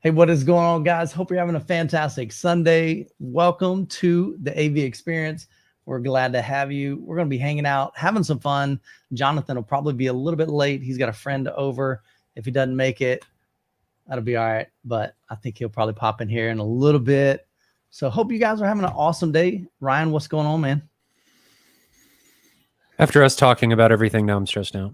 Hey, what is going on, guys? Hope you're having a fantastic Sunday. Welcome to the AV Experience. We're glad to have you. We're going to be hanging out, having some fun. Jonathan will probably be a little bit late. He's got a friend over. If he doesn't make it, that'll be all right. But I think he'll probably pop in here in a little bit. So hope you guys are having an awesome day. Ryan, what's going on, man? After us talking about everything, now I'm stressed out.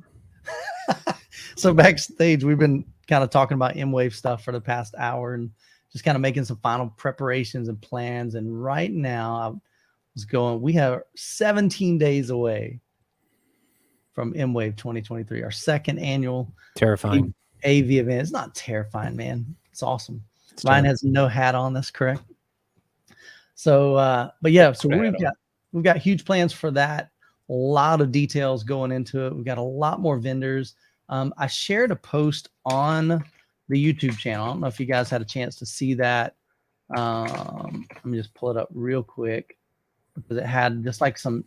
So backstage, we've been kind of talking about M-Wave stuff for the past hour and just kind of making some final preparations and plans. And right now I was going, we have 17 days away from M-Wave 2023, our second annual Terrifying. AV event. It's not terrifying, man. It's awesome. It's Ryan has no hat on. That's correct. So, but yeah, so we've got huge plans for that. A lot of details going into it. We've got a lot more vendors. I shared a post on the YouTube channel. I don't know if you guys had a chance to see that. Let me just pull it up real quick because it had just like some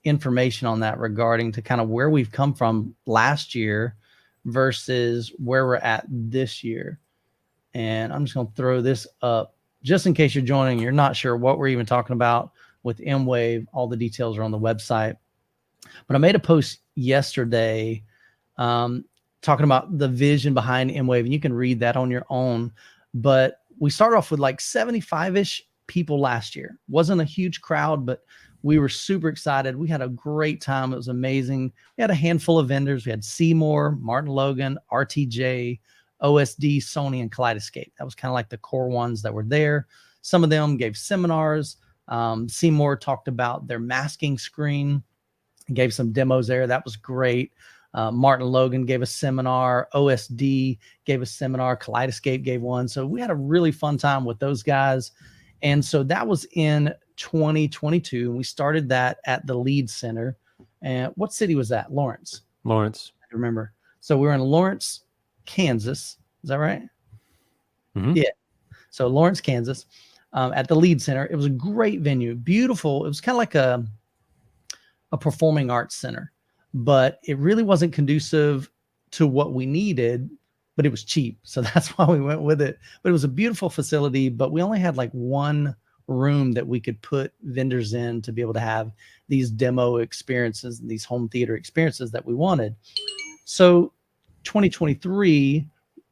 information on that regarding to kind of where we've come from last year versus where we're at this year. And I'm just going to throw this up just in case you're joining. You're not sure what we're even talking about with M-Wave. All the details are on the website. But I made a post yesterday talking about the vision behind M-Wave, and you can read that on your own. But we started off with like 75-ish people last year. Wasn't a huge crowd, but we were super excited. We had a great time. It was amazing. We had a handful of vendors. We had Seymour, Martin Logan, RTJ, OSD, Sony, and Kaleidoscape. That was kind of like the core ones that were there. Some of them gave seminars. Seymour talked about their masking screen, gave some demos there. That was great. Martin Logan gave a seminar. OSD gave a seminar. Kaleidoscape gave one. So we had a really fun time with those guys. And so that was in 2022. And we started that at the Lead Center. And what city was that? Lawrence. Lawrence. I remember. So we were in Lawrence, Kansas. Is that right? Mm-hmm. Yeah. So Lawrence, Kansas, at the Lead Center. It was a great venue. Beautiful. It was kind of like a performing arts center, but it really wasn't conducive to what we needed, but it was cheap. So that's why we went with it. But it was a beautiful facility, but we only had like one room that we could put vendors in to be able to have these demo experiences and these home theater experiences that we wanted. So 2023,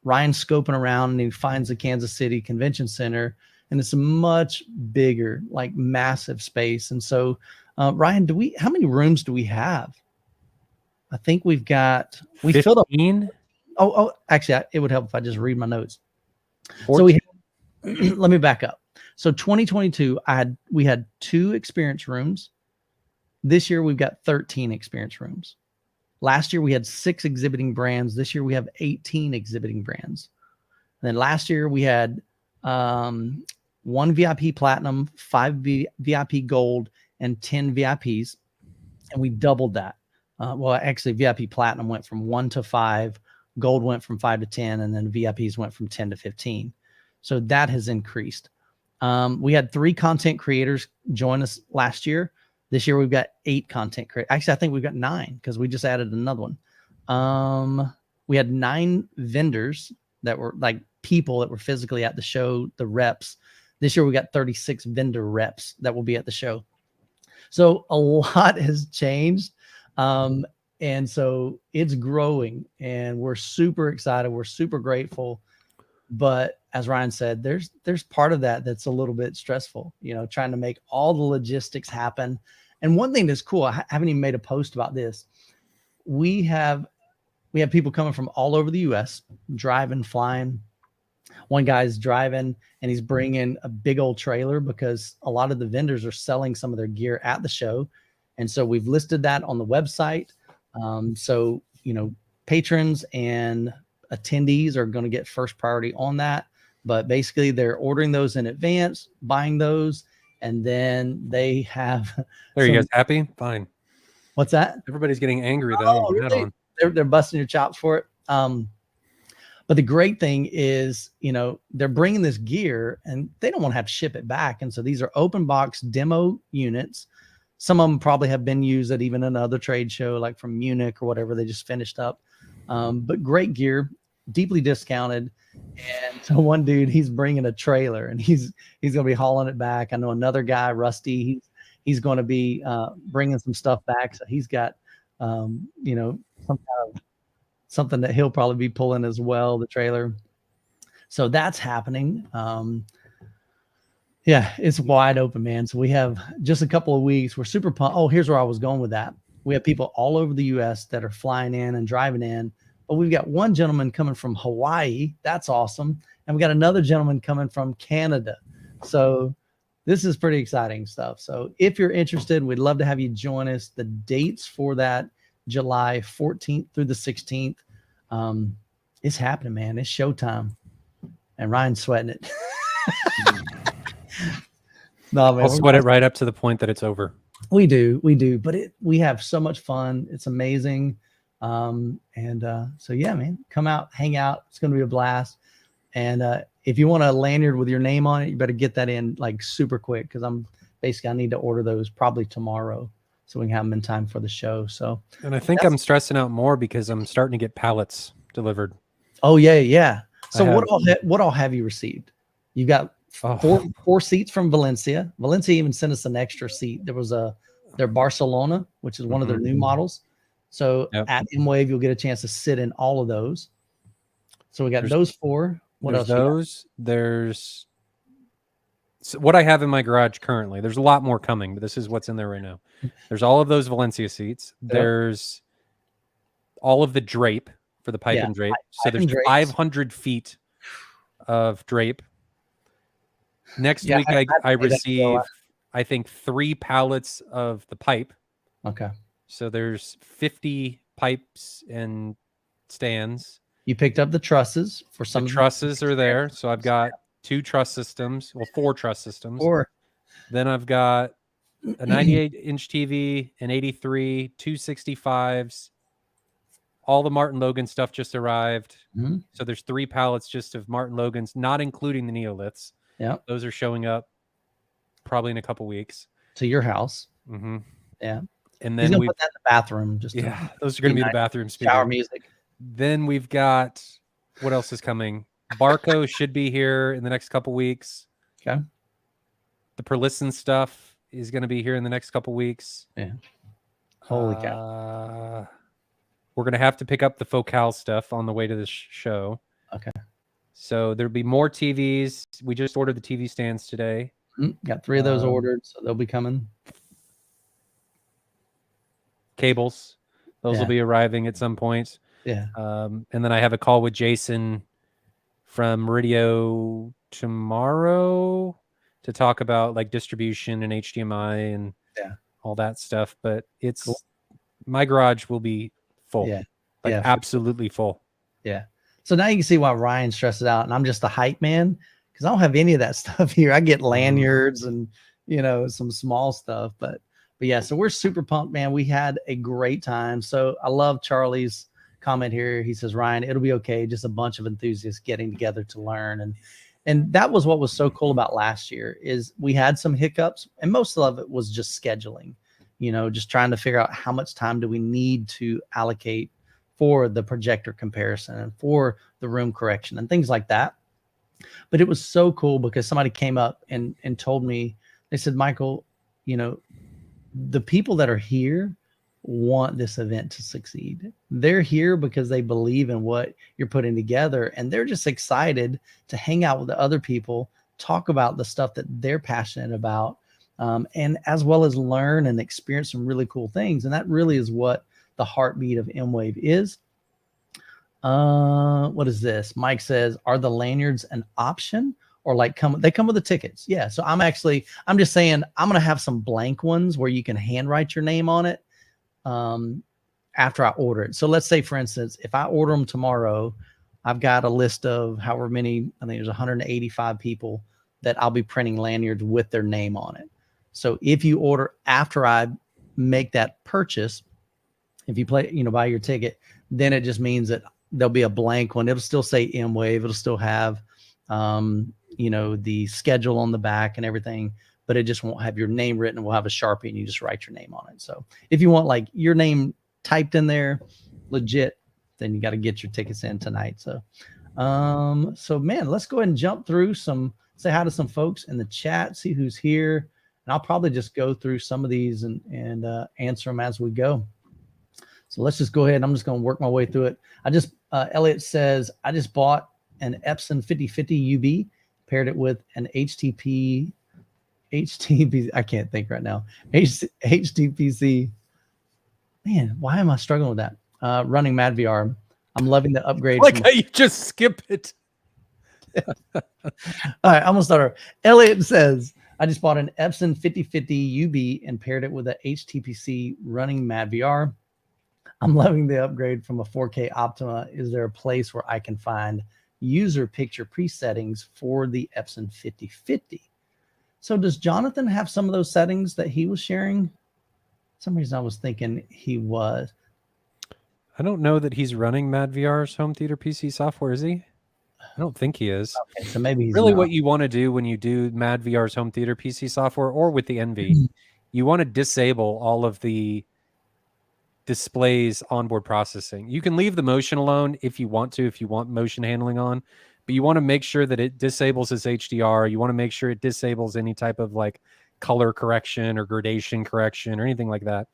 Ryan's scoping around and he finds the Kansas City Convention Center, and it's a much bigger, like massive space. And so Ryan, how many rooms do we have? I think we 15? filled up. Oh, actually, it would help if I just read my notes. 14? So let me back up. So 2022, we had 2 experience rooms. This year we've got 13 experience rooms. Last year we had 6 exhibiting brands. This year we have 18 exhibiting brands. And then last year we had 1 VIP Platinum, 5 VIP Gold, and 10 VIPs, and we doubled that. Well, actually, VIP Platinum went from 1 to 5, Gold went from 5 to 10, and then VIPs went from 10 to 15. So that has increased. We had 3 content creators join us last year. This year, we've got 8 content creators. Actually, I think we've got 9 because we just added another one. We had 9 vendors that were like people that were physically at the show, the reps. This year, we got 36 vendor reps that will be at the show. So a lot has changed. And so it's growing and we're super excited. We're super grateful. But as Ryan said, there's part of that that's a little bit stressful, trying to make all the logistics happen. And one thing that's cool, I haven't even made a post about this. We have people coming from all over the US, driving, flying. One guy's driving and he's bringing a big old trailer because a lot of the vendors are selling some of their gear at the show. And so we've listed that on the website. So, patrons and attendees are going to get first priority on that. But basically they're ordering those in advance, buying those, and then they have. Are you guys happy? Fine. What's that? Everybody's getting angry that I don't have that on. They're busting your chops for it. But the great thing is, they're bringing this gear and they don't want to have to ship it back. And so these are open box demo units. Some of them probably have been used at even another trade show, like from Munich or whatever they just finished up. But great gear. deeply discounted. And so one dude, he's bringing a trailer and he's going to be hauling it back. I know another guy, Rusty, he's going to be bringing some stuff back. So he's got, you know, something that he'll probably be pulling as well, the trailer. So that's happening. Yeah, it's wide open, man. So we have just a couple of weeks. We're super pumped. Oh, here's where I was going with that. We have people all over the U.S. that are flying in and driving in. But we've got one gentleman coming from Hawaii. That's awesome. And we got another gentleman coming from Canada. So this is pretty exciting stuff. So if you're interested, we'd love to have you join us. The dates for that, July 14th through the 16th. It's happening, man. It's showtime. And Ryan's sweating it. No, man, I'll sweat it right up to the point that it's over. We do. But we have so much fun. It's amazing. So yeah, man, come out, hang out. It's going to be a blast. And if you want a lanyard with your name on it, you better get that in like super quick, because I need to order those probably tomorrow so we can have them in time for the show. So, and I think I'm stressing out more because I'm starting to get pallets delivered. Oh yeah. So what all have you received? You got four seats from Valencia. Valencia even sent us an extra seat. There was their Barcelona, which is one of their new models. So at M-Wave, you'll get a chance to sit in all of those. So we got those 4. What else? There's what I have in my garage currently. There's a lot more coming, but this is what's in there right now. There's all of those Valencia seats. There's all of the drape for the pipe and drape. So there's 500 feet of drape. Next week, I receive, I think, 3 pallets of the pipe. Okay. So there's 50 pipes and stands. You picked up the trusses for some. The trusses are there. So I've got 2 truss systems. Well, 4 truss systems. 4. Then I've got a 98-inch TV, an 83, 265s. All the Martin Logan stuff just arrived. Mm-hmm. So there's 3 pallets just of Martin Logans, not including the Neoliths. Yeah. Those are showing up probably in a couple weeks. To your house. Mm-hmm. Yeah. And then we put that in the bathroom. Those are going to be the bathroom speakers. Shower music. Then we've got, what else is coming? Barco should be here in the next couple weeks. Okay. The Perlisten stuff is going to be here in the next couple weeks. Yeah. Holy cow. We're going to have to pick up the Focal stuff on the way to this show. Okay. So there'll be more TVs. We just ordered the TV stands today. Got 3 of those ordered, so they'll be coming. Cables. Those will be arriving at some point. Yeah. And then I have a call with Jason from Radio tomorrow to talk about like distribution and HDMI and all that stuff. But it's cool. My garage will be full. Yeah. Absolutely full. Yeah. So now you can see why Ryan stresses out, and I'm just the hype man because I don't have any of that stuff here. I get lanyards and some small stuff, but yeah. So we're super pumped, man. We had a great time. So I love Charlie's comment here. He says, Ryan, it'll be okay. Just a bunch of enthusiasts getting together to learn. And that was what was so cool about last year is we had some hiccups, and most of it was just scheduling, just trying to figure out how much time do we need to allocate for the projector comparison and for the room correction and things like that. But it was so cool because somebody came up and told me, they said, Michael, the people that are here want this event to succeed. They're here because they believe in what you're putting together, and they're just excited to hang out with the other people, talk about the stuff that they're passionate about, and as well as learn and experience some really cool things. And that really is what the heartbeat of M-Wave is. What is this? Mike says, are the lanyards an option or they come with the tickets? Yeah. So I'm just saying I'm going to have some blank ones where you can handwrite your name on it after I order it. So let's say, for instance, if I order them tomorrow, I've got a list of however many, I think there's 185 people that I'll be printing lanyards with their name on it. So if you order after I make that purchase, if you buy your ticket, then it just means that there'll be a blank one. It'll still say M-Wave. It'll still have, the schedule on the back and everything, but it just won't have your name written. We'll have a Sharpie and you just write your name on it. So if you want like your name typed in there, legit, then you got to get your tickets in tonight. So, so man, let's go ahead and jump through say hi to some folks in the chat, see who's here. And I'll probably just go through some of these and answer them as we go. So let's just go ahead. I'm just going to work my way through it. Elliot says, I just bought an Epson 5050 UB, paired it with an HTP, I can't think right now. HTPC. Man, why am I struggling with that? Running Mad VR. I'm loving the upgrade. Like how you just skip it. All right, I'm gonna start over. Elliot says, I just bought an Epson 5050 UB and paired it with a HTPC running Mad VR. I'm loving the upgrade from a 4K Optima. Is there a place where I can find user picture presettings for the Epson 5050? So does Jonathan have some of those settings that he was sharing? For some reason I was thinking he was. I don't know that he's running Mad VR's home theater PC software, is he? I don't think he is. Okay, so maybe he's really not. What you want to do when you do Mad VR's home theater PC software or with the NV, you want to disable all of the displays onboard processing. You can leave the motion alone if you want to, if you want motion handling on, but you want to make sure that it disables its HDR. You want to make sure it disables any type of like color correction or gradation correction or anything like that.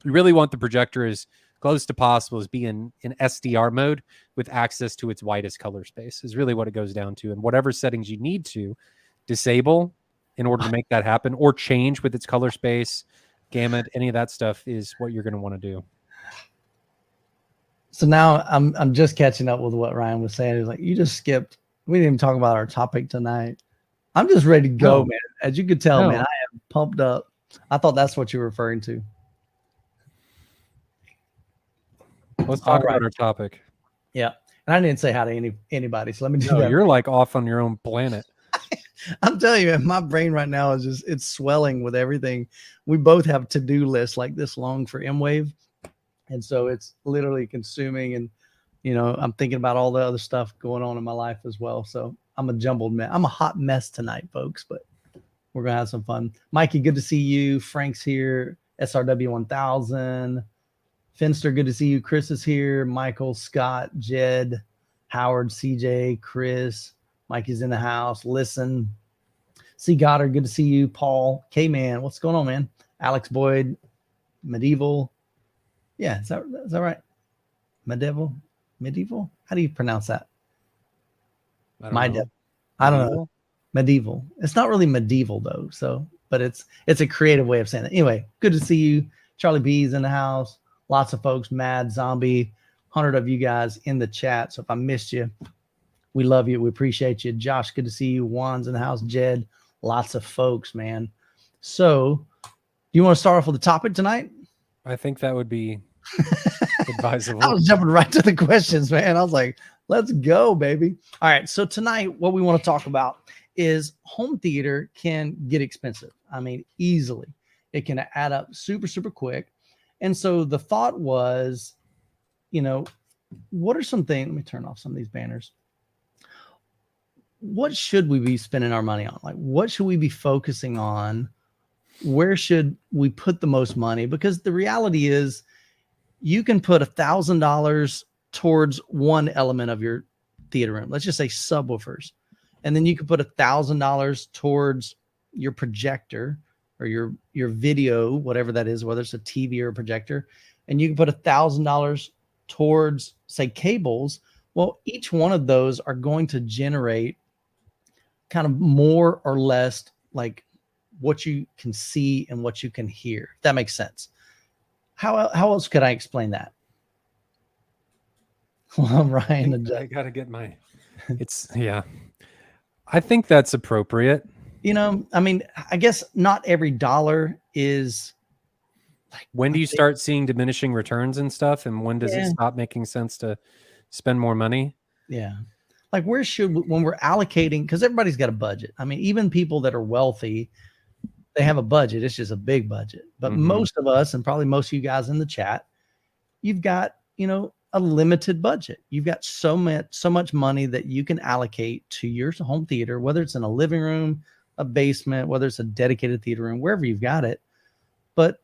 You really want the projector as close to possible as being in SDR mode with access to its widest color space is really what it goes down to. And whatever settings you need to disable in order to make that happen or change with its color space, gamut, any of that stuff is what you're going to want to do. So now I'm just catching up with what Ryan was saying. He's like, you just skipped. We didn't even talk about our topic tonight. I'm just ready to go, man. As you could tell, man, I am pumped up. I thought that's what you were referring to. Let's talk about our topic. Yeah. And I didn't say hi to anybody. So let me do that. You're like off on your own planet. I'm telling you, man, my brain right now is just, it's swelling with everything. We both have to-do lists like this long for M-Wave. And so it's literally consuming. And, you know, I'm thinking about all the other stuff going on in my life as well. So I'm a jumbled mess. I'm a hot mess tonight, folks, but we're going to have some fun. Mikey, good to see you. Frank's here. SRW 1000. Finster, good to see you. Chris is here. Michael, Scott, Jed, Howard, CJ, Chris. Mikey's in the house. Listen. C. Goddard, good to see you. Paul, K-Man, what's going on, man? Alex Boyd, Medieval. Yeah, is that right? Medieval? How do you pronounce that? I don't know. I don't know. Medieval. It's not really medieval though. So, but it's a creative way of saying it. Anyway, good to see you. Charlie B's in the house. Lots of folks. Mad Zombie. 100 of you guys in the chat. So if I missed you, we love you. We appreciate you. Josh, good to see you. Juan's in the house. Jed, lots of folks, man. So, do you want to start off with the topic tonight? I think that would be advisable. I was jumping right to the questions, man. I was like, let's go, baby. All right. So tonight, what we want to talk about is home theater can get expensive. I mean, easily. It can add up super, super quick. And so the thought was, you know, what are some things? Let me turn off some of these banners. What should we be spending our money on? Like, what should we be focusing on? Where should we put the most money? Because the reality is you can put $1,000 towards one element of your theater room. Let's just say subwoofers. And then you can put $1,000 towards your projector or your video, whatever that is, whether it's a TV or a projector. And you can put $1,000 towards, say, cables. Well, each one of those are going to generate kind of more or less like what you can see and what you can hear. If that makes sense. How else could I explain that? Well, Ryan, I got to get my, yeah. I think that's appropriate. You know, I mean, I guess not every dollar is like, when do you start seeing diminishing returns and stuff? And when does it stop making sense to spend more money? Yeah. Like when we're allocating, because everybody's got a budget. I mean, even people that are wealthy, they have a budget. It's just a big budget. But most of us, and probably most of you guys in the chat, you've got, you know, a limited budget. You've got so much money that you can allocate to your home theater, whether it's in a living room, a basement, whether it's a dedicated theater room, wherever you've got it. But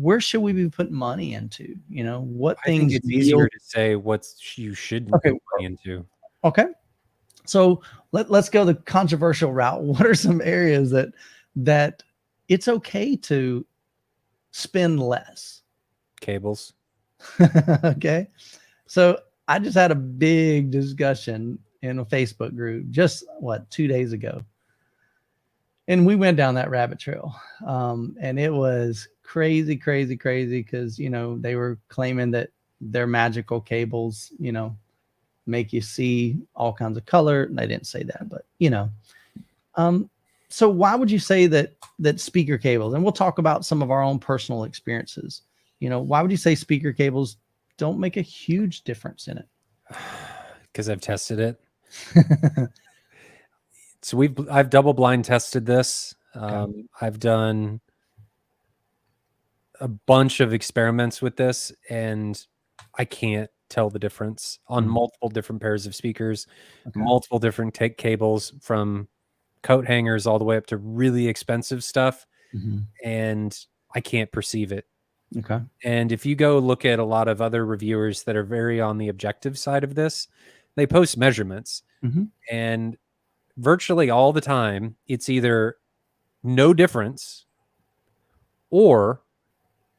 where should we be putting money into? You know, what I think things it's easier yield? to say what you shouldn't Okay. put money into. Okay. So let's go the controversial route. What are some areas that it's okay to spend less? Cables. Okay. So I just had a big discussion in a Facebook group just 2 days ago. And we went down that rabbit trail. And it was crazy, crazy, crazy because, they were claiming that their magical cables, make you see all kinds of color. They didn't say that, but, so why would you say that speaker cables, and we'll talk about some of our own personal experiences, why would you say speaker cables don't make a huge difference in it? Because I've tested it. So I've double blind tested this. I've done a bunch of experiments with this, and I can't tell the difference on multiple different pairs of speakers, multiple different cables, from coat hangers all the way up to really expensive stuff. And I can't perceive it. Okay. And if you go look at a lot of other reviewers that are very on the objective side of this, they post measurements, and virtually all the time it's either no difference or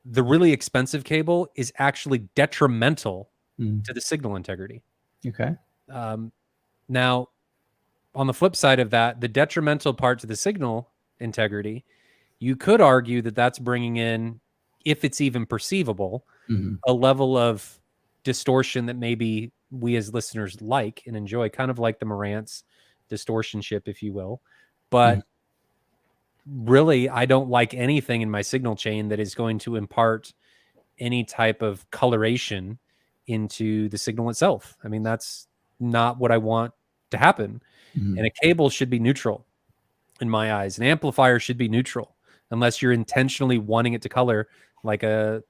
the really expensive cable is actually detrimental to the signal integrity. Okay. Now, on the flip side of that, the detrimental part to the signal integrity, you could argue that that's bringing in, if it's even perceivable, a level of distortion that maybe we as listeners like and enjoy, kind of like the Marantz distortion ship, if you will. But really, I don't like anything in my signal chain that is going to impart any type of coloration into the signal itself. I mean, that's not what I want to happen. And a cable should be neutral in my eyes. An amplifier should be neutral unless you're intentionally wanting it to color, like a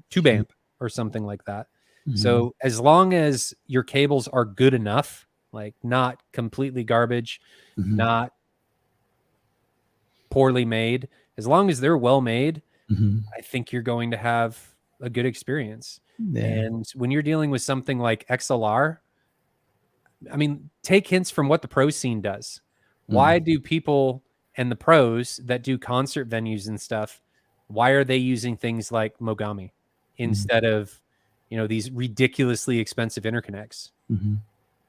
tube amp or something like that. So as long as your cables are good enough, like not completely garbage, not poorly made, as long as they're well made, I think you're going to have a good experience. And when you're dealing with something like XLR, I mean, take hints from what the pro scene does. Why do people and the pros that do concert venues and stuff, why are they using things like Mogami instead of, these ridiculously expensive interconnects?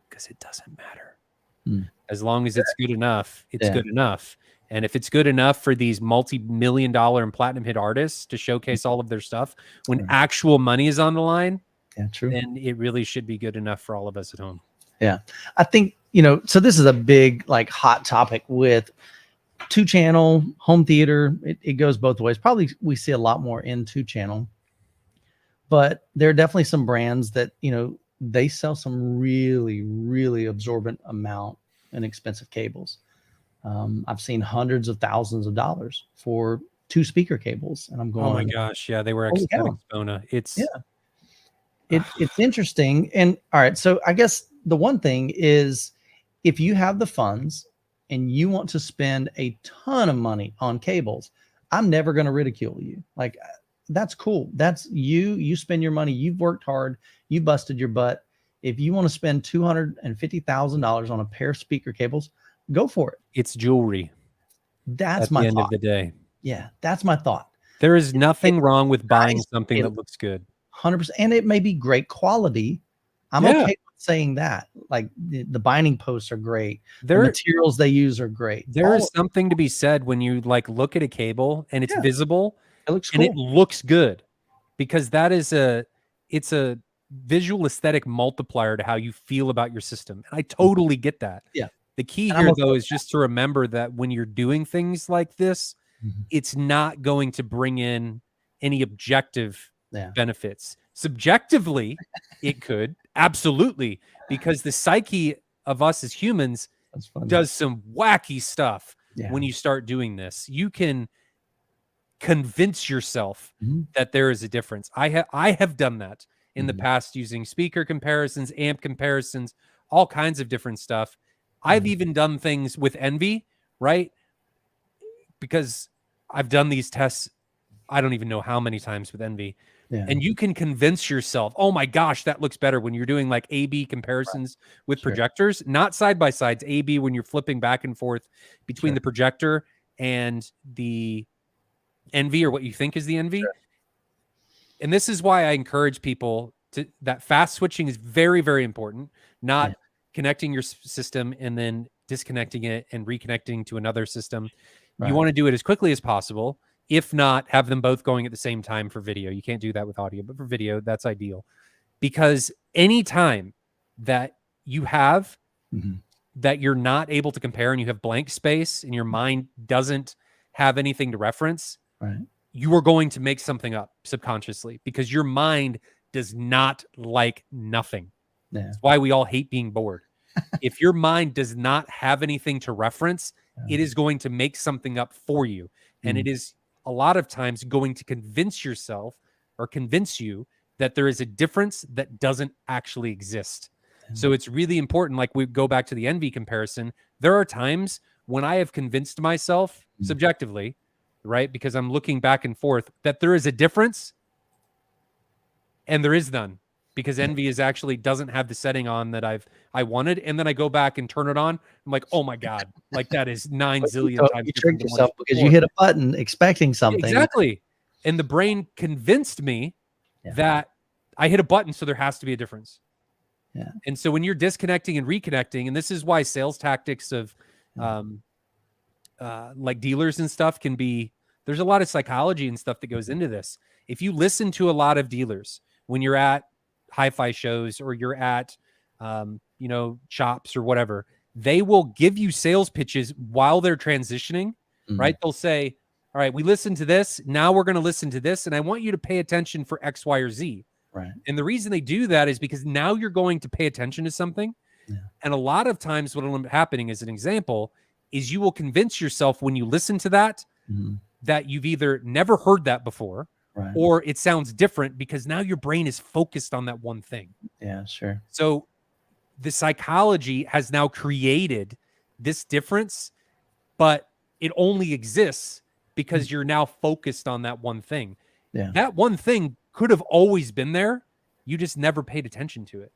Because it doesn't matter. As long as it's good enough, it's good enough. And if it's good enough for these multi-million-dollar and platinum hit artists to showcase all of their stuff, when actual money is on the line, then it really should be good enough for all of us at home. Yeah. I think, so this is a big, hot topic with 2-channel home theater. It goes both ways. Probably we see a lot more in 2-channel, but there are definitely some brands that, they sell some really, really absorbent amount and expensive cables. I've seen hundreds of thousands of dollars for 2 speaker cables, and I'm going, oh my gosh, yeah, they were at Expona. It's interesting. And all right, so I guess the one thing is, if you have the funds and you want to spend a ton of money on cables, I'm never going to ridicule you. Like, that's cool. That's you spend your money. You've worked hard. You busted your butt. If you want to spend $250,000 on a pair of speaker cables, go for it. It's jewelry. That's at my the end thought. of the day. Yeah, that's my thought. There is nothing wrong with buying something that looks good. 100%. And it may be great quality. I'm okay with saying that. Like, the binding posts are great. The materials they use are great. There is something to be said when you look at a cable and it's visible. It looks cool. And it looks good, because that is it's a visual aesthetic multiplier to how you feel about your system. And I totally get that. Yeah. The key here, though, is just to remember that when you're doing things like this, it's not going to bring in any objective benefits. Subjectively, it could, absolutely, because the psyche of us as humans does some wacky stuff when you start doing this. You can convince yourself that there is a difference. I have done that in the past, using speaker comparisons, amp comparisons, all kinds of different stuff. I've even done things with envy, right? Because I've done these tests I don't even know how many times with Envy. Yeah. And you can convince yourself, oh my gosh, that looks better when you're doing like A/B comparisons with Sure. projectors, not side by sides, A/B when you're flipping back and forth between Sure. the projector and the Envy or what you think is the Envy. Sure. And this is why I encourage people to that fast switching is very, very important, not connecting your system and then disconnecting it and reconnecting to another system. Right. You want to do it as quickly as possible. If not, have them both going at the same time for video. You can't do that with audio, but for video, that's ideal. Because anytime that you have that you're not able to compare and you have blank space and your mind doesn't have anything to reference, Right. you are going to make something up subconsciously because your mind does not like nothing. Yeah. That's why we all hate being bored. If your mind does not have anything to reference, it is going to make something up for you. And it is a lot of times going to convince yourself or convince you that there is a difference that doesn't actually exist. So it's really important. Like we go back to the Envy comparison. There are times when I have convinced myself subjectively, right? Because I'm looking back and forth that there is a difference and there is none because Envy is actually doesn't have the setting on that I wanted. And then I go back and turn it on. I'm like, oh my God, like that is 9 zillion times. You tricked yourself because you hit a button expecting something. Exactly. And the brain convinced me that I hit a button. So there has to be a difference. Yeah. And so when you're disconnecting and reconnecting, and this is why sales tactics of like dealers and stuff can be, there's a lot of psychology and stuff that goes into this. If you listen to a lot of dealers when you're at hi-fi shows or you're at, shops or whatever, they will give you sales pitches while they're transitioning, right? They'll say, all right, we listened to this. Now we're going to listen to this. And I want you to pay attention for X, Y, or Z. Right. And the reason they do that is because now you're going to pay attention to something. Yeah. And a lot of times what will end up happening as an example is you will convince yourself when you listen to that, that you've either never heard that before or it sounds different because now your brain is focused on that one thing. Yeah, sure. So the psychology has now created this difference, but it only exists because you're now focused on that one thing. Yeah. That one thing could have always been there. You just never paid attention to it.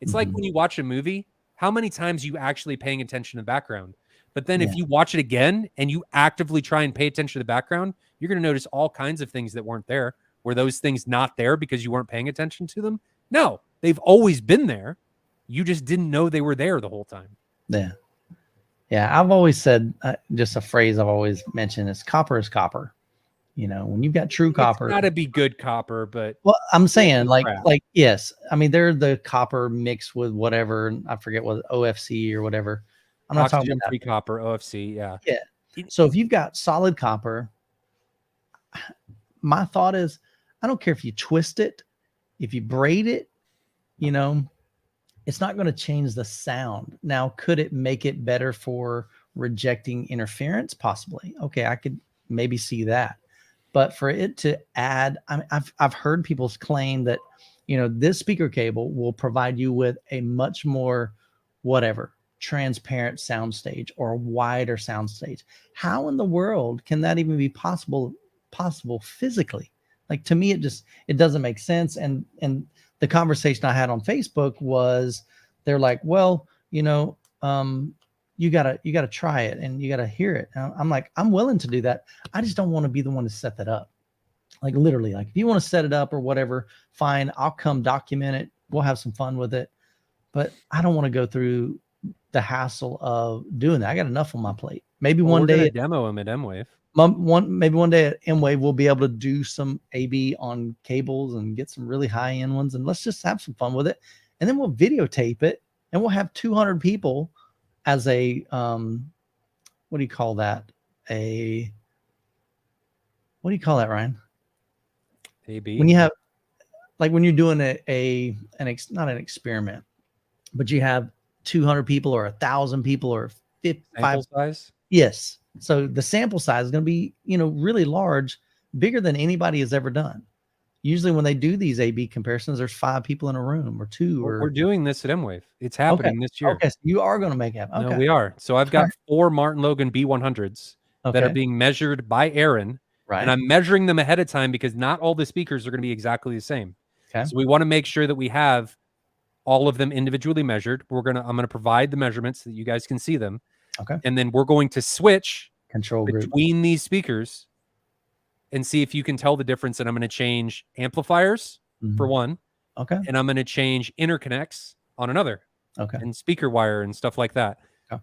It's like when you watch a movie, how many times you actually paying attention to the background? But then if you watch it again and you actively try and pay attention to the background, you're going to notice all kinds of things that weren't there. Were those things not there because you weren't paying attention to them? No, they've always been there. You just didn't know they were there the whole time. Yeah. Yeah. I've always said just a phrase I've always mentioned is copper. You know, when you've got true copper, it's got to be good copper, but well, I'm saying like, yes, I mean, they're the copper mixed with whatever. I forget what OFC or whatever. I'm not talking about free copper, OFC. Yeah. Yeah. So if you've got solid copper, my thought is, I don't care if you twist it, if you braid it, you know, it's not going to change the sound. Now, could it make it better for rejecting interference? Possibly. Okay. I could maybe see that. But for it to add, I've heard people claim that, you know, this speaker cable will provide you with a much more transparent soundstage or a wider soundstage. How in the world can that even be possible physically? Like, to me, it doesn't make sense. And the conversation I had on Facebook was, they're like, well, you know, you gotta try it and you gotta hear it. And I'm like, I'm willing to do that. I just don't want to be the one to set that up. Like, literally, like, if you want to set it up or whatever, fine, I'll come document it. We'll have some fun with it. But I don't want to go through the hassle of doing that. I got enough on my plate. Maybe one day demo them at M-Wave. Maybe one day at M-Wave we'll be able to do some AB on cables and get some really high end ones, and let's just have some fun with it. And then we'll videotape it, and we'll have 200 people as a what do you call that? What do you call that, Ryan? AB. When you have, like, when you're doing not an experiment, but you have 200 people or 1,000 people or 5 size. Yes. So the sample size is going to be, you know, really large, bigger than anybody has ever done. Usually when they do these AB comparisons, there's 5 people in a room or 2. Or we're doing this at M-Wave. It's happening this year. Okay. So you are going to make it happen. Okay. No, we are. So I've got 4 Martin Logan B100s that are being measured by Aaron And I'm measuring them ahead of time because not all the speakers are going to be exactly the same. Okay. So we want to make sure that we have all of them individually measured. I'm going to provide the measurements so that you guys can see them. Okay. And then we're going to switch Control group between these speakers and see if you can tell the difference. And I'm going to change amplifiers for one. Okay. And I'm going to change interconnects on another. Okay. And speaker wire and stuff like that. Okay.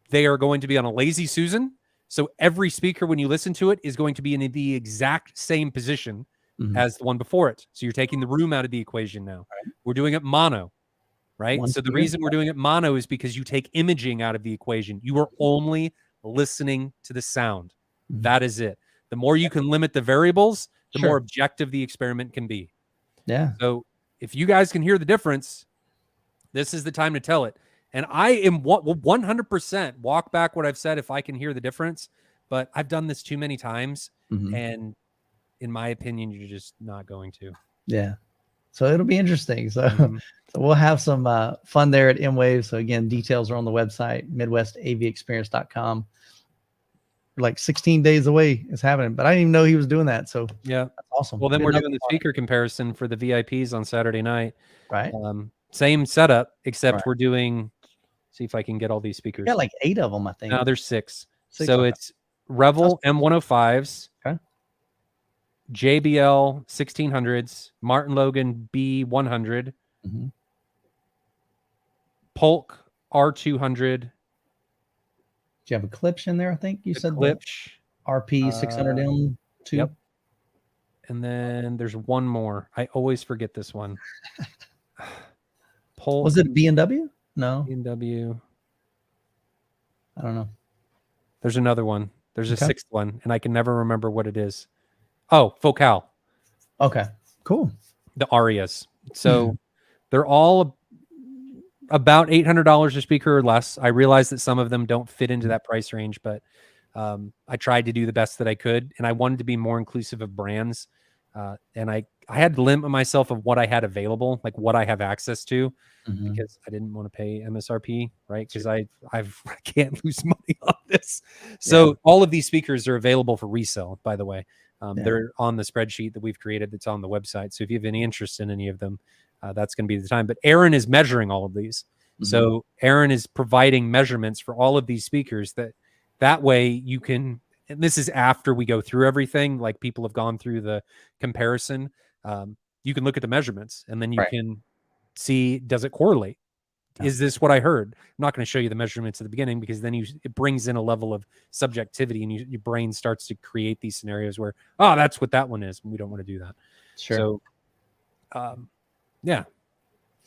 They are going to be on a lazy Susan. So every speaker, when you listen to it, is going to be in the exact same position as the one before it. So you're taking the room out of the equation now. Right. We're doing it mono, right? One So the speaker. reason we're doing it mono is because you take imaging out of the equation. You are only listening to the sound. That is it. The more you can limit the variables, the more objective the experiment can be. Yeah. So if you guys can hear the difference, this is the time to tell it. And I am 100% walk back what I've said if I can hear the difference. But I've done this too many times. And in my opinion, you're just not going to. Yeah. So it'll be interesting. So, so we'll have some fun there at M-Wave. So again, details are on the website, MidwestAVExperience.com. Like 16 days away is happening, but I didn't even know he was doing that. So yeah, that's awesome. Well, then we're doing the speaker comparison for the VIPs on Saturday night. Right. Same setup, except we're doing, see if I can get all these speakers. Yeah, like 8 of them, I think. No, there's 6. So it's Revel M105s. Okay. JBL 1600s, Martin Logan B100, Polk R200. Do you have a Klipsch in there? I think you said Klipsch RP 600M 2. Yep. And then there's one more. I always forget this one. Polk. Was it a B&W? No. B&W. I don't know. There's another one. There's a 6th one, and I can never remember what it is. Oh, Focal. Okay, cool. The Arias. So they're all about $800 a speaker or less. I realize that some of them don't fit into that price range, but I tried to do the best that I could, and I wanted to be more inclusive of brands. And I had to limit myself of what I had available, like what I have access to, because I didn't want to pay MSRP, right? Because I can't lose money on this. So all of these speakers are available for resale, by the way. They're on the spreadsheet that we've created that's on the website. So if you have any interest in any of them, that's going to be the time. But Aaron is measuring all of these. So Aaron is providing measurements for all of these speakers that way you can, and this is after we go through everything, like people have gone through the comparison. You can look at the measurements and then you can see, does it correlate? Is this what I heard? I'm not going to show you the measurements at the beginning because then it brings in a level of subjectivity and your brain starts to create these scenarios where, oh, that's what that one is. And we don't want to do that. Sure. So, yeah.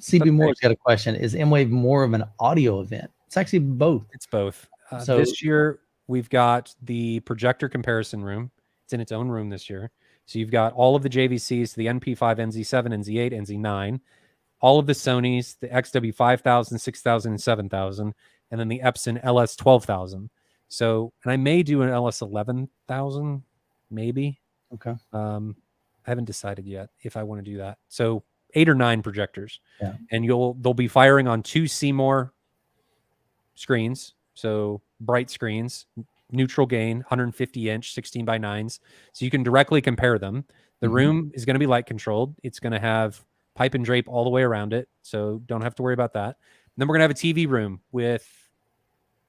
CB Moore's got a question. Is M-Wave more of an audio event? It's actually both. It's both. So this year we've got the projector comparison room. It's in its own room this year. So you've got all of the JVCs, the NP5, NZ7, NZ8, NZ9, all of the Sonys, the XW5000, 6000, and 7000, and then the Epson LS12000. So, and I may do an LS11000, maybe. Okay. I haven't decided yet if I want to do that. So 8 or 9 projectors, and they'll be firing on 2 Seymour screens. So bright screens, neutral gain, 150 inch, 16 by 9s. So you can directly compare them. The room is going to be light controlled. It's going to have pipe and drape all the way around it. So don't have to worry about that. And then we're going to have a TV room with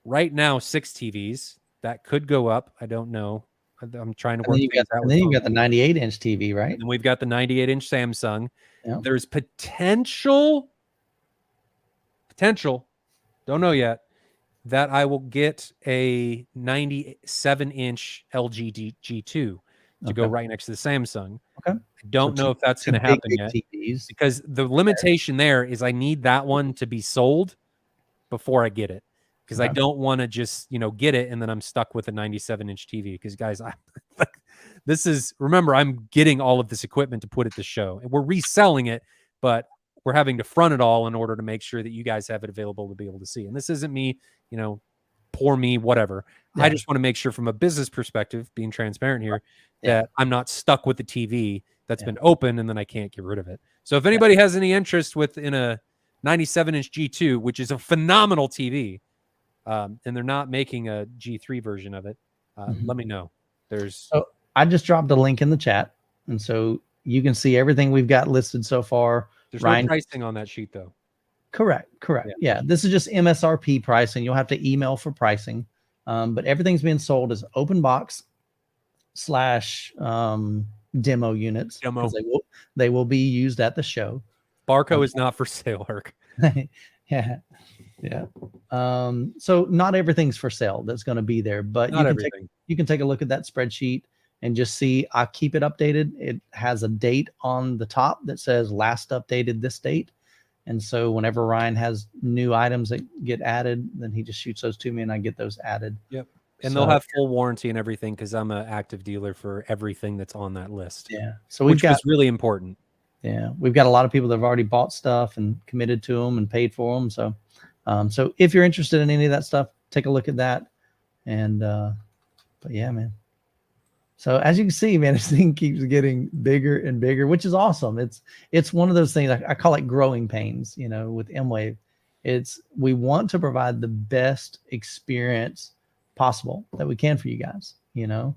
right now 6 TVs that could go up. I don't know. I'm trying to work things out. And then you've got the 98-inch TV, right? And we've got the 98-inch Samsung. Yep. There's potential, don't know yet, that I will get a 97-inch LG G2 to go right next to the Samsung. Okay. I don't know if that's going to happen yet TVs. because the limitation there is I need that one to be sold before I get it. Because I don't want to just, get it and then I'm stuck with a 97-inch TV. Because guys, remember, I'm getting all of this equipment to put at the show. And we're reselling it, but we're having to front it all in order to make sure that you guys have it available to be able to see. And this isn't me, poor me, whatever. I just want to make sure from a business perspective, being transparent here, that I'm not stuck with the TV that's been open and then I can't get rid of it. So if anybody has any interest in a 97-inch G2, which is a phenomenal TV, and they're not making a G3 version of it, let me know. I just dropped a link in the chat, and so you can see everything we've got listed so far. There's Ryan, no pricing on that sheet though. correct. Yeah, this is just MSRP pricing. You'll have to email for pricing, but everything's being sold as open box / demo units Demo. because they will be used at the show. Barco is not for sale, Herc. Yeah. So not everything's for sale that's going to be there, but Not everything. You can take a look at that spreadsheet and just see. I keep it updated. It has a date on the top that says last updated this date. And so whenever Ryan has new items that get added, then he just shoots those to me and I get those added. Yep. And they'll have full warranty and everything because I'm an active dealer for everything that's on that list. Yeah. So which was really important. Yeah. We've got a lot of people that have already bought stuff and committed to them and paid for them. So, so if you're interested in any of that stuff, take a look at that. And, but yeah, man. So as you can see, man, this thing keeps getting bigger and bigger, which is awesome. It's one of those things I call it growing pains, you know, with M-Wave. We want to provide the best experience possible that we can for you guys. You know,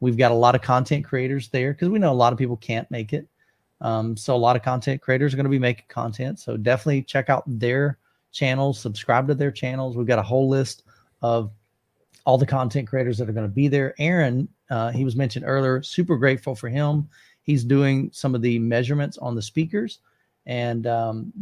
we've got a lot of content creators there because we know a lot of people can't make it. So a lot of content creators are going to be making content. So definitely check out their channels, subscribe to their channels. We've got a whole list of all the content creators that are going to be there. Aaron, he was mentioned earlier, super grateful for him. He's doing some of the measurements on the speakers and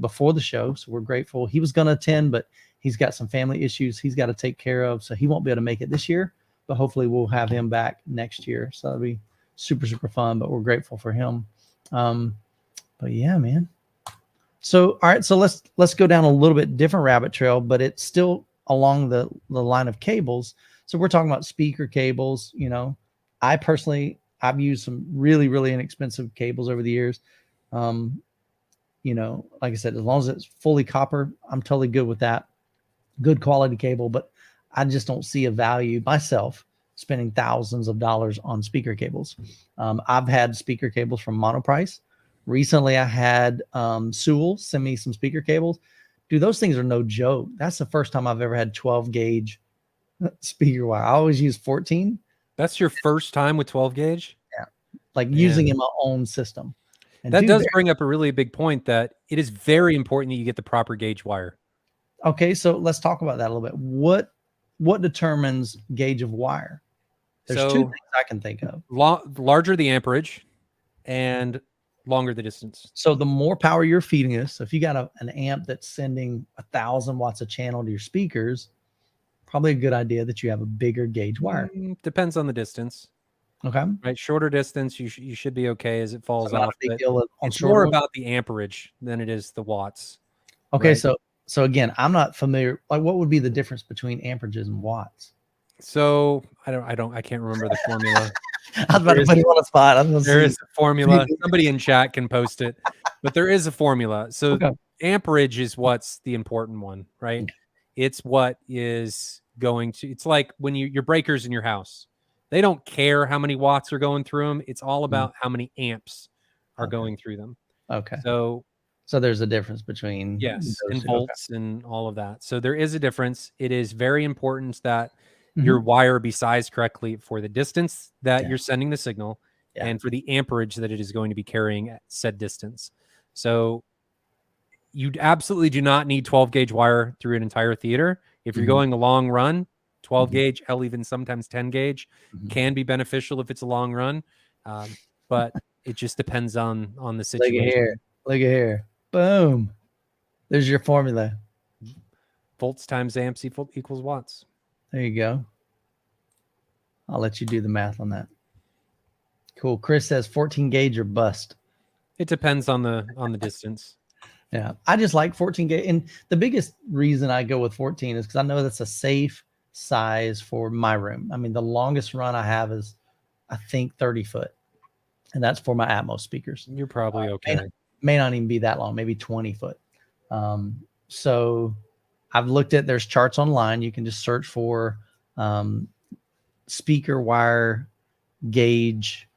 before the show. So we're grateful. He was going to attend, but he's got some family issues he's got to take care of. So he won't be able to make it this year, but hopefully we'll have him back next year. So that'll be super, super fun, but we're grateful for him. But yeah, man. So, all right. So let's go down a little bit different rabbit trail, but it's still along the line of cables. So we're talking about speaker cables. You know, I've used some really, really inexpensive cables over the years. You know, like I said, as long as it's fully copper, I'm totally good with that. Good quality cable, but I just don't see a value myself spending thousands of dollars on speaker cables. I've had speaker cables from Monoprice. Recently, I had Sewell send me some speaker cables. Dude, those things are no joke. That's the first time I've ever had 12 gauge speaker wire. I always use 14. That's your first time with 12 gauge? Yeah. Like using in my own system. And that does bring up a really big point that it is very important that you get the proper gauge wire. Okay, so let's talk about that a little bit. What determines gauge of wire? There's two things I can think of. Larger the amperage and longer the distance. So the more power you're feeding us, so if you got an amp that's sending 1,000 watts of channel to your speakers, probably a good idea that you have a bigger gauge wire. Depends on the distance. Okay. Right. Shorter distance, you should be okay as it falls off. It's more about the amperage than it is the watts. Okay. Right? So again, I'm not familiar. Like, what would be the difference between amperages and watts? So I can't remember the formula. I was about to put you on the spot. There is a formula. Somebody in chat can post it, but there is a formula. So amperage is what's the important one, right? It's what is going to, it's like when your breakers in your house, they don't care how many watts are going through them. It's all about how many amps are going through them. Okay. So there's a difference between and volts and all of that. So there is a difference. It is very important that your wire be sized correctly for the distance that you're sending the signal and for the amperage that it is going to be carrying at said distance. So you absolutely do not need 12 gauge wire through an entire theater. If you're going a long run, 12 gauge, hell, even sometimes 10 gauge can be beneficial if it's a long run. But it just depends on the situation. Look at here. Boom. There's your formula. Volts times amps equals watts. There you go. I'll let you do the math on that. Cool. Chris says 14 gauge or bust. It depends on the distance. Yeah. I just like 14 gauge. And the biggest reason I go with 14 is because I know that's a safe size for my room. I mean, the longest run I have is, I think, 30 foot. And that's for my Atmos speakers. You're probably okay. May not even be that long, maybe 20 foot. So I've looked at, there's charts online. You can just search for speaker wire gauge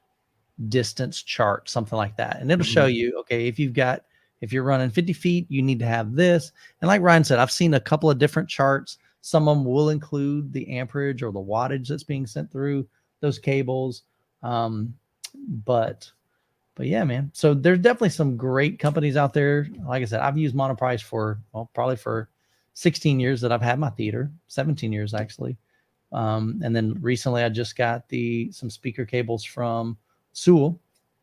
distance chart, something like that. And it'll show you, okay, if you're running 50 feet, you need to have this. And like Ryan said, I've seen a couple of different charts. Some of them will include the amperage or the wattage that's being sent through those cables. But yeah, man. So there's definitely some great companies out there. Like I said, I've used Monoprice for, well, probably for 16 years that I've had my theater, 17 years actually. And then recently I just got some speaker cables from Sewell.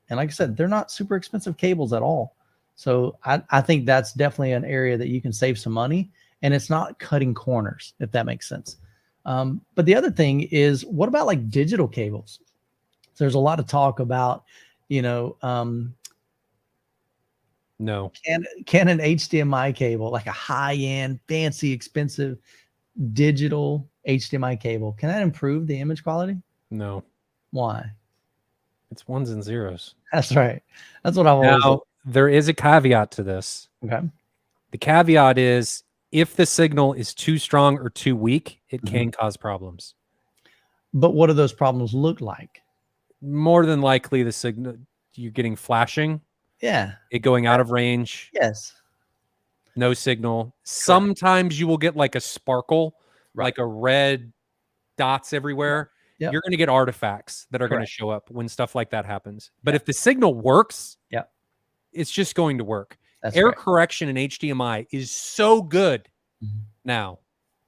And like I said, they're not super expensive cables at all. So I think that's definitely an area that you can save some money, and it's not cutting corners, if that makes sense. But the other thing is, what about like digital cables? So there's a lot of talk about, No. Can an HDMI cable, like a high-end, fancy, expensive digital HDMI cable, can that improve the image quality? No. Why? It's ones and zeros. That's right. That's what I've always. Now, there is a caveat to this. Okay. The caveat is if the signal is too strong or too weak, it Mm-hmm. can cause problems. But what do those problems look like? More than likely, the signal you're getting flashing. Yeah. It going out of range. Yes. No signal. Correct. Sometimes you will get like a sparkle, right. like a red dots everywhere. Yep. You're going to get artifacts that are going to show up when stuff like that happens. But if the signal works, it's just going to work. That's Error right. correction in HDMI is so good now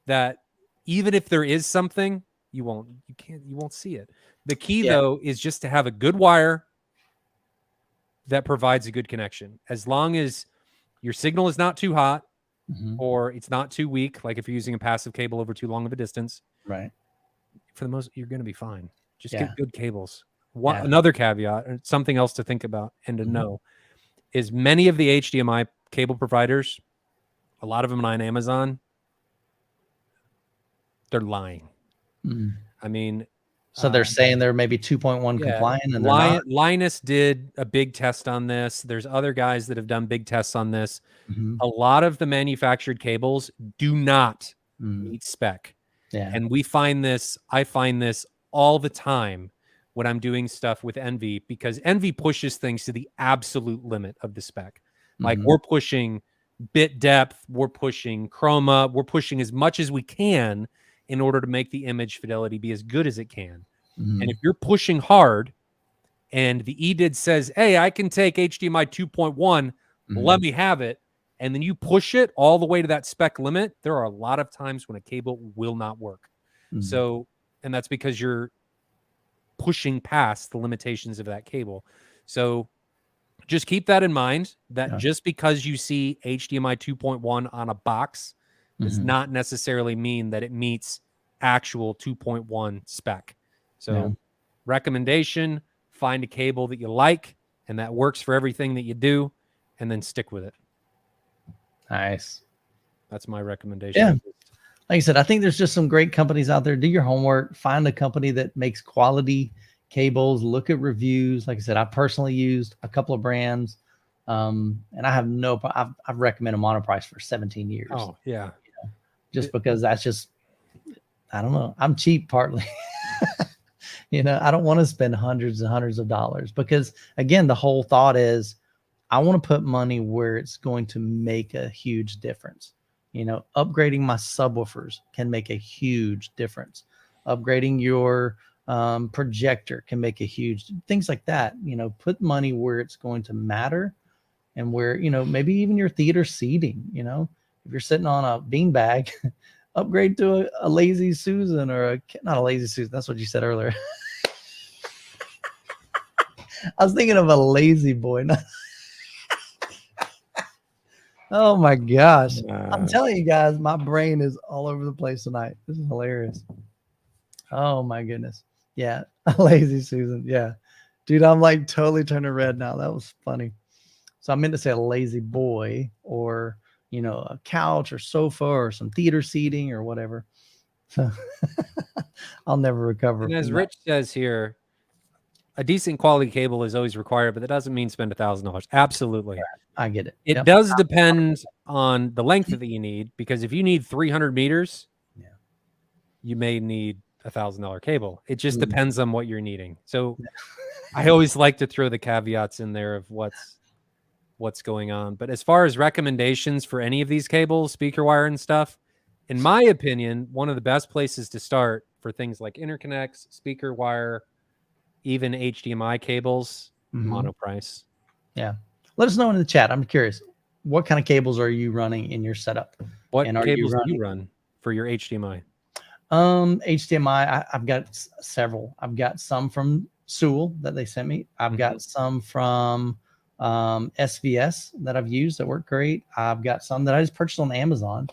that even if there is something, you won't see it. The key though is just to have a good wire that provides a good connection. As long as your signal is not too hot or it's not too weak, like if you're using a passive cable over too long of a distance, right? For the most, you're going to be fine. Just get good cables. Another caveat, something else to think about and to know, is many of the HDMI cable providers, a lot of them on Amazon, they're lying. I mean, so they're saying they're maybe 2.1 compliant, and they're not. Linus did a big test on this. There's other guys that have done big tests on this. A lot of the manufactured cables do not meet spec. Yeah. And I find this all the time when I'm doing stuff with Envy, because Envy pushes things to the absolute limit of the spec. Like we're pushing bit depth, we're pushing chroma, we're pushing as much as we can in order to make the image fidelity be as good as it can. And if you're pushing hard and the EDID says, hey, I can take HDMI 2.1, let me have it, and then you push it all the way to that spec limit, there are a lot of times when a cable will not work. So, and that's because you're pushing past the limitations of that cable. So just keep that in mind, that just because you see HDMI 2.1 on a box does not necessarily mean that it meets actual 2.1 spec. So recommendation, find a cable that you like and that works for everything that you do, and then stick with it. Nice. That's my recommendation. Yeah. Like I said, I think there's just some great companies out there. Do your homework, find a company that makes quality cables, look at reviews. Like I said, I personally used a couple of brands, and I have I've recommended Monoprice for 17 years. Oh yeah. Just because that's just, I don't know. I'm cheap partly. I don't want to spend hundreds and hundreds of dollars, because again, the whole thought is I want to put money where it's going to make a huge difference. Upgrading my subwoofers can make a huge difference. Upgrading your projector can make a huge, things like that. Put money where it's going to matter, and where, maybe even your theater seating, if you're sitting on a beanbag, upgrade to a Lazy Susan, or not a Lazy Susan. That's what you said earlier. I was thinking of a Lazy Boy. Oh my gosh. I'm telling you guys, my brain is all over the place tonight. This is hilarious. Oh my goodness. Yeah. Lazy Susan. Yeah. Dude, I'm like totally turning red now. That was funny. So I meant to say a lazy boy, or, a couch or sofa or some theater seating or whatever. So I'll never recover. And as Rich says here, a decent quality cable is always required, but that doesn't mean spend $1,000. Absolutely. I get it. It does depend on the length that you need, because if you need 300 meters, you may need $1,000 cable. It just depends on what you're needing. So I always like to throw the caveats in there of what's going on. But as far as recommendations for any of these cables, speaker wire and stuff, in my opinion, one of the best places to start for things like interconnects, speaker wire, even HDMI cables, Mhm. mono price. Yeah. Let us know in the chat. I'm curious. What kind of cables are you running in your setup? What And are you cables do running you run for your HDMI? HDMI? I've got several. I've got some from Sewell that they sent me. I've got some from SVS that I've used that work great. I've got some that I just purchased on Amazon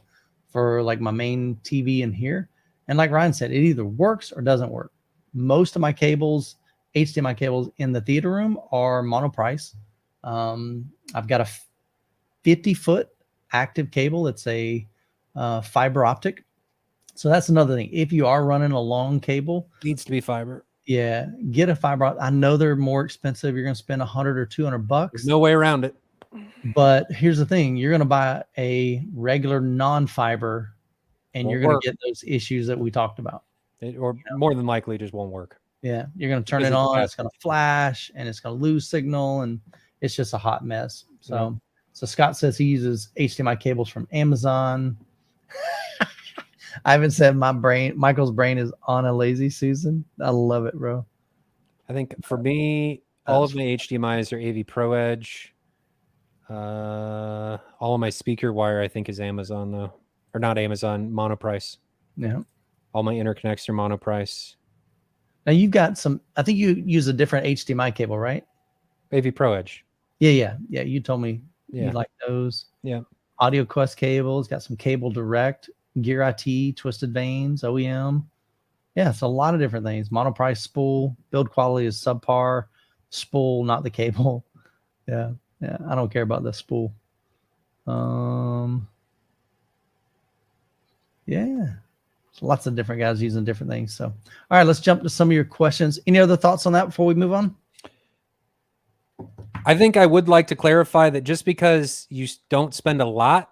for like my main TV in here. And like Ryan said, it either works or doesn't work. Most of my cables, HDMI cables in the theater room, are monoprice. I've got a 50-foot active cable. It's a fiber optic. So that's another thing. If you are running a long cable, Needs to be fiber. yeah, get a fiber optic. I know they're more expensive. You're going to spend 100 or 200 There's bucks. no way around it. But here's the thing: you're going to buy a regular non-fiber, and Won't you're going work. to get those issues that we talked about. Or more than likely, just won't work. Yeah, you're going to turn Because it of on. It's capacity. going to flash, and it's going to lose signal, and it's just a hot mess. So, so Scott says he uses HDMI cables from Amazon. I haven't said Michael's brain is on a lazy Susan. I love it, bro. I think for me, all of my HDMIs are AV Pro Edge. All of my speaker wire, I think, is Amazon though, or not Amazon, monoprice. Yeah. All my interconnects are monoprice. Now you've got some. I think you use a different HDMI cable, right? AV Pro Edge. Yeah. You told me you like those. Yeah. Audio Quest cables. Got some Cable Direct, Gear IT, Twisted Veins, OEM. Yeah, it's a lot of different things. Monoprice spool. Build quality is subpar. Spool, not the cable. Yeah. I don't care about the spool. Yeah. Lots of different guys using different things. So, all right, let's jump to some of your questions. Any other thoughts on that before we move on? I think I would like to clarify that just because you don't spend a lot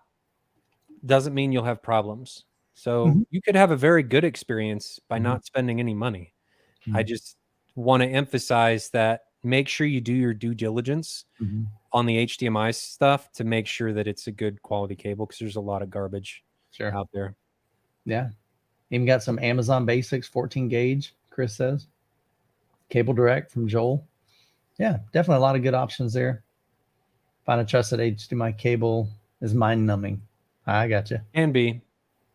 doesn't mean you'll have problems. So you could have a very good experience by not spending any money. I just want to emphasize that make sure you do your due diligence on the HDMI stuff to make sure that it's a good quality cable, because there's a lot of garbage out there. Yeah. Even got some Amazon Basics 14 gauge, Chris says. Cable Direct from Joel. Yeah, definitely a lot of good options there. Find a trusted HDMI cable is mind numbing. I got you. Can be.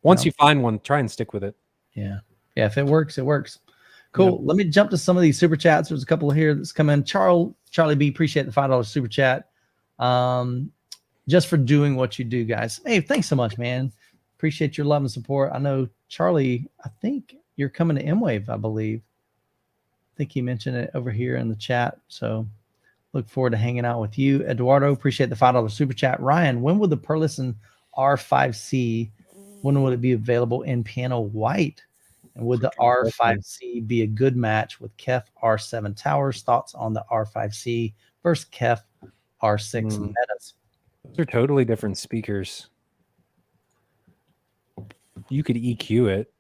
Once you find one, try and stick with it. Yeah. If it works, it works. Cool. Let me jump to some of these super chats. There's a couple here that's come in. Charlie B, appreciate the $5 super chat. Just for doing what you do, guys. Hey, thanks so much, man. Appreciate your love and support. I know Charlie, I think you're coming to M-Wave, I believe. I think he mentioned it over here in the chat. So look forward to hanging out with you. Eduardo, appreciate the $5 super chat. Ryan, when will the Perlison R5C, when will it be available in piano white? And would the R5C be a good match with KEF R7 towers? Thoughts on the R5C versus KEF R6 metas? Those are totally different speakers. You could EQ it.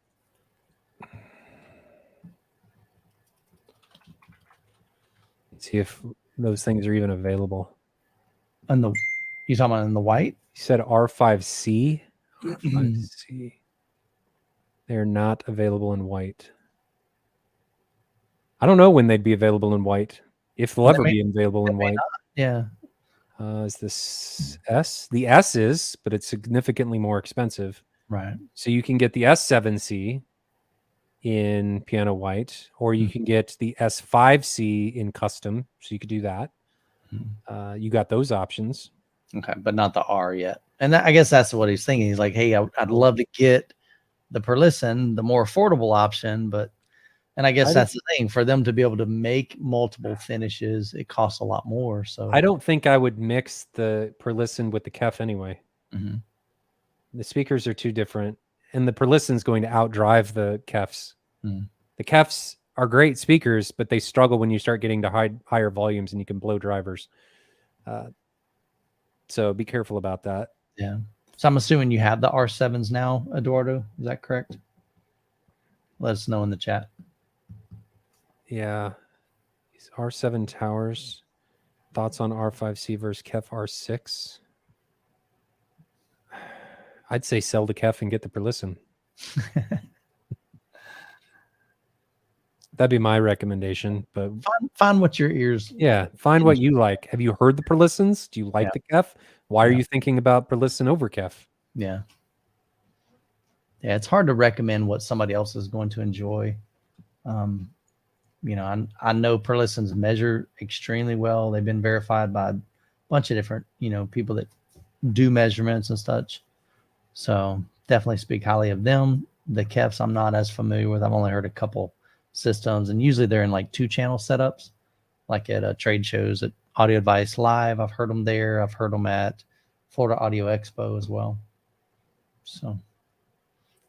See if those things are even available. And you talking about in the white? You said R5C? R5C. They're not available in white. I don't know when they'd be available in white. If they'll ever be available in white. Yeah. Is this S? The S is, but it's significantly more expensive. Right. So you can get the S7C in piano white, or you can get the S5C in custom. So you could do that. You got those options. Okay, but not the R yet. And I guess that's what he's thinking. He's like, hey, I'd love to get the Perlison, the more affordable option, and I guess that's the thing, for them to be able to make multiple finishes, it costs a lot more. So I don't think I would mix the Perlison with the KEF anyway. The speakers are too different, and the Perlison's going to outdrive the KEFs. The KEFs are great speakers, but they struggle when you start getting to higher volumes and you can blow drivers. So be careful about that. Yeah. So I'm assuming you have the R7s now, Eduardo. Is that correct? Let us know in the chat. Yeah. These R7 towers. Thoughts on R5C versus KEF R6? I'd say sell the KEF and get the Perlison. That'd be my recommendation. But Find what your ears. yeah, find what you like. Have you heard the Perlissons? Do you like Yeah. the Kef? Why are Yeah. you thinking about Perlisson over Kef? Yeah. Yeah, it's hard to recommend what somebody else is going to enjoy. You know, I know Perlissons measure extremely well. They've been verified by a bunch of different, you know, people that do measurements and such. So definitely speak highly of them. The Kefs I'm not as familiar with. I've only heard a couple systems, and usually they're in like 2-channel setups, like at trade shows at Audio Advice Live. I've heard them there. I've heard them at Florida Audio Expo as well. So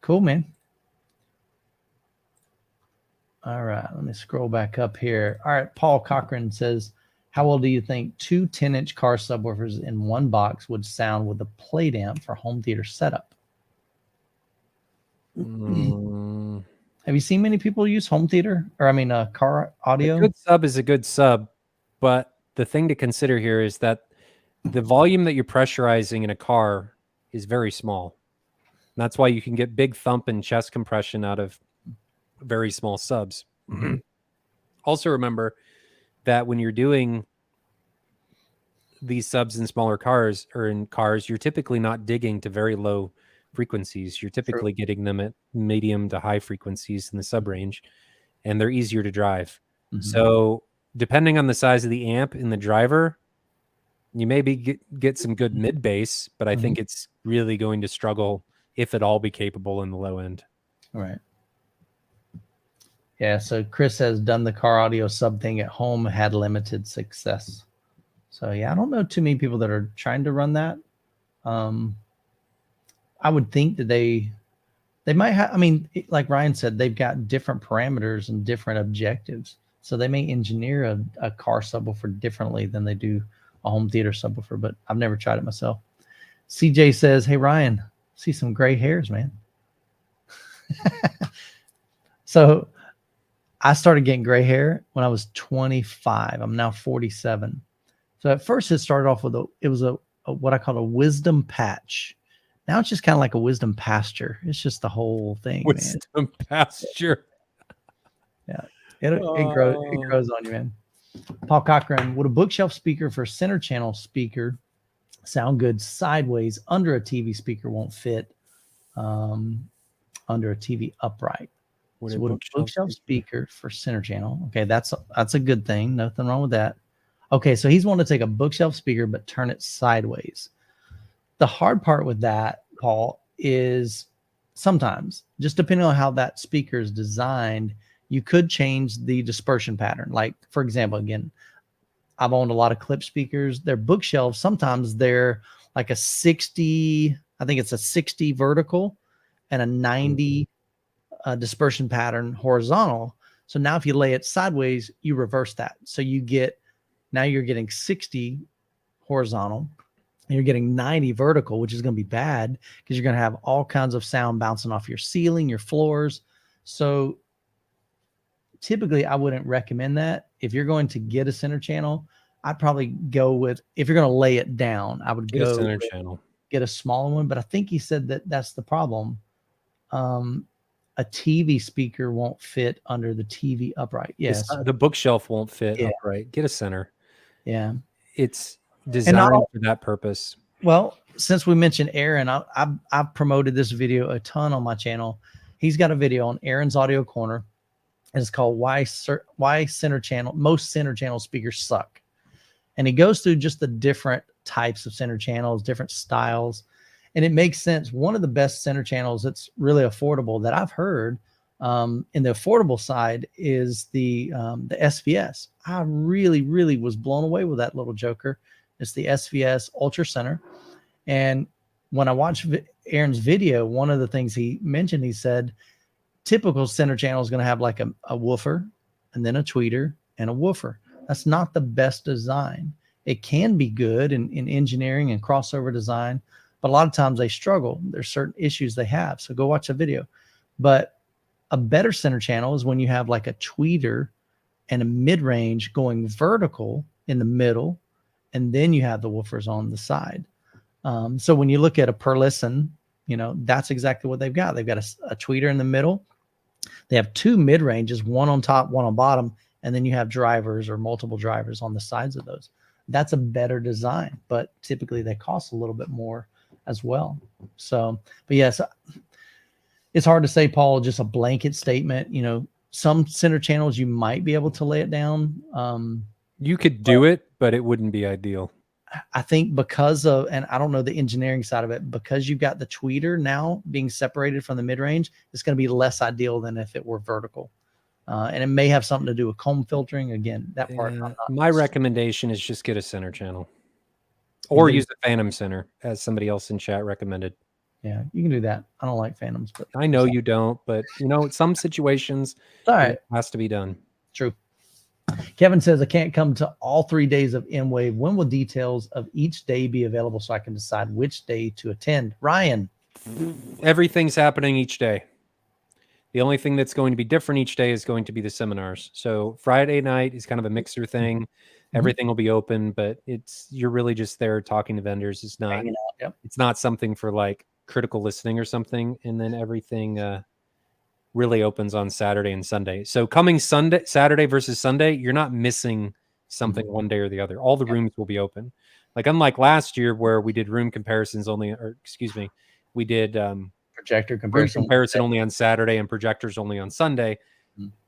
cool, man. All right, let me scroll back up here. All right, Paul Cochran says, how well do you think 2 10-inch car subwoofers in one box would sound with a plate amp for home theater setup? Have you seen many people use home theater, or I mean car audio? A good sub is a good sub, but the thing to consider here is that the volume that you're pressurizing in a car is very small. And that's why you can get big thump and chest compression out of very small subs. Also remember that when you're doing these subs in smaller cars or in cars, you're typically not digging to very low frequencies. You're typically getting them at medium to high frequencies in the sub range, and they're easier to drive. So depending on the size of the amp in the driver, you maybe get some good mid bass, but I think it's really going to struggle, if at all, be capable in the low end. All right. Yeah, so Chris has done the car audio sub thing at home, had limited success. So yeah, I don't know too many people that are trying to run that. I would think that they might have, I mean, like Ryan said, they've got different parameters and different objectives. So they may engineer a car subwoofer differently than they do a home theater subwoofer, but I've never tried it myself. CJ says, hey, Ryan, see some gray hairs, man. So I started getting gray hair when I was 25. I'm now 47. So at first it started off with it was a what I call a wisdom patch. Now it's just kind of like a wisdom pasture. It's just the whole thing, wisdom pasture. Yeah, it grows on you, man. Paul Cochran, would a bookshelf speaker for center channel speaker sound good sideways under a TV speaker? Won't fit under a TV upright. Would a bookshelf speaker for center channel? Okay, that's a good thing. Nothing wrong with that. Okay, so he's wanting to take a bookshelf speaker but turn it sideways. The hard part with that, Paul, is sometimes, just depending on how that speaker is designed, you could change the dispersion pattern. Like, for example, again, I've owned a lot of clip speakers. Their bookshelves, sometimes they're like a 60, I think it's a 60 vertical and a 90 dispersion pattern horizontal. So now if you lay it sideways, you reverse that. So now you're getting 60 horizontal and you're getting 90 vertical, which is going to be bad because you're going to have all kinds of sound bouncing off your ceiling, your floors. So typically I wouldn't recommend that. If you're going to get a center channel, I'd probably go with, if you're going to lay it down, I would get a center channel, get a smaller one. But I think he said that that's the problem. A TV speaker won't fit under the TV upright. Yes. The bookshelf won't fit upright. Get a center. Yeah. It's designed for that purpose. Well, since we mentioned Aaron, I've promoted this video a ton on my channel. He's got a video on Aaron's Audio Corner. And it's called Why Center Channel, Most Center Channel Speakers Suck. And he goes through just the different types of center channels, different styles. And it makes sense. One of the best center channels that's really affordable that I've heard in the affordable side is the SVS. I really, really was blown away with that little joker. It's the SVS Ultra Center. And when I watched Aaron's video, one of the things he mentioned, he said, typical center channel is going to have like a woofer and then a tweeter and a woofer. That's not the best design. It can be good in engineering and crossover design, but a lot of times they struggle. There's certain issues they have. So go watch the video. But a better center channel is when you have like a tweeter and a mid-range going vertical in the middle, and then you have the woofers on the side. So when you look at a Perlisson, you know, that's exactly what they've got. They've got a tweeter in the middle, They have 2 mid ranges, one on top, one on bottom, and then you have drivers or multiple drivers on the sides of those. That's a better design, but typically they cost a little bit more as well. So, but yes, it's hard to say, Paul, just a blanket statement. You know, some center channels you might be able to lay it down. You could do it, but it wouldn't be ideal. I think because of, and I don't know the engineering side of it, because you've got the tweeter now being separated from the mid-range, it's going to be less ideal than if it were vertical. And it may have something to do with comb filtering. Again, that part. My recommendation is just get a center channel, or use the Phantom center, as somebody else in chat recommended. Yeah, you can do that. I don't like Phantoms, but I know you don't, but you know, some situations it has to be done. True. Kevin says, I can't come to all 3 days of M-Wave. When will details of each day be available so I can decide which day to attend? Ryan. Everything's happening each day. The only thing that's going to be different each day is going to be the seminars. So Friday night is kind of a mixer thing. Everything will be open, but you're really just there talking to vendors. It's not, it's not something for like critical listening or something. And then everything really opens on Saturday and Sunday. So coming Saturday versus Sunday, you're not missing something one day or the other. All the rooms will be open. Like unlike last year where we did room comparisons only, or excuse me, we did projector comparison only on Saturday and projectors only on Sunday.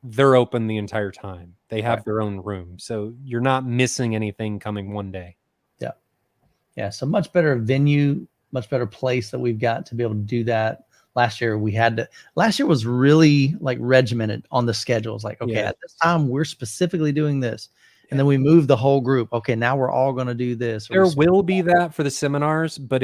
They're open the entire time. They have their own room. So you're not missing anything coming one day. Yeah. Yeah. So much better venue, much better place that we've got to be able to do that. Last year last year was really like regimented on the schedules. Like, okay, at this time we're specifically doing this. And then we moved the whole group. Okay, now we're all going to do this. There will be that for the seminars, but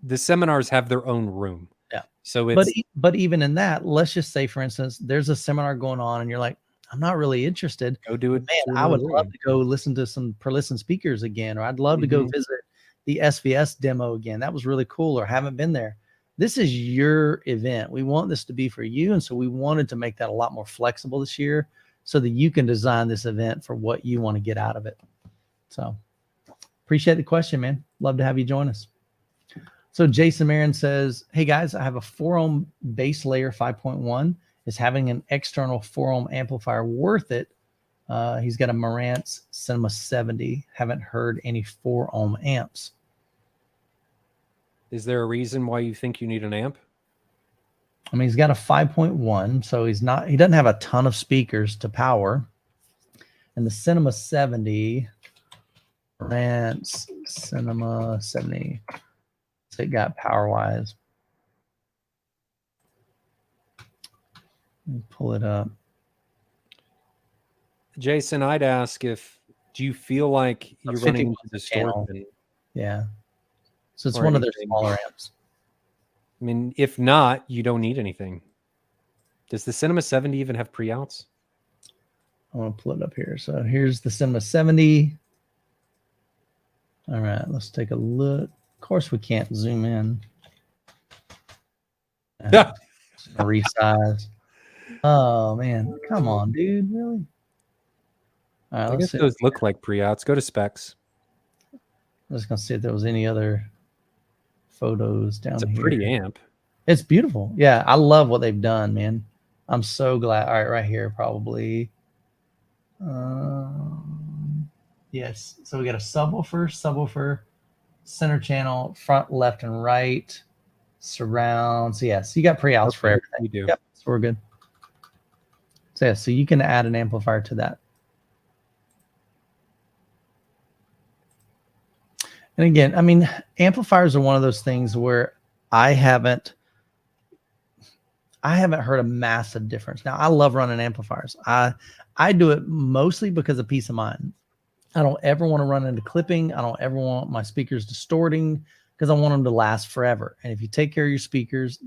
the seminars have their own room. Yeah. So it's, but even in that, let's just say, for instance, there's a seminar going on and you're like, I'm not really interested. Go do it. Man, I would love to go listen to some Per-Listen speakers again, or I'd love to go visit the SVS demo again. That was really cool, or haven't been there. This is your event. We want this to be for you. And so we wanted to make that a lot more flexible this year so that you can design this event for what you want to get out of it. So appreciate the question, man. Love to have you join us. So Jason Marin says, hey guys, I have a 4-ohm base layer 5.1. Is having an external 4-ohm amplifier worth it? He's got a Marantz Cinema 70. Haven't heard any 4-ohm amps. Is there a reason why you think you need an amp? I mean, he's got a 5.1, so he doesn't have a ton of speakers to power. And the Cinema 70, Marantz Cinema 70, so it got power-wise. Let me pull it up. Jason, I'd ask do you feel like you're running into distortion? Yeah. So it's one of their smaller amps. I mean, if not, you don't need anything. Does the Cinema 70 even have pre-outs? I want to pull it up here. So here's the Cinema 70. All right, let's take a look. Of course, we can't zoom in. Resize. Oh, man. Come on, dude. Really? All right, I guess those look like pre-outs. Go to specs. I'm just going to see if there was any other photos down here. It's a pretty amp. It's beautiful. Yeah, I love what they've done, man. I'm so glad. All right, right here, probably. Yes. So we got a subwoofer, center channel, front, left, and right, surround. So yes, you got pre-outs for everything. You do. Yep. So we're good. So yeah, so you can add an amplifier to that. And again, I mean, amplifiers are one of those things where I haven't heard a massive difference. Now, I love running amplifiers. I do it mostly because of peace of mind. I don't ever want to run into clipping. I don't ever want my speakers distorting because I want them to last forever. And if you take care of your speakers,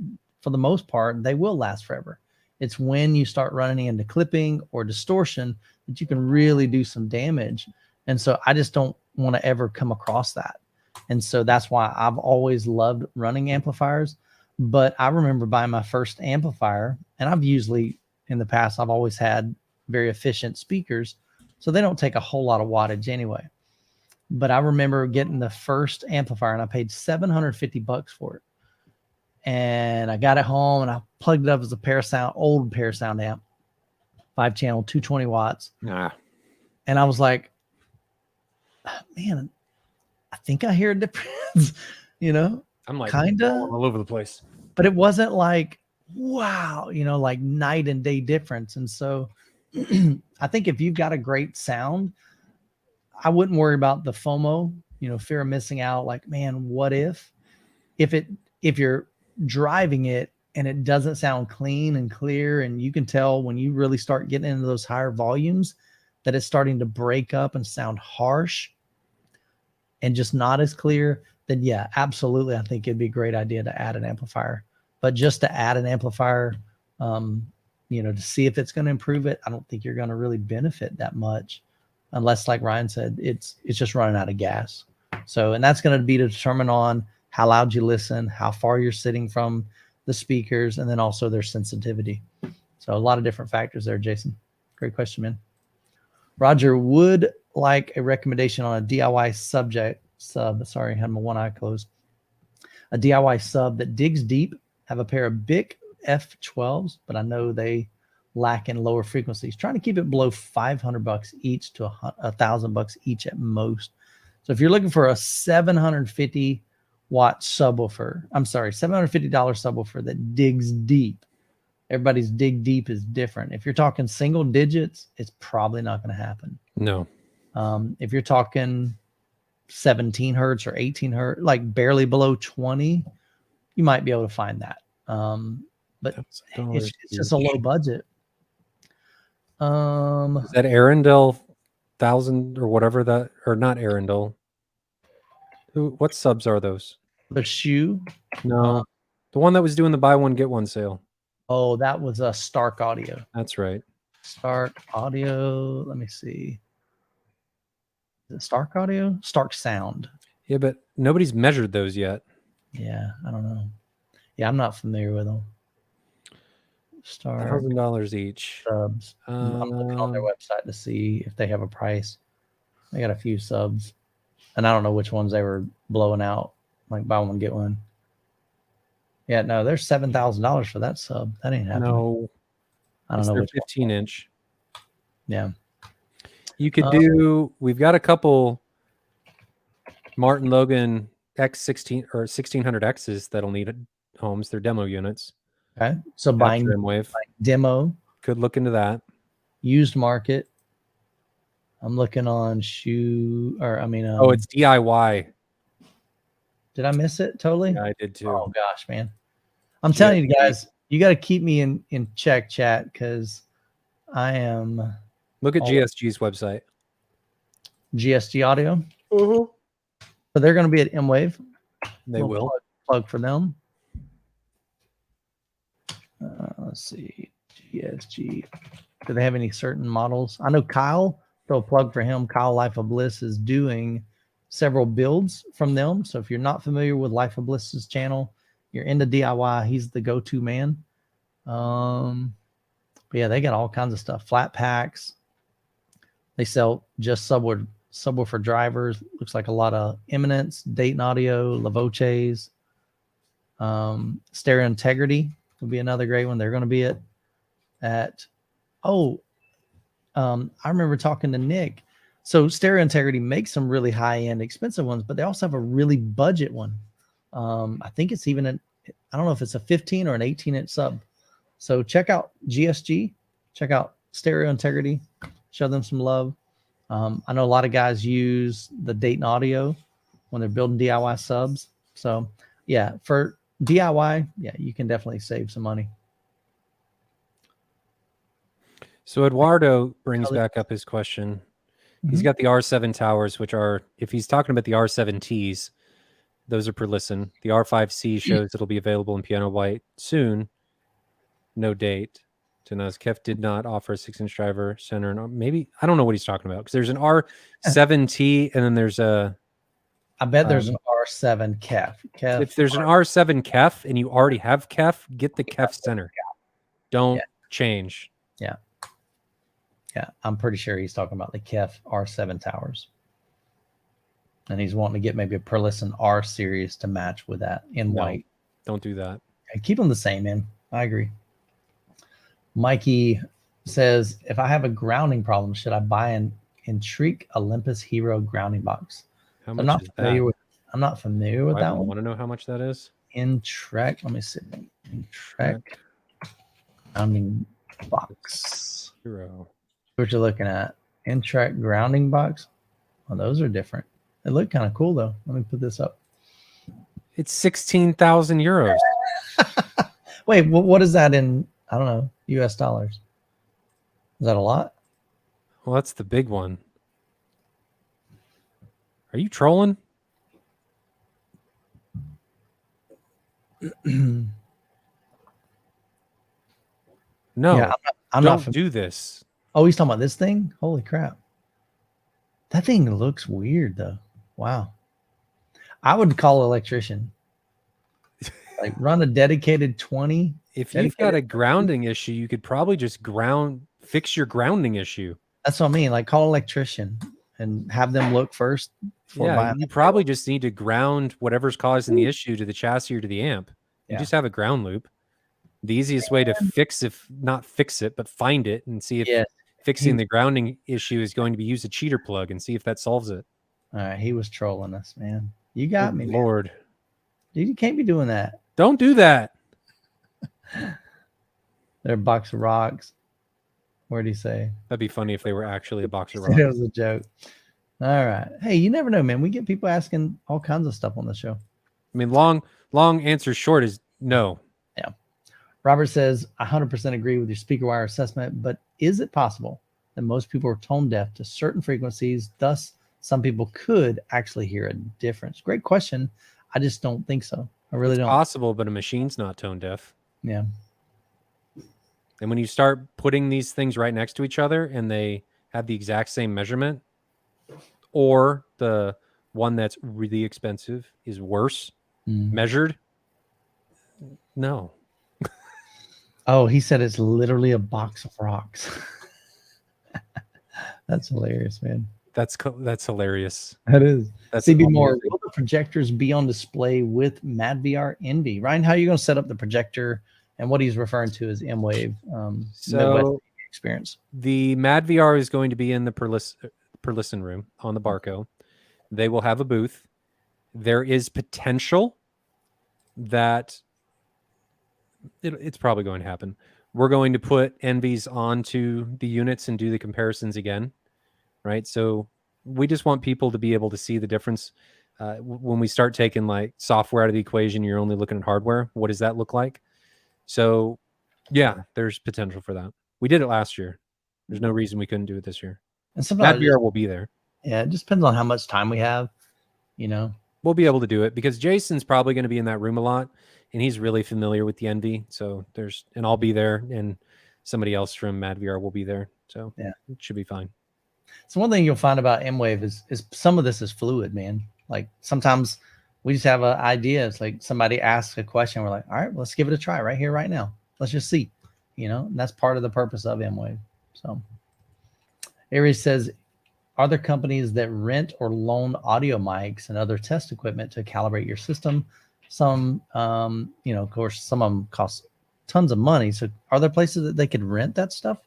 for the most part, they will last forever. It's when you start running into clipping or distortion that you can really do some damage. And so I just don't want to ever come across that. And so that's why I've always loved running amplifiers. But I remember buying my first amplifier, and I've usually in the past, I've always had very efficient speakers, so they don't take a whole lot of wattage anyway. But I remember getting the first amplifier, and I paid $750 for it. And I got it home and I plugged it up as a old Parasound amp, 5-channel, 220 watts. Ah. And I was like, man, I think I hear a difference, I'm like kind of, all over the place. but it wasn't like, wow, like night and day difference. And so I think if you've got a great sound, I wouldn't worry about the FOMO, fear of missing out. Like, man, what if you're driving it and it doesn't sound clean and clear, and you can tell when you really start getting into those higher volumes that it's starting to break up and sound harsh and just not as clear, then yeah, absolutely. I think it'd be a great idea to add an amplifier, but just to add an amplifier, to see if it's going to improve it, I don't think you're going to really benefit that much unless, like Ryan said, it's just running out of gas. So, and that's going to be determined on how loud you listen, how far you're sitting from the speakers, and then also their sensitivity. So a lot of different factors there, Jason. Great question, man. Roger would like a recommendation on a DIY sub. Sorry, I had my one eye closed. A DIY sub that digs deep. Have a pair of Bic F12s, but I know they lack in lower frequencies. Trying to keep it below $500 each to $1,000 each at most. So if you're looking for a 750 watt subwoofer, $750 subwoofer that digs deep. Everybody's dig deep is different. If you're talking single digits, it's probably not going to happen. No. If you're talking 17 hertz or 18 hertz, like barely below 20, you might be able to find that. But it's just a low budget. Is that Arundel 1000 or whatever that, or not Arundel? What subs are those? The shoe? No, the one that was doing the buy one get one sale. Oh, that was a Stark Audio. That's right. Stark Audio. Let me see. Is it Stark Audio? Stark Sound. Yeah, but nobody's measured those yet. Yeah, I don't know. Yeah, I'm not familiar with them. Stark $1,000 each. subs. I'm looking on their website to see if they have a price. They got a few subs, and I don't know which ones they were blowing out, like buy one get one. Yeah, no, there's $7,000 for that sub. That ain't happening. No, I don't know which 15-inch. Yeah, you could do. We've got a couple Martin Logan X16 or 1600Xs that'll need homes. They're demo units. Okay, so buying demo. Could look into that. Used market. I'm looking on it's DIY. Did I miss it totally? Yeah, I did too. Oh gosh, man. I'm telling you guys, you got to keep me in check, chat, because I am. Look at GSG's website. GSG Audio. So they're going to be at M-Wave. They will. Plug for them. Let's see. GSG. Do they have any certain models? I know Kyle, throw a plug for him. Kyle Life of Bliss is doing several builds from them. So if you're not familiar with Life of Bliss's channel, you're into DIY, he's the go-to man. But yeah, they got all kinds of stuff. Flat packs. They sell just subwoofer drivers. Looks like a lot of Eminence, Dayton Audio, La Voces. Stereo Integrity will be another great one. They're going to be I remember talking to Nick. So Stereo Integrity makes some really high-end expensive ones, but they also have a really budget one. I think it's even I don't know if it's a 15 or an 18-inch sub. So check out GSG, check out Stereo Integrity, show them some love. I know a lot of guys use the Dayton Audio when they're building DIY subs. So yeah, for DIY, yeah, you can definitely save some money. So Eduardo brings back up his question. He's got the R7 towers, which are, if he's talking about the R7Ts, those are per listen. The R5C shows it'll be available in piano white soon. No date. Tanaz Kef did not offer a 6-inch driver center. And maybe, I don't know what he's talking about, because there's an R7T and then there's a. I bet there's an R7 Kef. If there's an R7 Kef and you already have Kef, get the Kef center. Don't change. Yeah. Yeah, I'm pretty sure he's talking about the Kef R7 towers. And he's wanting to get maybe a per listen R series to match with that in white. Don't do that. Keep them the same, man. I agree. Mikey says, if I have a grounding problem, should I buy an Intrigue Olympus Hero grounding box? How I'm much not is familiar that? with. I'm not familiar with I that one. want to know how much that is. Intrek. Let me see. Intrek grounding box. Hero. What you're looking at? Intrek grounding box. Oh, those are different. They look kind of cool though. Let me put this up. It's 16,000 euros. Wait, what is that in? I don't know. U.S. dollars. Is that a lot? Well, that's the big one. Are you trolling? No, Yeah, I'm don't not. do this. Oh, he's talking about this thing. Holy crap! That thing looks weird though. Wow. I would call an electrician. Like run a dedicated 20. If you've got a grounding issue, you could probably just fix your grounding issue. That's what I mean. Like call an electrician and have them look first. Yeah, you probably just need to ground whatever's causing the issue to the chassis or to the amp. You just have a ground loop. The easiest way to not fix it, but find it and see if fixing the grounding issue is going to be use a cheater plug and see if that solves it. All right, he was trolling us, man. You got me, Lord. man. Dude, you can't be doing that. Don't do that. They're a box of rocks. What'd he say? That'd be funny if they were actually a box of rocks. It was a joke. All right. Hey, you never know, man. We get people asking all kinds of stuff on the show. I mean, long answer short is no. Yeah. Robert says, I 100% agree with your speaker wire assessment, but is it possible that most people are tone deaf to certain frequencies? Thus, some people could actually hear a difference. Great question. I just don't think so. I really don't. It's possible, but a machine's not tone deaf. Yeah. And when you start putting these things right next to each other and they have the exact same measurement, or the one that's really expensive is worse measured, no. Oh, he said it's literally a box of rocks. That's hilarious, man. That's hilarious. That is. That's CB Moore, will the projectors be on display with MadVR Envy? Ryan, how are you going to set up the projector? And what he's referring to is M-Wave Midwest experience. The MadVR is going to be in the per listen room on the Barco. They will have a booth. There is potential that it's probably going to happen. We're going to put Envies onto the units and do the comparisons again, right? So we just want people to be able to see the difference. When we start taking like software out of the equation, you're only looking at hardware. What does that look like? So yeah, there's potential for that. We did it last year. There's no reason we couldn't do it this year. And sometimes MadVR will be there. Yeah, it just depends on how much time we have, you know. We'll be able to do it because Jason's probably going to be in that room a lot and he's really familiar with the Envy. So and I'll be there and somebody else from MadVR will be there. So yeah, it should be fine. So one thing you'll find about M-Wave is some of this is fluid, man. Like sometimes we just have an idea. It's like somebody asks a question. We're like, all right, let's give it a try right here, right now. Let's just see, you know, and that's part of the purpose of M-Wave. So Aries says, are there companies that rent or loan audio mics and other test equipment to calibrate your system? Some, you know, of course, some of them cost tons of money. So are there places that they could rent that stuff?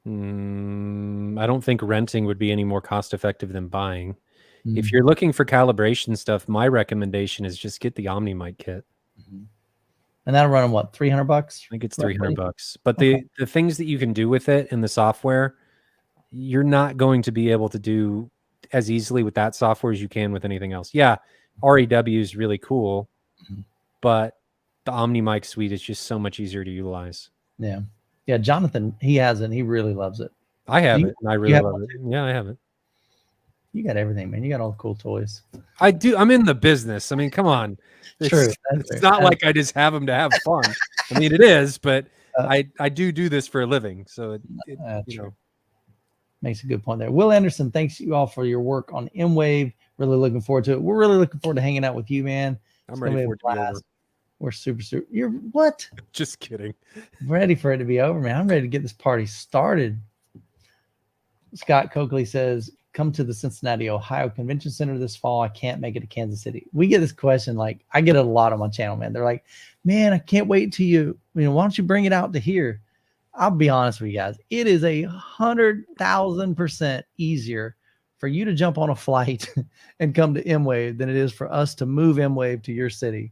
I don't think renting would be any more cost effective than buying. If you're looking for calibration stuff, my recommendation is just get the Omni mic kit. And that'll run them what, $300? I think it's $300. But the things that you can do with it in the software, you're not going to be able to do as easily with that software as you can with anything else. Yeah, REW is really cool, but the Omni mic suite is just so much easier to utilize. Yeah. Yeah, Jonathan, he has it and he really loves it. I have it and I really love it. Yeah, I have it. You got everything, man. You got all the cool toys. I do. I'm in the business. I mean, come on. True. It's not like I just have them to have fun. I mean, it is, but I do this for a living. So it you know. Makes a good point there. Will Anderson, thanks you all for your work on M-Wave. Really looking forward to it. We're really looking forward to hanging out with you, man. I'm ready for it to be over. We're super. You're what? Just kidding. Ready for it to be over, man. I'm ready to get this party started. Scott Coakley says, come to the Cincinnati, Ohio Convention Center this fall. I can't make it to Kansas City. We get this question, like I get it a lot on my channel, man. They're like, man, I can't wait till why don't you bring it out to here? I'll be honest with you guys. It is 100,000% easier for you to jump on a flight and come to M-Wave than it is for us to move M-Wave to your city.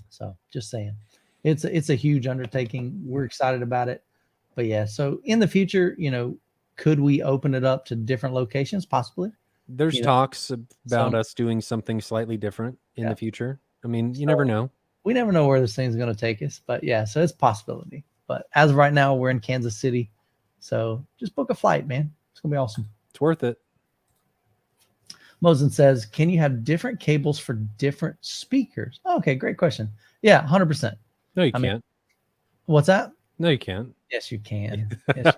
So just saying, it's a huge undertaking. We're excited about it, but yeah. So in the future, could we open it up to different locations? Possibly. There's talks about us doing something slightly different in the future. I mean, you never know. We never know where this thing's going to take us, but yeah, so it's a possibility. But as of right now, we're in Kansas City. So just book a flight, man. It's going to be awesome. It's worth it. Mosen says, can you have different cables for different speakers? Oh, okay, great question. Yeah, 100%. No, you can't. What's that? No, you can't. Yes, you can. Yes,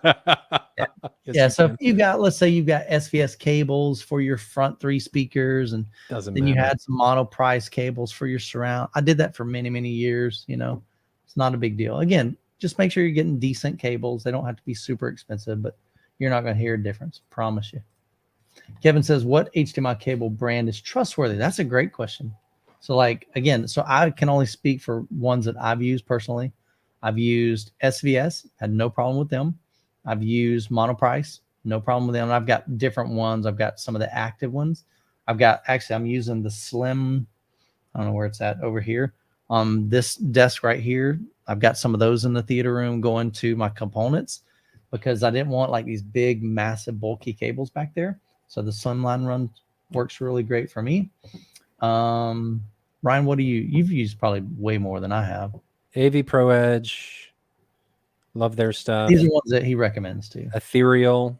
yes, so if you got, let's say you've got SVS cables for your front 3 speakers, and then you had some monoprice cables for your surround. I did that for many, many years. It's not a big deal. Again, just make sure you're getting decent cables. They don't have to be super expensive, but you're not going to hear a difference. Promise you. Kevin says, what HDMI cable brand is trustworthy? That's a great question. So again, so I can only speak for ones that I've used personally. I've used SVS, had no problem with them. I've used Monoprice, no problem with them. And I've got different ones. I've got some of the active ones. I'm using the Slim, I don't know where it's at, over here. On this desk right here, I've got some of those in the theater room going to my components because I didn't want like these big, massive, bulky cables back there. So the Slimline run works really great for me. Ryan, you've used probably way more than I have. AV Pro Edge, love their stuff. These are ones that he recommends too. Ethereal,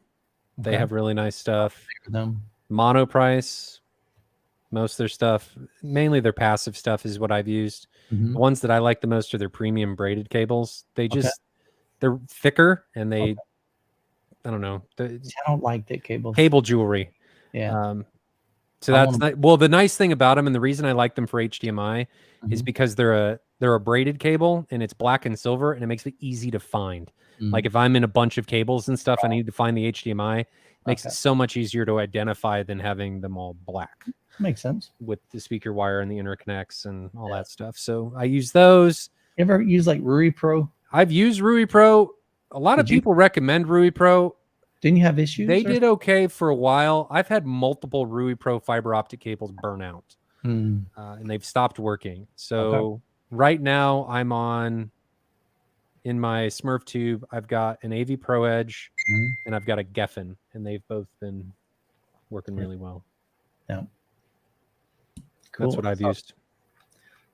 they have really nice stuff. Monoprice, most of their stuff, mainly their passive stuff is what I've used. The ones that I like the most are their premium braided cables. They're thicker and they, I don't know. I don't like that cable. Cable jewelry. Yeah. So that's well, the nice thing about them, and the reason I like them for HDMI is because they're a braided cable and it's black and silver, and it makes it easy to find. Like if I'm in a bunch of cables and stuff, I need to find the HDMI. It makes it so much easier to identify than having them all black. Makes sense. With the speaker wire and the interconnects and all that stuff. So I use those. You ever use like Rui Pro? I've used Rui Pro. A lot of people recommend Rui Pro. Didn't you have issues? They did okay for a while. I've had multiple Rui Pro fiber optic cables burn out, and they've stopped working. So right now I'm in my Smurf tube. I've got an AV Pro Edge and I've got a Geffen, and they've both been working really well. Yeah. Cool. That's what I've used.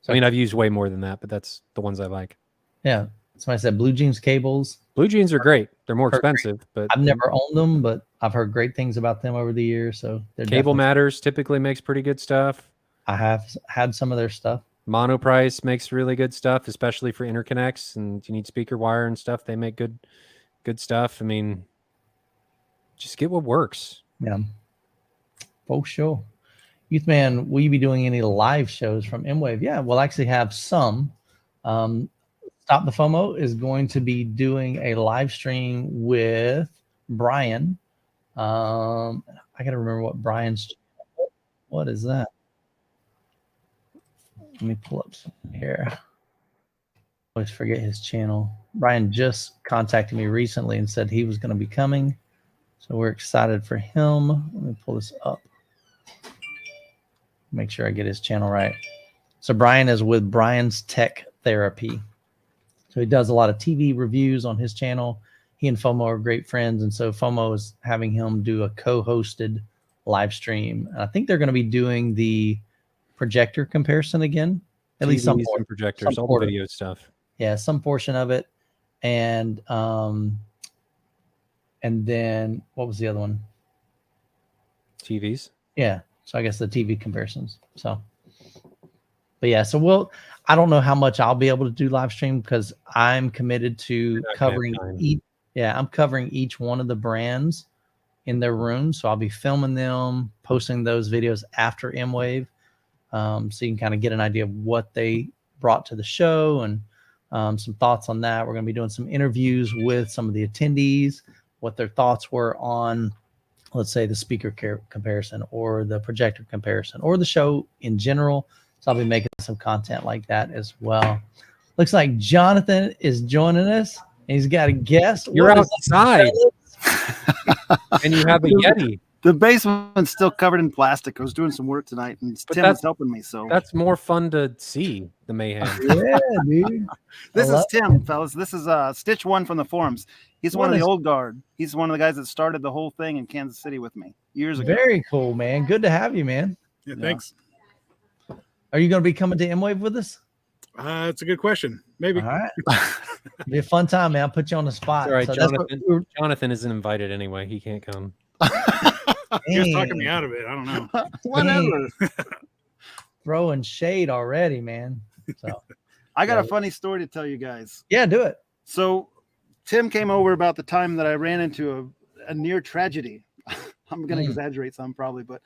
I mean, I've used way more than that, but that's the ones I like. Yeah. Somebody said Blue Jeans cables. Blue Jeans are great. They're more expensive, but I've never owned them, but I've heard great things about them over the years. So Cable Matters typically makes pretty good stuff. I have had some of their stuff. Monoprice makes really good stuff, especially for interconnects and you need speaker wire and stuff. They make good stuff. I mean, just get what works. Yeah. For sure. Youthman, will you be doing any live shows from M-Wave? Yeah, we'll actually have some. Stop the FOMO is going to be doing a live stream with Brian. I got to remember what Brian's. What is that? Let me pull up here. I always forget his channel. Brian just contacted me recently and said he was going to be coming. So we're excited for him. Let me pull this up. Make sure I get his channel right. So Brian is with Brian's Tech Therapy. So he does a lot of TV reviews on his channel. He and FOMO are great friends. And so FOMO is having him do a co-hosted live stream. And I think they're going to be doing the projector comparison again. At least some projectors, all the video stuff. Yeah, some portion of it. And then what was the other one? TVs. Yeah. So I guess the TV comparisons. So, but yeah, so I don't know how much I'll be able to do live stream because I'm committed to covering I'm covering each one of the brands in their room. So I'll be filming them, posting those videos after M-Wave. So you can kind of get an idea of what they brought to the show and some thoughts on that. We're going to be doing some interviews with some of the attendees, what their thoughts were on let's say the speaker comparison or the projector comparison or the show in general. So I'll be making some content like that as well. Looks like Jonathan is joining us. He's got a guest. You're What is outside and you have a Yeti. The basement's still covered in plastic. I was doing some work tonight, and But Tim was helping me. So That's more fun to see, the mayhem. Yeah, dude. this I is love Tim, fellas. This is Stitch One from the forums. He's one of the old guard. He's one of the guys that started the whole thing in Kansas City with me years ago. Very cool, man. Good to have you, man. Yeah, thanks. Are you going to be coming to M-Wave with us? It's a good question. Maybe. All right. Be a fun time, man. I'll put you on the spot. All right, So that's what Jonathan isn't invited anyway. He can't come. You're just talking me out of it. I don't know. Whatever. Throwing shade already, man. So I got a funny story to tell you guys. yeah, do it. So Tim came over about the time that I ran into a near tragedy. I'm going to exaggerate some probably, but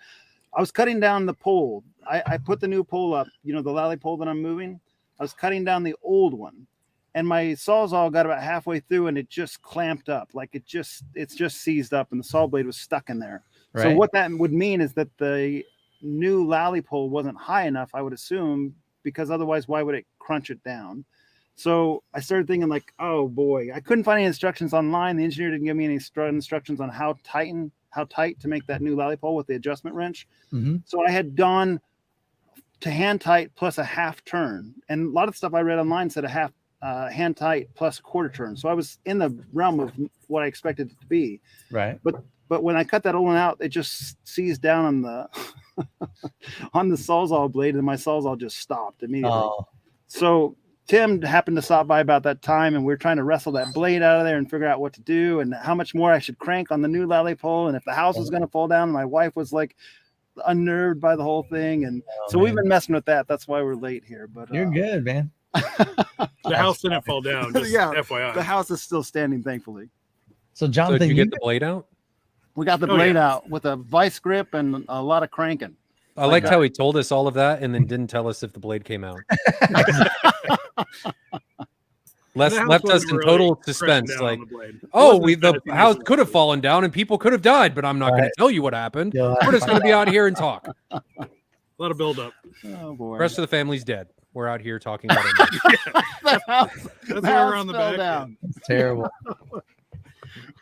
I was cutting down the pole. I put the new pole up, you know, the lally pole that I'm moving. I was cutting down the old one, and my sawzall got about halfway through and it just clamped up. Like it's just seized up and the saw blade was stuck in there. Right. So what that would mean is that the new lally pole wasn't high enough, I would assume, because otherwise why would it crunch it down? So I started thinking like, oh boy, I couldn't find any instructions online. The engineer didn't give me any instructions on how tight to make that new lally pole with the adjustment wrench. Mm-hmm. So I had gone to hand tight plus a half turn. And a lot of stuff I read online said a half hand tight plus a quarter turn. So I was in the realm of what I expected it to be. Right. But when I cut that old one out, it just seized down on the on the sawzall blade, and my sawzall just stopped immediately. Oh. So Tim happened to stop by about that time, and we were trying to wrestle that blade out of there and figure out what to do and how much more I should crank on the new lally pole, and if the house was going to fall down. My wife was like unnerved by the whole thing, and so we've been messing with that. That's why we're late here. But You're good, man. The house didn't fall down. Just Yeah, FYI. the house is still standing, thankfully. So So Jonathan, did you get the blade out? We got the blade out with a vice grip and a lot of cranking. I liked how he told us all of that and then didn't tell us if the blade came out. left us in total suspense. Like, the house could have fallen down and people could have died, but I'm not going to tell you what happened. Yeah. We're just going to be out here and talk. A lot of buildup. Oh boy. The rest of the family's dead. We're out here talking about it. That's where we're on the back. Down. It's terrible.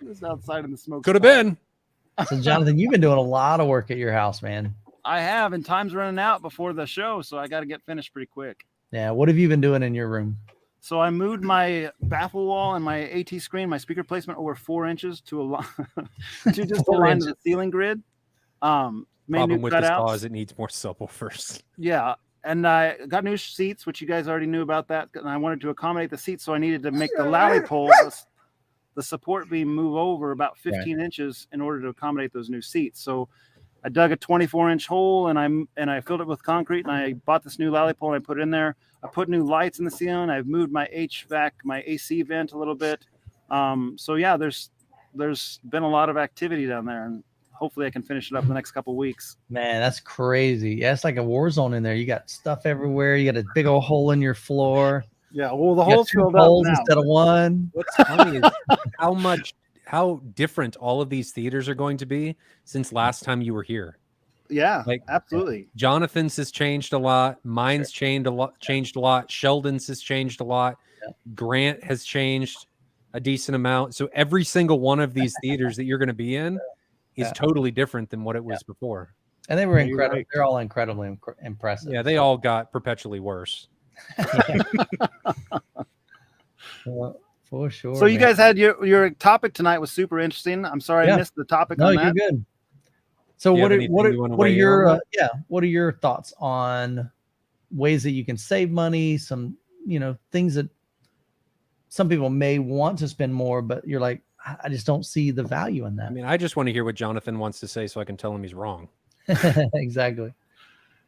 Just outside in the smoke. Could have been. So Jonathan, you've been doing a lot of work at your house, man. I have, and time's running out before the show, so I got to get finished pretty quick. Yeah. What have you been doing in your room? So I moved my baffle wall and my AT screen, my speaker placement over 4 inches to just align to the ceiling grid. Made Problem new with this saw cutouts. is it needs more subwoofers. Yeah, and I got new seats, which you guys already knew about that, and I wanted to accommodate the seats, so I needed to make the lally pole, the support beam, move over about 15 inches in order to accommodate those new seats. So I dug a 24-inch hole and I filled it with concrete, and I bought this new lally pole and I put it in there. I put new lights in the ceiling. I've moved my HVAC, my AC vent a little bit. So yeah, there's been a lot of activity down there, and hopefully I can finish it up in the next couple of weeks. Man, that's crazy. Yeah, it's like a war zone in there. You got stuff everywhere. You got a big old hole in your floor. Yeah, well, the You got hole's 2 filled up holes now. instead of one. What's funny is how different all of these theaters are going to be since last time you were here. Yeah, Like, absolutely. Jonathan's has changed a lot. Mine's changed a lot. Sheldon's has changed a lot. Yeah. Grant has changed a decent amount. So every single one of these theaters that you're going to be in is totally different than what it was before. And they were You're incredible. right. They're all incredibly impressive. Yeah, they all got perpetually worse. For sure. So you man. guys had your topic tonight was super interesting. I'm sorry I missed the topic No, on you're that. good. So Do you what have are anything you wanna what are weigh in your on what are your thoughts on ways that you can save money? Some things that some people may want to spend more, but you're like, I just don't see the value in I that. mean, I just want to hear what Jonathan wants to say so I can tell him he's wrong. Exactly.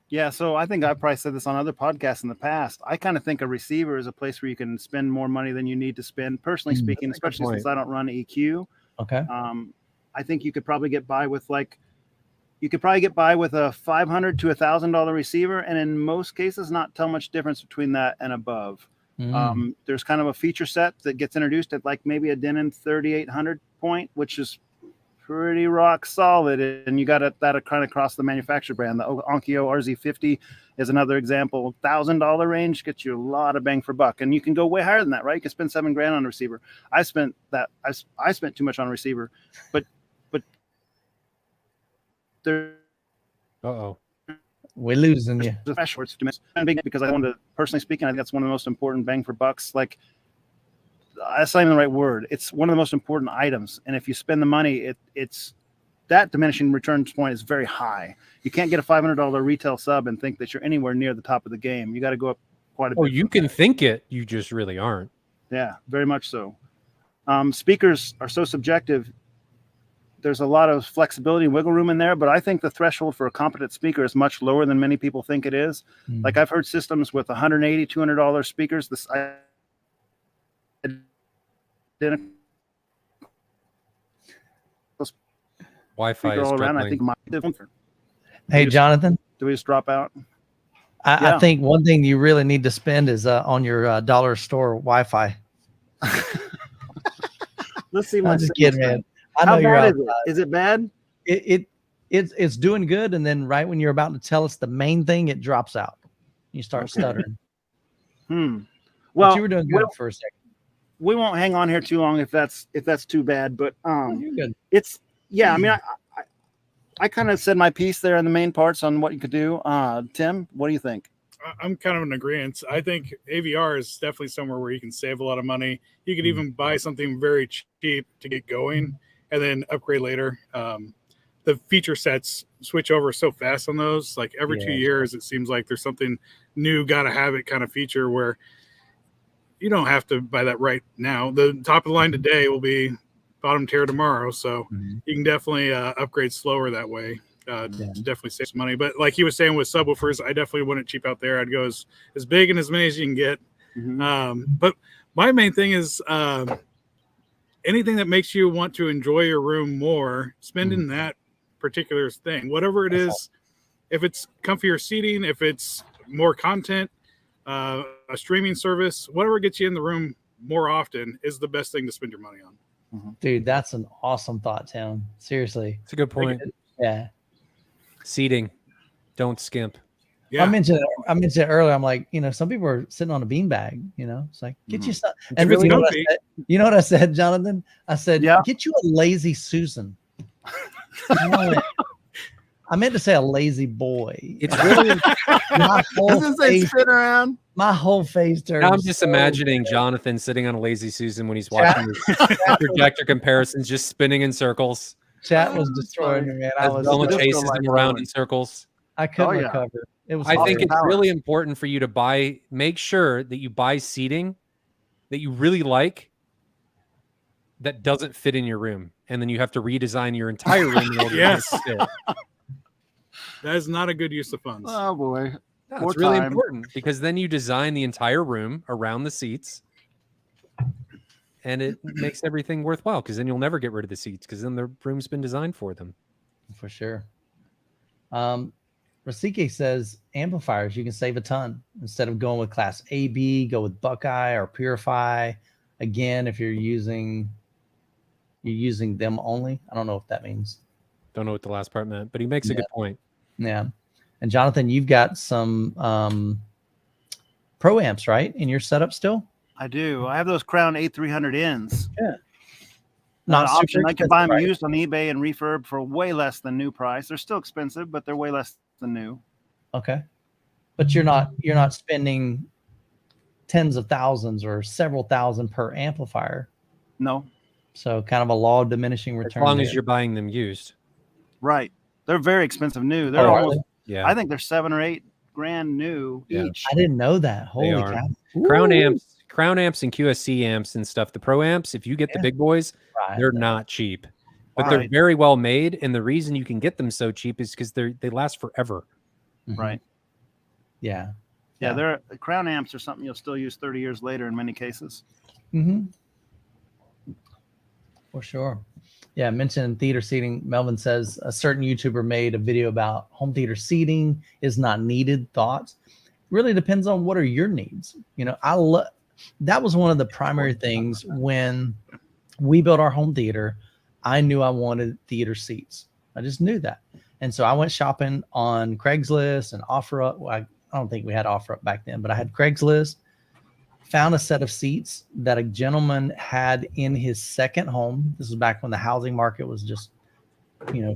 Yeah, so I think I've probably said this on other podcasts in the past. I kind of think a receiver is a place where you can spend more money than you need to spend, personally speaking, that's a good especially point. since I don't run EQ. Okay. I think you could probably get by with a $500 to $1,000 receiver, and in most cases, not tell much difference between that and above. There's kind of a feature set that gets introduced at like maybe a Denon 3800 point, which is pretty rock solid, and you got that kind of across the manufacturer brand. The Onkyo RZ50 is another example. $1,000 range gets you a lot of bang for buck, and you can go way higher than that, right? You can spend $7,000 on a receiver. I spent too much on a receiver, but there. We're losing you. The shorts because I wanted to, personally speaking, I think that's one of the most important bang for bucks. Like, that's not even the right word. It's one of the most important items, and if you spend the money, it's that diminishing returns point is very high. You can't get a $500 retail sub and think that you're anywhere near the top of the game. You got to go up quite a bit. Oh, you can think it, you just really aren't. Yeah, very much so. Speakers are so subjective. There's a lot of flexibility and wiggle room in there, but I think the threshold for a competent speaker is much lower than many people think it is. Like, I've heard systems with $180, $200 speakers. Wi-Fi is all around. I struggling. think Hey, Jonathan, do we just drop out? I think one thing you really need to spend is on your dollar store Wi-Fi. Let's see. I'm just kidding, man. I know How you're bad out. is it? Is it bad? It's doing good, and then right when you're about to tell us the main thing, it drops out. You start stuttering. Well, But you were doing good for a second. We won't hang on here too long if that's too bad. But You're good. it's I mean, I kind of said my piece there in the main parts on what you could do. Tim, what do you think? I'm kind of in agreement. I think AVR is definitely somewhere where you can save a lot of money. You could even buy something very cheap to get going and then upgrade later. The feature sets switch over so fast on those. Like every 2 years, it seems like there's something new, got to have it kind of feature where you don't have to buy that right now. The top of the line today will be bottom tier tomorrow. So you can definitely upgrade slower that way. To definitely save some money. But like he was saying with subwoofers, I definitely wouldn't cheap out there. I'd go as big and as many as you can get. But my main thing is anything that makes you want to enjoy your room more, spend in that particular thing, whatever it is. If it's comfier seating, if it's more content, a streaming service, whatever gets you in the room more often is the best thing to spend your money on. Dude, that's an awesome thought, Tim. Seriously. It's a good point. Yeah. Seating, don't skimp. I mentioned it earlier. I'm like, some people are sitting on a beanbag, it's like, get you some. And really you know what I said, Jonathan? I said, get you a lazy Susan. I meant to say a lazy boy. It's really my whole face, spin around. My whole face turned. Now I'm just imagining Jonathan sitting on a lazy Susan when he's watching his projector comparisons, just spinning in circles. Chat was destroying me, man. Velma chases him around in circles. I couldn't recover. It was. I think it's really important for you to make sure that you buy seating that you really like that doesn't fit in your room, and then you have to redesign your entire room in order to fit. That is not a good use of funds. Oh boy. No, it's really important because then you design the entire room around the seats and it makes everything worthwhile because then you'll never get rid of the seats because then the room's been designed for them. For sure. Rasike says amplifiers, you can save a ton. Instead of going with class A, B, go with Buckeye or Purify. Again, if you're using them only. I don't know what that means. Don't know what the last part meant, but he makes a good point. Yeah. And Jonathan, you've got some pro amps, right, in your setup still? I do. I have those Crown A300Ns. Yeah. Not Not option. super I can buy them expensive, right? used on eBay and refurb for way less than new price. They're still expensive, but they're way less than new. Okay. But you're not spending tens of thousands or several thousand per amplifier. No. So kind of a law of diminishing return. As long as you're buying them used. Right. They're very expensive new. They're almost, yeah. I think they're $7 or $8 grand new each. I didn't know that. Holy cow. Crown amps and QSC amps and stuff. The pro amps, if you get the big boys, they're not cheap. But they're very well made. And the reason you can get them so cheap is because they last forever. Right. Yeah. Yeah, they're Crown amps are something you'll still use 30 years later in many cases. For sure. Yeah, mentioned theater seating. Melvin says a certain YouTuber made a video about home theater seating is not needed. Thoughts? Really depends on what are your needs. That was one of the primary things when we built our home theater. I knew I wanted theater seats. I just knew that. And so I went shopping on Craigslist and OfferUp. Well, I don't think we had OfferUp back then, but I had Craigslist, found a set of seats that a gentleman had in his second home. This was back when the housing market was just,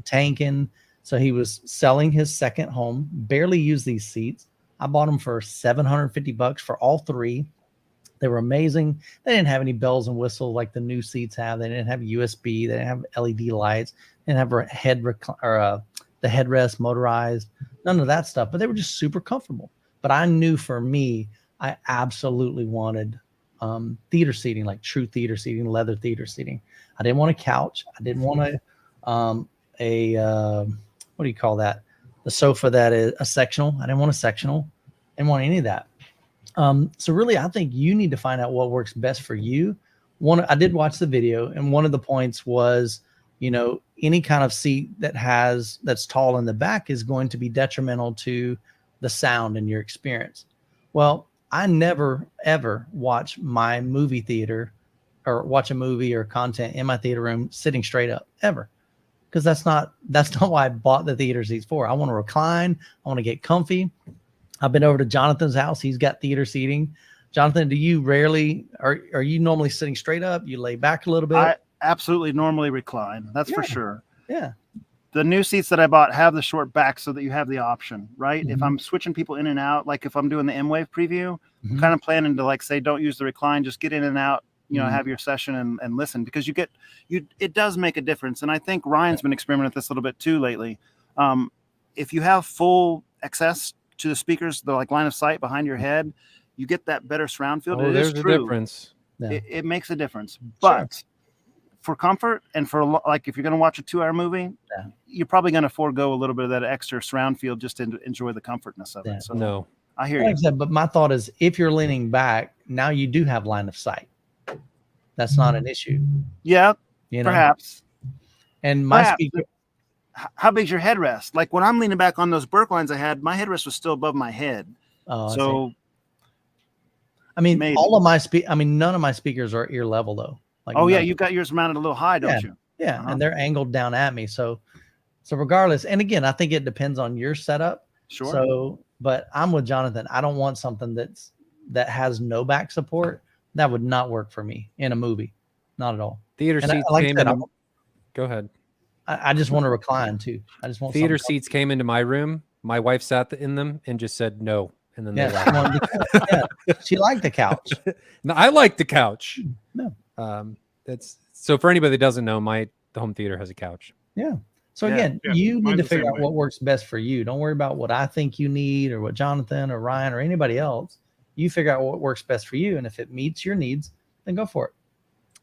tanking. So he was selling his second home, barely used these seats. I bought them for $750 for all three. They were amazing. They didn't have any bells and whistles like the new seats have. They didn't have USB. They didn't have LED lights. They didn't have the headrest motorized. None of that stuff. But they were just super comfortable. But I knew for me, I absolutely wanted theater seating, like true theater seating, leather theater seating. I didn't want a couch. I didn't want what do you call that? The sofa that is a sectional. I didn't want a sectional. I didn't want any of that. So really, I think you need to find out what works best for you. I did watch the video, and one of the points was, any kind of seat that's tall in the back is going to be detrimental to the sound and your experience. Well, I never ever watch my movie theater or watch a movie or content in my theater room sitting straight up ever. Because that's not why I bought the theater seats for. I want to recline. I want to get comfy. I've been over to Jonathan's house. He's got theater seating. Jonathan, do you are you normally sitting straight up? You lay back a little bit? I absolutely normally recline. That's for sure. Yeah. The new seats that I bought have the short back so that you have the option, right? Mm-hmm. If I'm switching people in and out, like if I'm doing the M-Wave preview, Mm-hmm. I'm kind of planning to say, don't use the recline, just get in and out, have your session and listen, because it does make a difference. And I think Ryan's been experimenting with this a little bit too lately. If you have full access to the speakers, the line of sight behind your head, you get that better surround field. Oh, there's a difference. Yeah. It makes a difference. But for comfort and for if you're going to watch a 2-hour movie, you're probably going to forego a little bit of that extra surround field just to enjoy the comfortness of it. So no, I hear you. But my thought is, if you're leaning back, now you do have line of sight. That's not an issue. Yeah, perhaps. And my speaker. How big's your headrest? Like when I'm leaning back on those Burke lines I had, my headrest was still above my head. So, I mean, maybe. None of my speakers are ear level though. You've got yours mounted a little high, don't you? Yeah, and they're angled down at me. So regardless, and again, I think it depends on your setup. Sure. So, but I'm with Jonathan. I don't want something that has no back support. That would not work for me in a movie, not at all. Theater seats came in. Go ahead. I just want to recline too. I just want theater seats came into my room. My wife sat in them and just said no, and then they left. She liked the couch. No, I like the couch. No. That's so for anybody that doesn't know, the home theater has a couch. Yeah. So again, you need to figure out what works best for you. Don't worry about what I think you need or what Jonathan or Ryan or anybody else. You figure out what works best for you, and if it meets your needs, then go for it.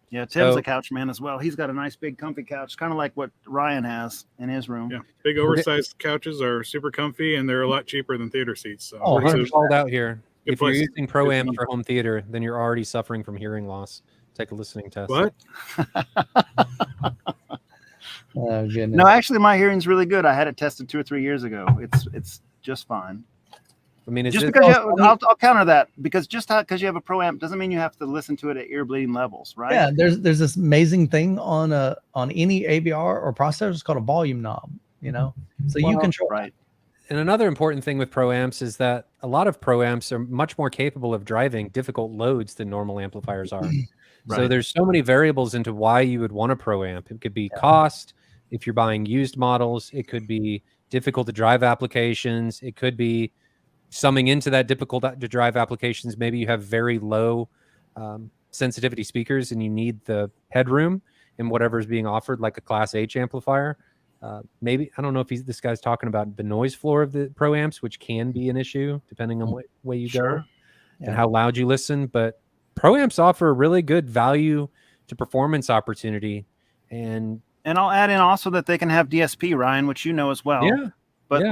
Yeah, Tim's a couch man as well. He's got a nice big comfy couch, kind of like what Ryan has in his room. Yeah, big oversized couches are super comfy, and they're a lot cheaper than theater seats. So we're called out here. If you're using Pro Amp for home theater, then you're already suffering from hearing loss. Take a listening test. What? Oh, goodness. No, actually, my hearing's really good. I had it tested 2 or 3 years ago. It's just fine. I mean, just because I'll counter that, because because you have a Pro Amp doesn't mean you have to listen to it at ear bleeding levels, right? Yeah, there's this amazing thing on any AVR or processor. It's called a volume knob. So you control right. And another important thing with Pro Amps is that a lot of Pro Amps are much more capable of driving difficult loads than normal amplifiers are. Right. So there's so many variables into why you would want a Pro Amp. It could be cost. If you're buying used models, it could be difficult to drive applications. It could be summing into that difficult to drive applications. Maybe you have very low sensitivity speakers and you need the headroom in whatever is being offered, like a Class H amplifier. Maybe, I don't know if this guy's talking about the noise floor of the Pro Amps, which can be an issue depending on what way you go and how loud you listen. But Pro Amps offer a really good value to performance opportunity. And I'll add in also that they can have DSP, Ryan, which you know as well. Yeah. But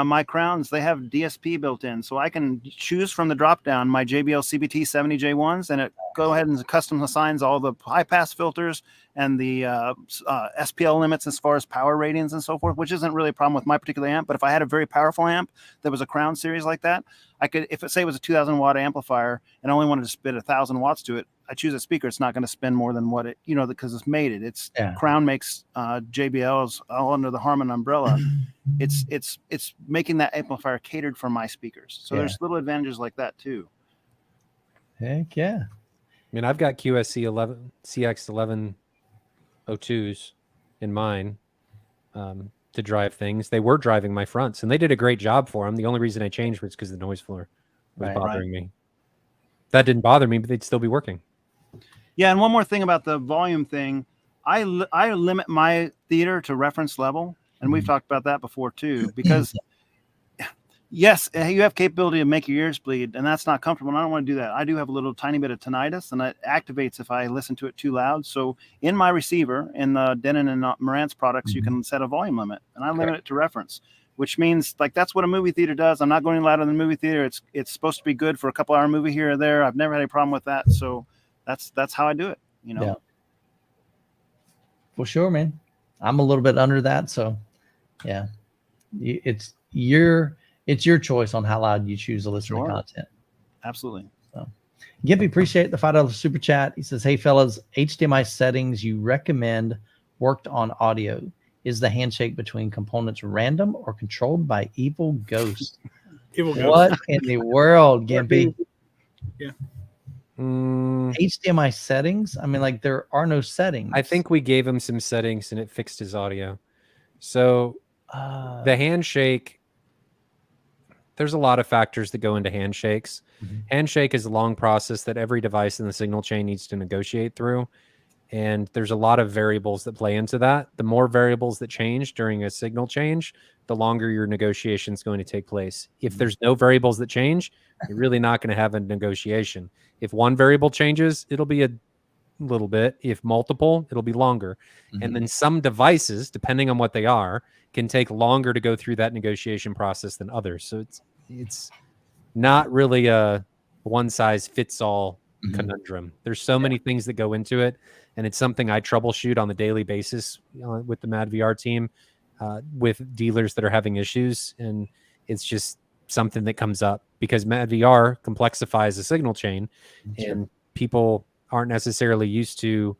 my Crowns, they have DSP built in. So I can choose from the drop down my JBL CBT 70J1s, and it go ahead and custom assigns all the high pass filters and the SPL limits as far as power ratings and so forth, which isn't really a problem with my particular amp. But if I had a very powerful amp that was a Crown series like that, I could, if it say it was a 2,000 watt amplifier and I only wanted to spit 1,000 watts to it, I choose a speaker. It's not going to spend more than what it, because it's mated. It's Crown makes JBLs all under the Harman umbrella. It's making that amplifier catered for my speakers. So there's little advantages like that too. Heck yeah. I mean, I've got QSC 11 CX 1102s in mine to drive things. They were driving my fronts, and they did a great job for them. The only reason I changed was because the noise floor was bothering me. That didn't bother me, but they'd still be working. Yeah, and one more thing about the volume thing, I limit my theater to reference level, and we've talked about that before too, because yes, you have capability to make your ears bleed, and that's not comfortable, and I don't want to do that. I do have a little tiny bit of tinnitus, and it activates if I listen to it too loud. So in my receiver, in the Denon and Marantz products, you can set a volume limit, and I limit it to reference, which means like that's what a movie theater does. I'm not going louder than the movie theater. It's supposed to be good for a couple hour movie here or there. I've never had a problem with that, so that's how I do it. Yeah. For sure, man. I'm a little bit under that, so yeah, it's your choice on how loud you choose to listen to content. Absolutely. So, Gimpy, appreciate the $5 super chat. He says, "Hey fellas, HDMI settings you recommend worked on audio. Is the handshake between components random or controlled by evil ghost?" Evil ghost. What in the world, Gimpy? Yeah. HDMI settings? I mean, like there are no settings. I think we gave him some settings and it fixed his audio. So the handshake, there's a lot of factors that go into handshakes. Handshake is a long process that every device in the signal chain needs to negotiate through. And there's a lot of variables that play into that. The more variables that change during a signal change, the longer your negotiation is going to take place. If there's no variables that change, you're really not going to have a negotiation. If one variable changes, it'll be a little bit. If multiple, it'll be longer. And then some devices, depending on what they are, can take longer to go through that negotiation process than others. So it's not really a one-size-fits-all conundrum. There's so many things that go into it, and it's something I troubleshoot on the daily basis with the Mad VR team, with dealers that are having issues, and it's just something that comes up because Mad VR complexifies the signal chain, and people aren't necessarily used to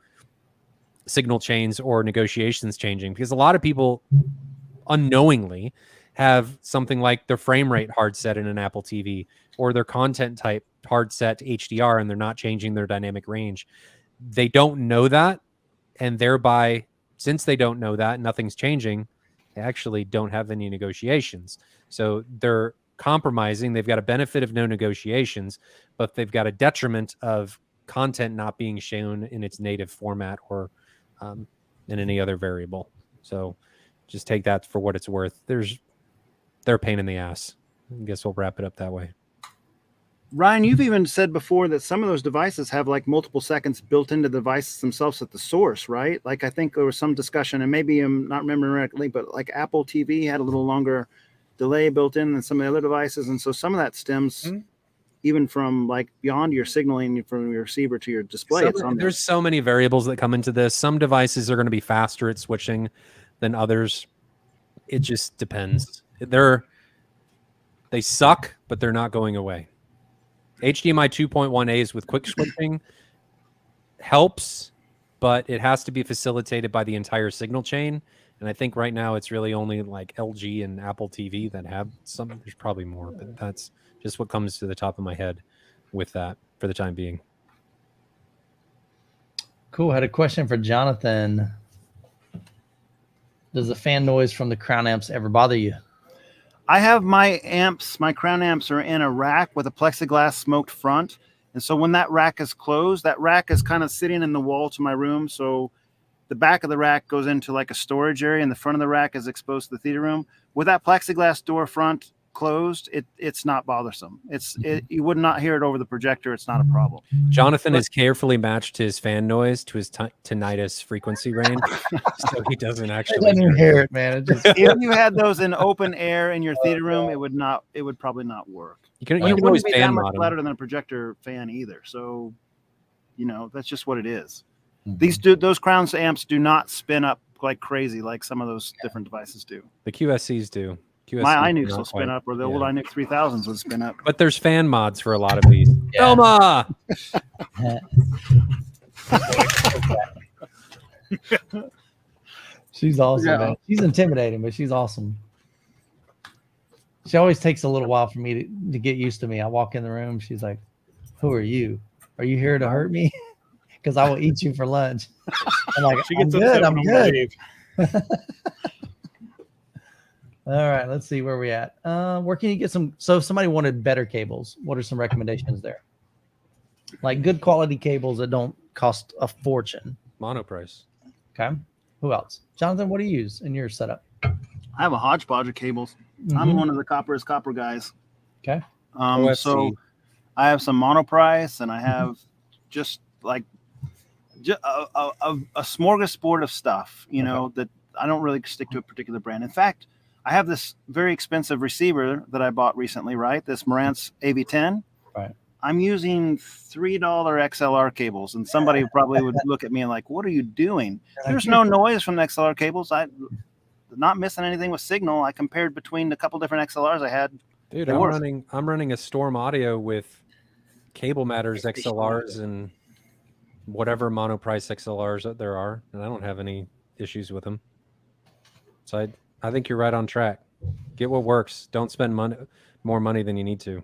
signal chains or negotiations changing, because a lot of people unknowingly have something like their frame rate hard set in an Apple TV or their content type hard set to HDR, and they're not changing their dynamic range. They don't know that, and thereby, since they don't know that, nothing's changing, they actually don't have any negotiations. So they're compromising. They've got a benefit of no negotiations, but they've got a detriment of content not being shown in its native format or in any other variable. So just take that for what it's worth. They're a pain in the ass. I guess we'll wrap it up that way. Ryan, you've even said before that some of those devices have like multiple seconds built into the devices themselves at the source, right? Like I think there was some discussion, and maybe I'm not remembering correctly, but like Apple TV had a little longer delay built in than some of the other devices. And so some of that stems even from like beyond your signaling from your receiver to your display. There's so many variables that come into this. Some devices are going to be faster at switching than others. It just depends. They suck, but they're not going away. HDMI 2.1As with quick switching helps, but it has to be facilitated by the entire signal chain. And I think right now it's really only like LG and Apple TV that have some. There's probably more, but that's just what comes to the top of my head with that for the time being. Cool. I had a question for Jonathan. Does the fan noise from the Crown amps ever bother you? I have my Crown amps are in a rack with a plexiglass smoked front. And so when that rack is closed, that rack is kind of sitting in the wall to my room. So the back of the rack goes into like a storage area, and the front of the rack is exposed to the theater room. With that plexiglass door front closed, it's not bothersome. You would not hear it over the projector. It's not a problem. Jonathan has carefully matched his fan noise to his tinnitus frequency range, so he doesn't actually hear it, man. If you had those in open air in your theater room, it would probably not work. You can always always be fan that much mod louder than a projector fan either. So, that's just what it is. Those Crown amps do not spin up like crazy like some of those different devices do. The QSCs do. QSC My iNukes not will spin quite. up, or the Yeah. old iNuke 3000s would spin up. But there's fan mods for a lot of these. Yeah. Thelma! She's awesome, Yeah. man. She's intimidating, but she's awesome. She always takes a little while for me to get used to me. I walk in the room, she's like, "Who are you? Are you here to hurt me? Because I will eat you for lunch." I'm like, She "I'm gets good. upset I'm when I wanna good." leave. All right, let's see where we at. Where can you get some? So if somebody wanted better cables, what are some recommendations there? Like good quality cables that don't cost a fortune. Monoprice. Okay. Who else? Jonathan, what do you use in your setup? I have a hodgepodge of cables. I'm Mhm. one of the copper guys. Okay. OFC. So I have some monoprice, and I have just like a smorgasbord of stuff, you know, that I don't really stick to a particular brand. In fact, I have this very expensive receiver that I bought recently, right? This Marantz AV10. Right. I'm using $3 XLR cables, and somebody probably would look at me and like, "What are you doing?" There's no noise from the XLR cables. I not missing anything with signal. I compared between a couple different XLRs I had. Dude, They I'm work. running a Storm Audio with Cable Matters XLRs and whatever monoprice XLRs that there are, and I don't have any issues with them. So I think you're right on track. Get what works. Don't spend more money than you need to.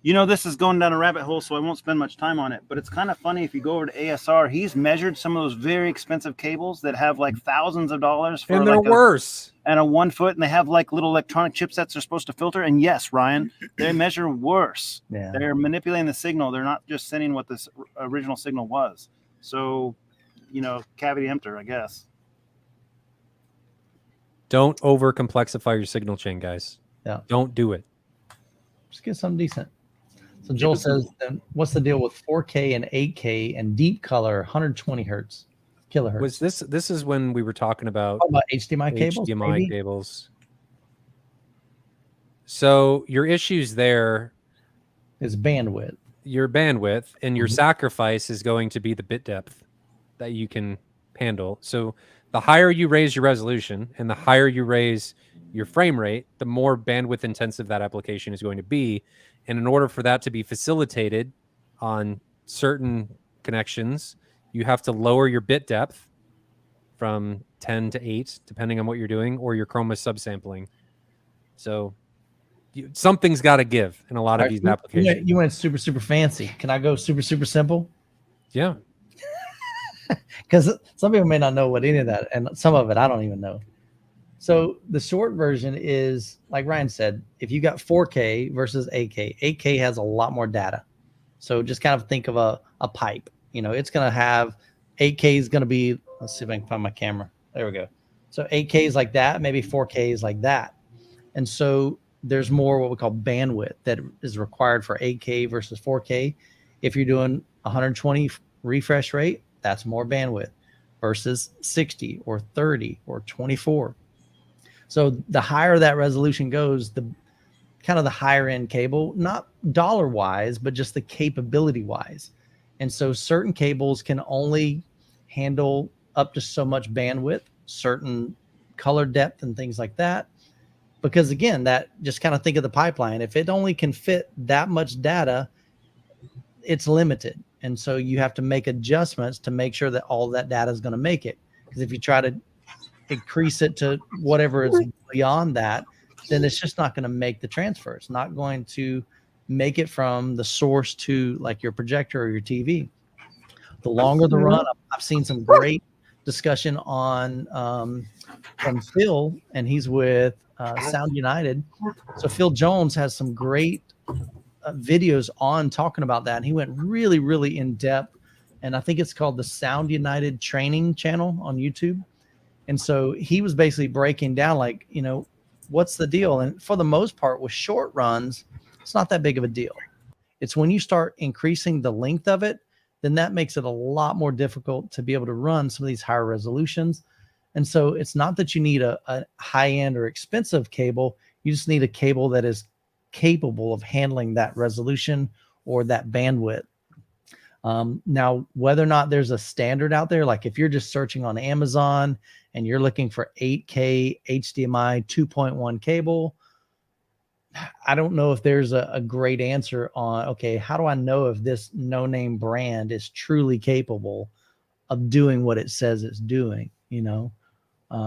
You know, this is going down a rabbit hole, so I won't spend much time on it. But it's kind of funny if you go over to ASR, he's measured some of those very expensive cables that have like thousands of dollars for And they're like worse. and a 1 foot, and they have like little electronic chipsets they're supposed to filter. And yes, Ryan, they measure worse. Yeah. They're manipulating the signal. They're not just sending what this original signal was. So, you know, cavity emptor, I guess. Don't over complexify your signal chain, guys. Yeah. Don't do it. Just get something decent. So Joel says, then what's the deal with 4K and 8K and deep color 120 hertz kilohertz? Was this is when we were talking about HDMI cables? HDMI maybe? cables. So your issues there, Is bandwidth. your bandwidth and your sacrifice is going to be the bit depth that you can handle. So the higher you raise your resolution and the higher you raise your frame rate, the more bandwidth intensive that application is going to be. And in order for that to be facilitated on certain connections, you have to lower your bit depth from 10 to 8, depending on what you're doing, or your chroma subsampling. So something's got to give in a lot of these applications. You went super, super fancy. Can I go super, super simple? Yeah. Because some people may not know what any of that, and some of it I don't even know. So the short version is, like Ryan said, if you got 4K versus 8K, 8K has a lot more data. So just kind of think of a pipe. You know, it's going to have 8K is going to be, let's see if I can find my camera. There we go. So 8K is like that, maybe 4K is like that. And so there's more what we call bandwidth that is required for 8K versus 4K. If you're doing 120 refresh rate, that's more bandwidth versus 60 or 30 or 24. So the higher that resolution goes, the kind of the higher end cable, not dollar wise, but just the capability wise. And so certain cables can only handle up to so much bandwidth, certain color depth and things like that. Because again, that just kind of think of the pipeline. If it only can fit that much data, it's limited. And so you have to make adjustments to make sure that all that data is going to make it. Because if you try to increase it to whatever is beyond that, then it's just not going to make the transfer. It's not going to make it from the source to like your projector or your TV. The longer the run, I've seen some great discussion on from Phil, and he's with Sound United. So Phil Jones has some great videos on talking about that. And he went really, really in depth. And I think it's called the Sound United training channel on YouTube. And so he was basically breaking down, like, you know, what's the deal? And for the most part, with short runs, it's not that big of a deal. It's when you start increasing the length of it, then that makes it a lot more difficult to be able to run some of these higher resolutions. And so it's not that you need a high-end or expensive cable. You just need a cable that is capable of handling that resolution or that bandwidth. Now, whether or not there's a standard out there, like if you're just searching on Amazon and you're looking for 8K HDMI 2.1 cable, I don't know if there's a great answer on, okay, how do I know if this no-name brand is truly capable of doing what it says it's doing? You know, I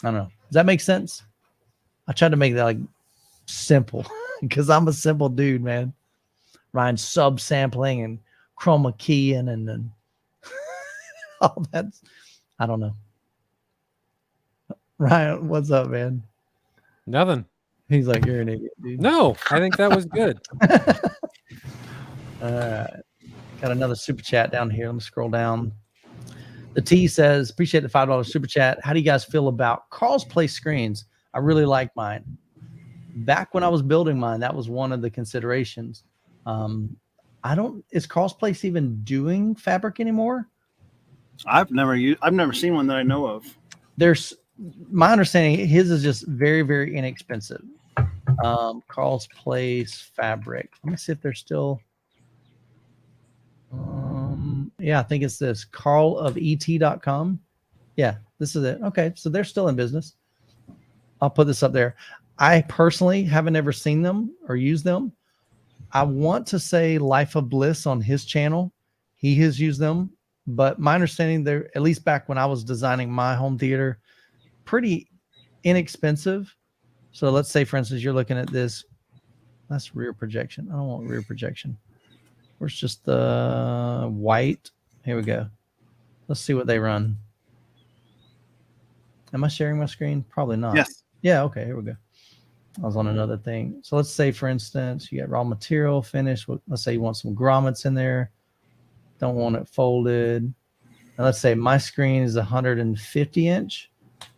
don't know. Does that make sense? I tried to make that like simple because I'm a simple dude, man. Ryan sub-sampling and chroma keying and then all that's, I don't know. Ryan, what's up, man? Nothing. He's like, you're an idiot, dude. No, I think that was good. Got another super chat down here. Let me scroll down. The T says, appreciate the $5 super chat. How do you guys feel about Carl's Place screens? I really like mine. Back when I was building mine, that was one of the considerations. Is Carl's Place even doing fabric anymore? I've never seen one that I know of. There's my understanding, his is just very, very inexpensive. Carl's Place fabric. Let me see if they're still. Yeah, I think it's this carlofet.com. Yeah, this is it. Okay, so they're still in business. I'll put this up there. I personally haven't ever seen them or used them. I want to say Life of Bliss on his channel. He has used them, but my understanding, they're, at least back when I was designing my home theater, pretty inexpensive. So let's say, for instance, you're looking at this. That's rear projection. I don't want rear projection. Where's just the white? Here we go. Let's see what they run. Am I sharing my screen? Probably not. Yes. Yeah, okay, here we go. I was on another thing. So let's say, for instance, you got raw material finished. Let's say you want some grommets in there. Don't want it folded. And let's say my screen is 150 inch.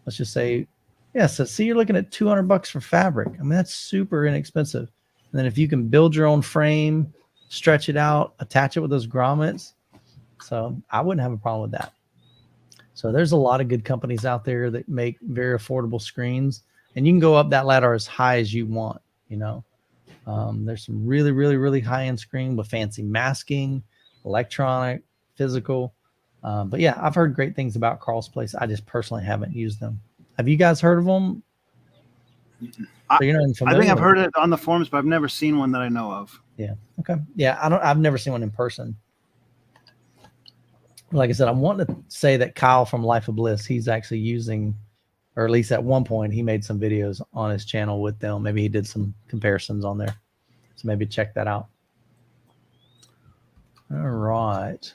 Let's just say, yeah, so see, you're looking at $200 for fabric. I mean, that's super inexpensive. And then if you can build your own frame, stretch it out, attach it with those grommets. So I wouldn't have a problem with that. So there's a lot of good companies out there that make very affordable screens, and you can go up that ladder as high as you want. You know, there's some really, really, really high-end screen with fancy masking, electronic, physical. But yeah, I've heard great things about Carl's Place. I just personally haven't used them. Have you guys heard of them? So you're not I think I've heard it on the forums, but I've never seen one that I know of. Yeah. Okay. Yeah, I've never seen one in person. Like I said, I'm wanting to say that Kyle from Life of Bliss, he's actually using, or at least at one point, he made some videos on his channel with them. Maybe he did some comparisons on there. So maybe check that out. All right.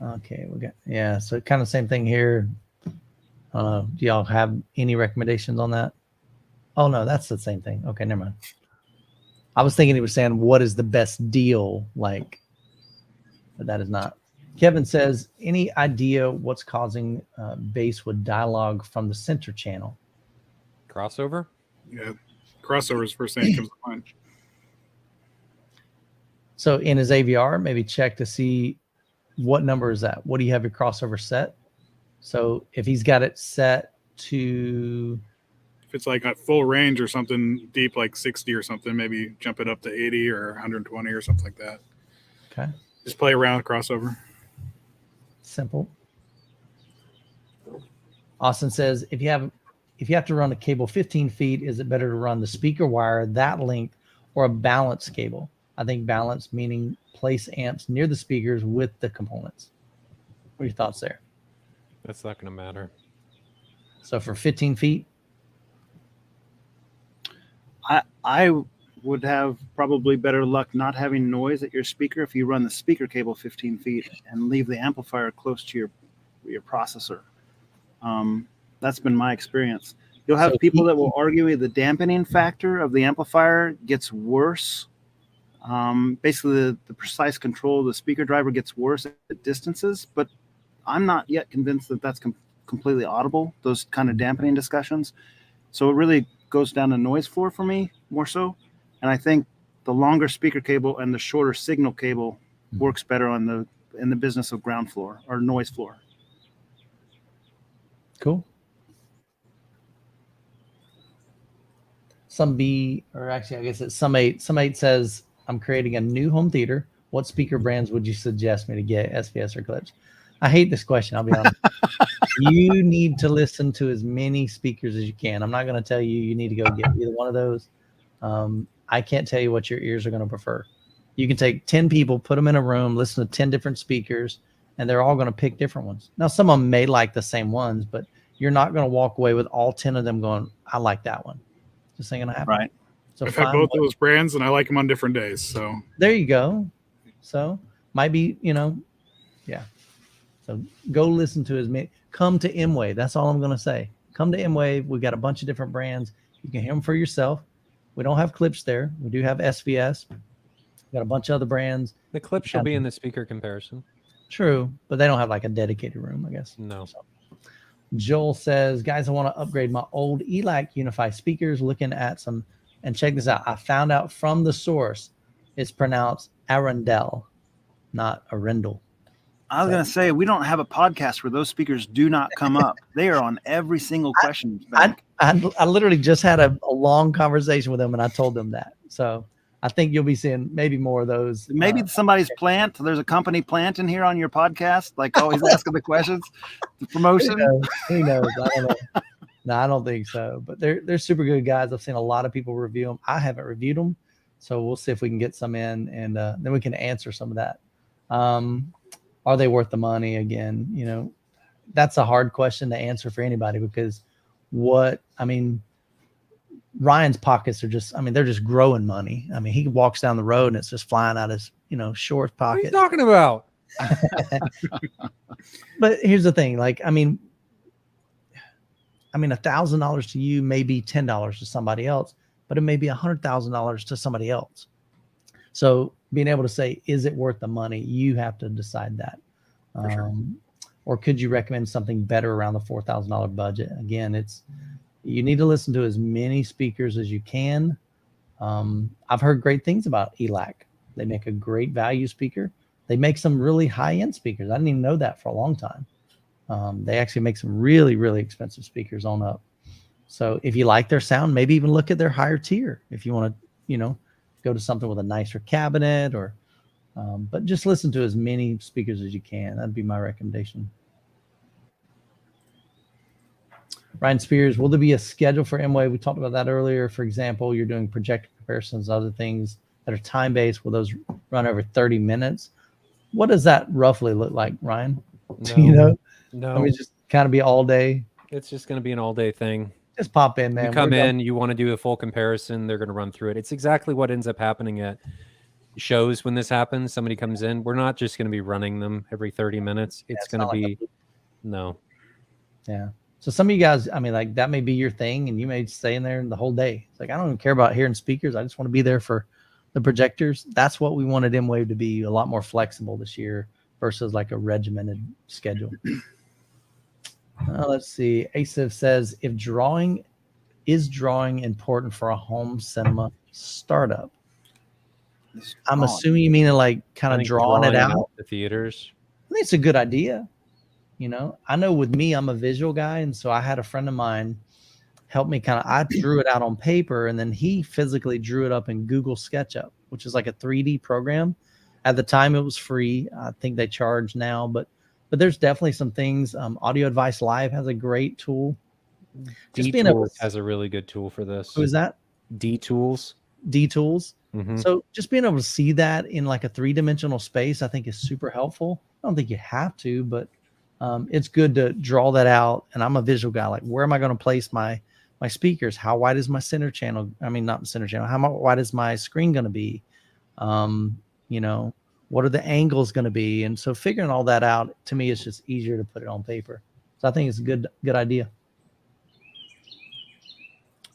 Okay, we got, yeah, so kind of same thing here. Do y'all have any recommendations on that? Oh, no, that's the same thing. Okay, never mind. I was thinking he was saying, what is the best deal like? But that is not. Kevin says, any idea what's causing Basswood dialogue from the center channel? Crossover? Yeah, crossover is the first thing that comes to mind. So in his AVR, maybe check to see what number is that. What do you have your crossover set? So if he's got it set to... If it's like at full range or something deep, like 60 or something, maybe jump it up to 80 or 120 or something like that. Okay. Just play around with crossover. Simple. Austin says, if you have to run a cable 15 feet, is it better to run the speaker wire that length or a balance cable? I think balance meaning place amps near the speakers with the components. What are your thoughts there? That's not going to matter. So for 15 feet? I would have probably better luck not having noise at your speaker if you run the speaker cable 15 feet and leave the amplifier close to your processor. That's been my experience. You'll have people that will argue the dampening factor of the amplifier gets worse. Basically, the precise control of the speaker driver gets worse at distances, but I'm not yet convinced that that's completely audible, those kind of dampening discussions. So it really goes down the noise floor for me more so. And I think the longer speaker cable and the shorter signal cable works better in the business of ground floor or noise floor. Cool. Some B, or actually, I guess it's some eight. Some eight says, I'm creating a new home theater. What speaker brands would you suggest me to get, SVS or Klipsch? I hate this question. I'll be honest. You need to listen to as many speakers as you can. I'm not going to tell you need to go get either one of those. I can't tell you what your ears are going to prefer. You can take 10 people, put them in a room, listen to 10 different speakers, and they're all going to pick different ones. Now, some of them may like the same ones, but you're not going to walk away with all 10 of them going, I like that one. Just ain't going to happen. Right. So I've had both of those brands, and I like them on different days. So there you go. So might be, yeah. So go listen to as many. Come to M-Wave. That's all I'm going to say. Come to M-Wave. We've got a bunch of different brands. You can hear them for yourself. We don't have clips there. We do have SVS. We've got a bunch of other brands. The clip shall be in the speaker comparison. True, but they don't have like a dedicated room, I guess. No. So, Joel says, guys, I want to upgrade my old ELAC Unify speakers. Looking at some, and check this out. I found out from the source, it's pronounced Arundel, not Arundel. I was going to say, we don't have a podcast where those speakers do not come up. They are on every single question. I literally just had a long conversation with them, and I told them that. So I think you'll be seeing maybe more of those. Maybe somebody's plant. There's a company plant in here on your podcast, like always asking the questions, the promotion. Who knows? I don't know. No, I don't think so. But they're super good guys. I've seen a lot of people review them. I haven't reviewed them, so we'll see if we can get some in, and then we can answer some of that. Are they worth the money? Again, that's a hard question to answer for anybody, because Ryan's pockets are just, they're just growing money. He walks down the road and it's just flying out his, short pocket. What are you talking about? But here's the thing. $1,000 to you may be $10 to somebody else, but it may be $100,000 to somebody else. So being able to say, is it worth the money? You have to decide that. Sure. Or could you recommend something better around the $4,000 budget? Again, you need to listen to as many speakers as you can. I've heard great things about ELAC. They make a great value speaker. They make some really high-end speakers. I didn't even know that for a long time. They actually make some really, really expensive speakers on up. So if you like their sound, maybe even look at their higher tier if you want to, go to something with a nicer cabinet, or but just listen to as many speakers as you can. That'd be my recommendation. Ryan Spears, will there be a schedule for M-Wave? We talked about that earlier. For example, you're doing projector comparisons, other things that are time-based. Will those run over 30 minutes? What does that roughly look like, Ryan? No. Just kind of be all day. It's just going to be an all-day thing. Just pop in, man. You come in, you want to do a full comparison, they're going to run through it. It's exactly what ends up happening at shows when this happens. Somebody comes in. We're not just going to be running them every 30 minutes. It's going to be, no. Yeah. So some of you guys, that may be your thing, and you may stay in there the whole day. It's like, I don't even care about hearing speakers. I just want to be there for the projectors. That's what we wanted M-Wave to be, a lot more flexible this year versus like a regimented schedule. Let's see. Asif says, is drawing important for a home cinema startup? I'm assuming you mean like kind of drawing it out. The theaters. I think it's a good idea. I know with me, I'm a visual guy. And so I had a friend of mine help me I drew it out on paper, and then he physically drew it up in Google SketchUp, which is like a 3D program. At the time it was free. I think they charge now, but there's definitely some things. Audio Advice Live has a great tool. D-Tools has a really good tool for this. Who is that? D-Tools. D-Tools. Mm-hmm. So just being able to see that in like a 3-dimensional space, I think is super helpful. I don't think you have to, but it's good to draw that out. And I'm a visual guy. Like, where am I going to place my speakers? How wide is my center channel? Not the center channel. How wide is my screen going to be? What are the angles going to be? And so figuring all that out, to me, it's just easier to put it on paper. So I think it's a good idea.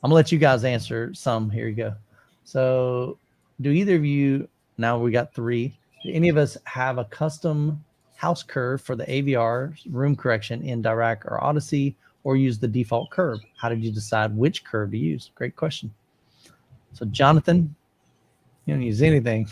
I'm gonna let you guys answer some. Here you go. So do either of you, now we got 3, do any of us have a custom house curve for the AVR room correction in Dirac or Odyssey, or use the default curve? How did you decide which curve to use? Great question. So Jonathan, you don't use anything.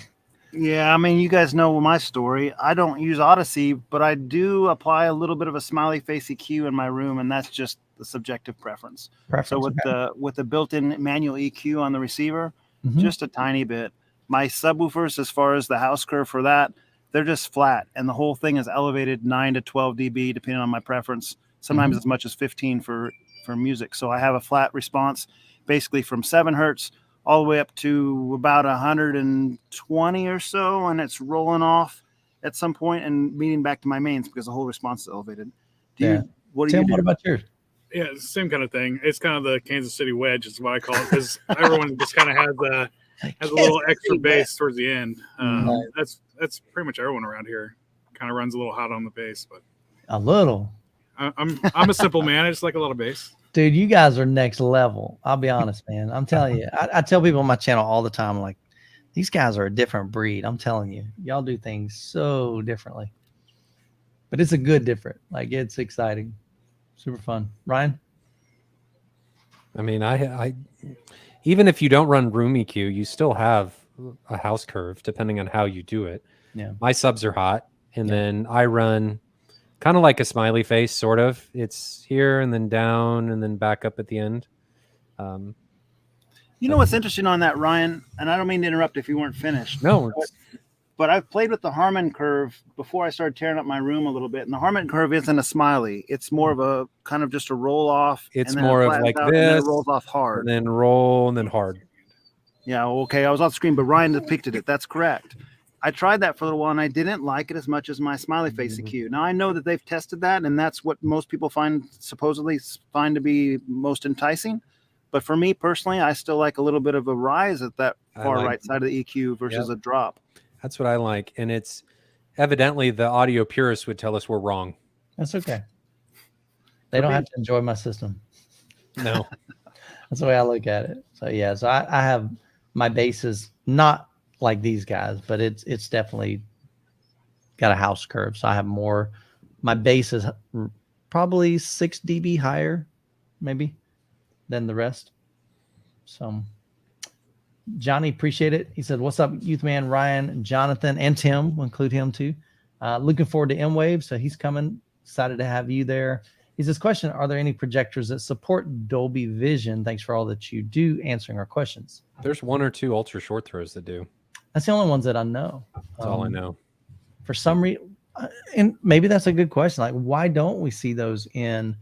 Yeah, you guys know my story. I don't use Odyssey, but I do apply a little bit of a smiley face EQ in my room, and that's just the subjective preference. So with the built-in manual EQ on the receiver, just a tiny bit. My subwoofers, as far as the house curve for that, they're just flat, and the whole thing is elevated 9 to 12 dB depending on my preference. Sometimes as much as 15 for music. So I have a flat response, basically from 7 hertz all the way up to about 120 or so, and it's rolling off at some point and meeting back to my mains because the whole response is elevated. What do Tim, you do? what about yours? Yeah, it's the same kind of thing. It's kind of the Kansas City wedge, is what I call it, because everyone just kind of has a little extra bass towards the end. That's pretty much everyone around here. Kind of runs a little hot on the bass, but A little. I'm a simple man. I just like a lot of bass. Dude, you guys are next level. I'll be honest, man. I'm telling you. I tell people on my channel all the time, like, these guys are a different breed. I'm telling you. Y'all do things so differently. But it's a good different. Like, it's exciting. Super fun. Ryan? I mean, I even if you don't run room EQ, you still have a house curve depending on how you do it. Yeah. My subs are hot, and then I run kind of like a smiley face, sort of. It's here and then down and then back up at the end. You know what's interesting on that, Ryan? And I don't mean to interrupt if you weren't finished. No, but I've played with the Harman curve before I started tearing up my room a little bit. And the Harman curve isn't a smiley. It's more of a kind of just a roll off. It's and then more it of flattens like out, and then this, it rolls off hard. and then roll and then hard. Yeah, okay. I was off screen, but Ryan depicted it. That's correct. I tried that for a little while, and I didn't like it as much as my smiley face EQ. Now, I know that they've tested that, and that's what most people supposedly find to be most enticing. But for me personally, I still like a little bit of a rise at that far right side of the EQ versus a drop. That's what I like. And it's evidently the audio purists would tell us we're wrong. That's okay. They don't have to enjoy my system. No. That's the way I look at it. So yeah, so I have my basses not like these guys, but it's definitely got a house curve. So I have more. My bass is probably 6 dB higher, maybe, than the rest. So Johnny, appreciate it. He said, "What's up, Youth Man, Ryan, Jonathan, and Tim? We'll include him too. Looking forward to M-Wave. So he's coming. Excited to have you there." He says, "Question: Are there any projectors that support Dolby Vision? Thanks for all that you do answering our questions." There's 1 or 2 ultra short throws that do. That's the only ones that I know. That's all I know. For some reason, and maybe that's a good question. Like, why don't we see those in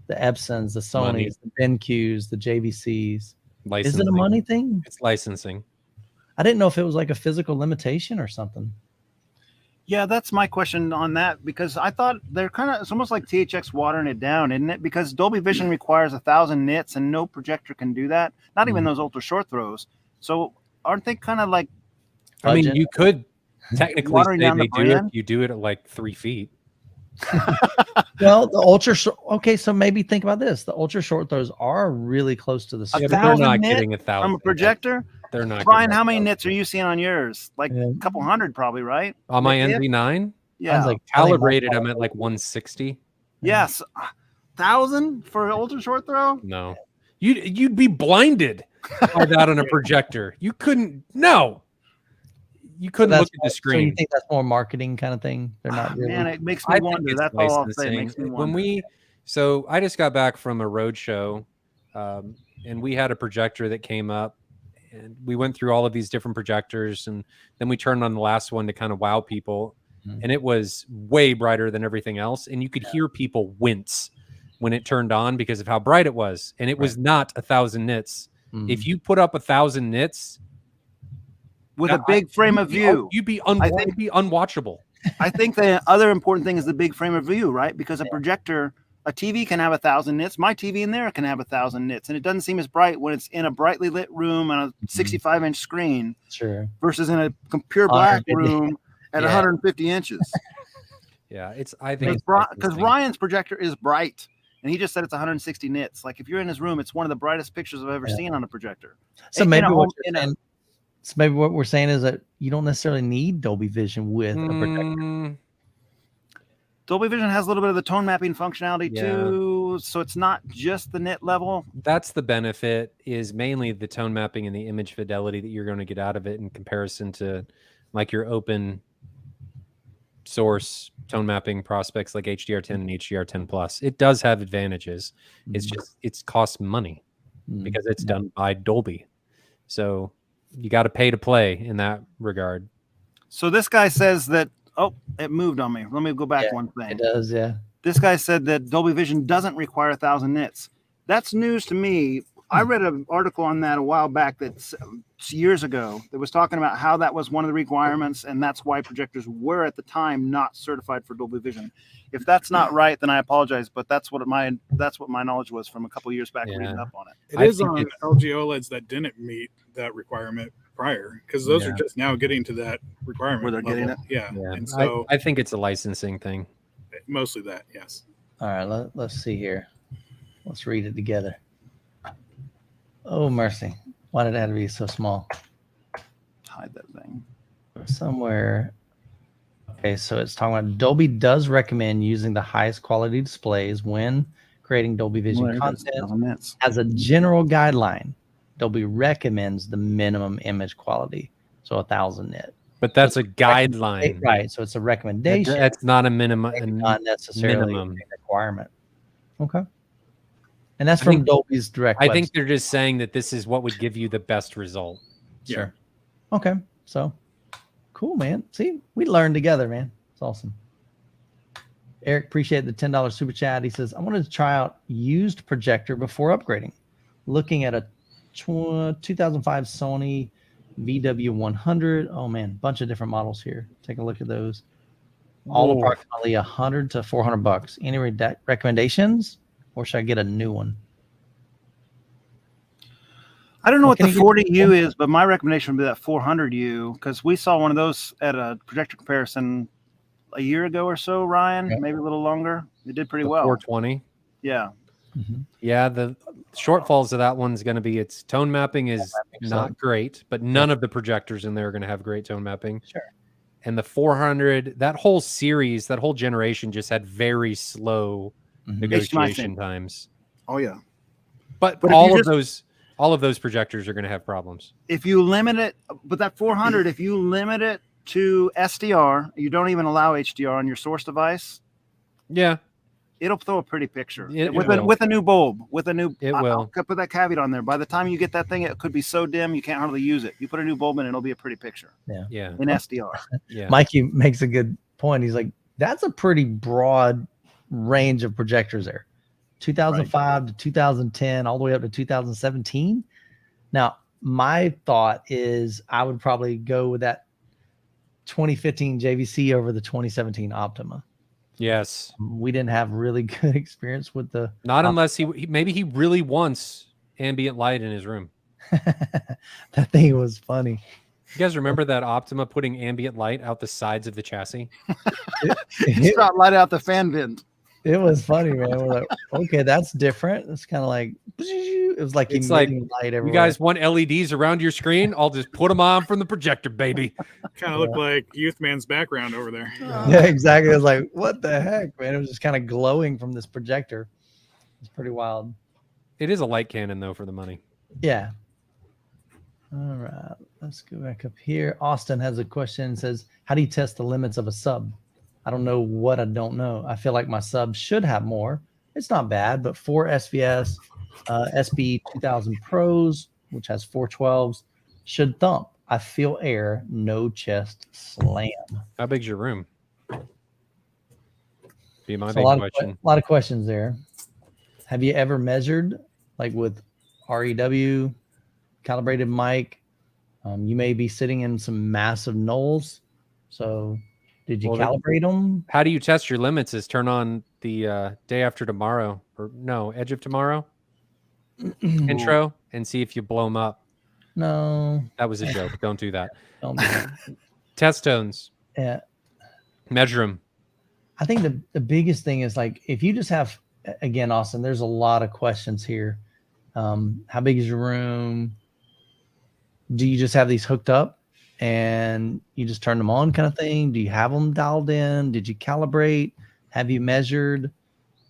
the Epsons, the Sonys, the BenQs, the JVCs? Is it a money thing? It's licensing. I didn't know if it was like a physical limitation or something. Yeah, that's my question on that, because I thought they're it's almost like THX watering it down, isn't it? Because Dolby Vision requires 1,000 nits and no projector can do that. Not even those ultra short throws. So aren't they kind of like, I mean, you could technically watering say down they the do it. brand? You do it at like 3 feet. Well, the ultra short. Okay, so maybe think about this: the ultra short throws are really close to the. Yeah, but they're 1,000 not nit getting 1,000 from a projector? They're not. Brian, getting how many 1,000. nits are you seeing on yours? Like a couple hundred, probably, right? On my If- NV9? Yeah. Like Calibrated, I'm at like 160. Yes. 1,000 for an ultra short throw? No, you'd be blinded by that on a projector. You couldn't. No, you couldn't look at the So screen. you think that's more marketing kind of thing? They're not really. Man, it makes me wonder. it's That's all I'll say. It licensing. makes me wonder. So I just got back from a road show, and we had a projector that came up, and we went through all of these different projectors, and then we turned on the last one to kind of wow people, and it was way brighter than everything else, and you could hear people wince when it turned on because of how bright it was, and it was not 1,000 nits. If you put up 1,000 nits with a big frame of view, you'd be unwatchable. I think the other important thing is the big frame of view, right? Because a projector, a TV can have 1,000 nits. My TV in there can have 1,000 nits, and it doesn't seem as bright when it's in a brightly lit room on a 65-inch screen, versus in a pure black room at 150 inches. Yeah, I think because Ryan's projector is bright, and he just said it's 160 nits. Like if you're in his room, it's one of the brightest pictures I've ever seen on a projector. So maybe what we're saying is that you don't necessarily need Dolby Vision with a projector. Dolby Vision has a little bit of the tone mapping functionality too, so it's not just the nit level. That's the benefit, is mainly the tone mapping and the image fidelity that you're going to get out of it in comparison to like your open source tone mapping prospects like HDR10 and HDR10 Plus. It does have advantages. It's just it costs money because it's done by Dolby. So you got to pay to play in that regard. So this guy says that Oh, it moved on me. Let me go back Yeah, one thing. It does, yeah. This guy said that Dolby Vision doesn't require 1,000 nits. That's news to me. I read an article on that a while back that's years ago that was talking about how that was one of the requirements, and that's why projectors were at the time not certified for Dolby Vision. If that's not right, then I apologize, but that's what my knowledge was from a couple of years back reading up on it. It is on LG OLEDs that didn't meet that requirement prior, because those are just now getting to that requirement. Where they're getting it? Yeah. Yeah. And so I think it's a licensing thing. mostly that, yes. All right, let's see here. Let's read it together. Oh, mercy. Why did it have to be so small? Hide that thing. Somewhere. Okay, so it's talking about Dolby does recommend using the highest quality displays when creating Dolby Vision content. As a general guideline, Dolby recommends the minimum image quality, so 1,000 nit. But that's a guideline, right? So it's a recommendation. That's not a minimum, not necessarily a requirement. Okay. And that's from Dolby's direct. I think they're just saying that this is what would give you the best result. Sure. Okay. So cool, man. See, we learned together, man. It's awesome. Eric, appreciate the $10 super chat. He says, I wanted to try out used projector before upgrading. Looking at a 2005 Sony VW100. Oh man, bunch of different models here. Take a look at those. All approximately $100 to $400. Any recommendations, or should I get a new one? I don't know what the 40U is, but my recommendation would be that 400U, because we saw one of those at a projector comparison a year ago or so, Ryan, maybe a little longer. It did pretty well. 420. Yeah. Mm-hmm. Yeah, the shortfalls of that one's going to be its tone mapping is not great, but none of the projectors in there are going to have great tone mapping. Sure. And the 400, that whole series, that whole generation just had very slow negotiation times. Oh yeah. But all of those projectors are going to have problems. If you limit it, but that 400, if you limit it to SDR, you don't even allow HDR on your source device. Yeah. It'll throw a pretty picture with a new bulb, with a new. I'll put that caveat on there. By the time you get that thing, it could be so dim you can't hardly use it. You put a new bulb in, it'll be a pretty picture. Yeah. In SDR. Yeah. Mikey makes a good point. He's like, that's a pretty broad range of projectors there. 2005 to 2010, all the way up to 2017. Now, my thought is I would probably go with that 2015 JVC over the 2017 Optima. Yes. We didn't have really good experience with the. Not unless maybe he really wants ambient light in his room. That thing was funny. You guys remember that Optima putting ambient light out the sides of the chassis? It's not light out the fan vent. It was funny, man. We're like, okay, that's different. It's kind of like, it was like it's like light everywhere. You guys want LEDs around your screen? I'll just put them on from the projector, baby. Kind of looked like Youth Man's background over there. Yeah, exactly. It was like, what the heck, man? It was just kind of glowing from this projector. It's pretty wild. It is a light cannon, though, for the money. Yeah. All right. Let's go back up here. Austin has a question. Says, how do you test the limits of a sub? I don't know what I don't know. I feel like my sub should have more. It's not bad, but 4 SVS, SB 2000 Pros, which has 412s, should thump. I feel air, no chest slam. How big's your room? Be my So big question. A lot of questions there. Have you ever measured, like with REW, calibrated mic? You may be sitting in some massive knolls. So did you calibrate them? How do you test your limits? Is turn on the day after tomorrow, or no, edge of tomorrow intro, and see if you blow them up. No. That was a joke. Don't do that. Don't do that. Test tones. Yeah. Measure them. I think the biggest thing is, like, if you just have, again, Austin, there's a lot of questions here. How big is your room? Do you just have these hooked up and you just turn them on, kind of thing? Do you have them dialed in? Did you calibrate? Have you measured?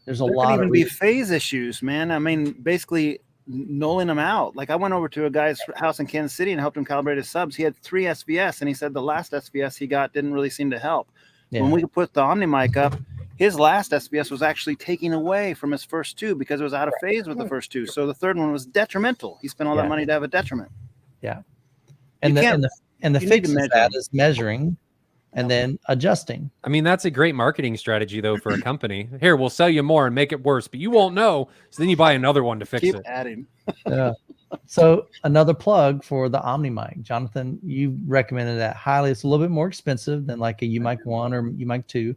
There's a lot There of could even be phase issues, man. I mean, basically nulling them out. Like, I went over to a guy's house in Kansas City and helped him calibrate his subs. He had 3 SVS, and he said the last SVS he got didn't really seem to help. Yeah. When we put the Omni mic up, his last SVS was actually taking away from his first 2 because it was out of phase with the first 2. So the third one was detrimental. He spent all that money to have a detriment. Yeah. And the fix of that is measuring and then adjusting. I mean, that's a great marketing strategy, though, for a company. Here, we'll sell you more and make it worse, but you won't know. So then you buy another one to fix Keep it. adding. Yeah. So another plug for the Omni mic. Jonathan, you recommended that highly. It's a little bit more expensive than like a UMic 1 or UMic 2,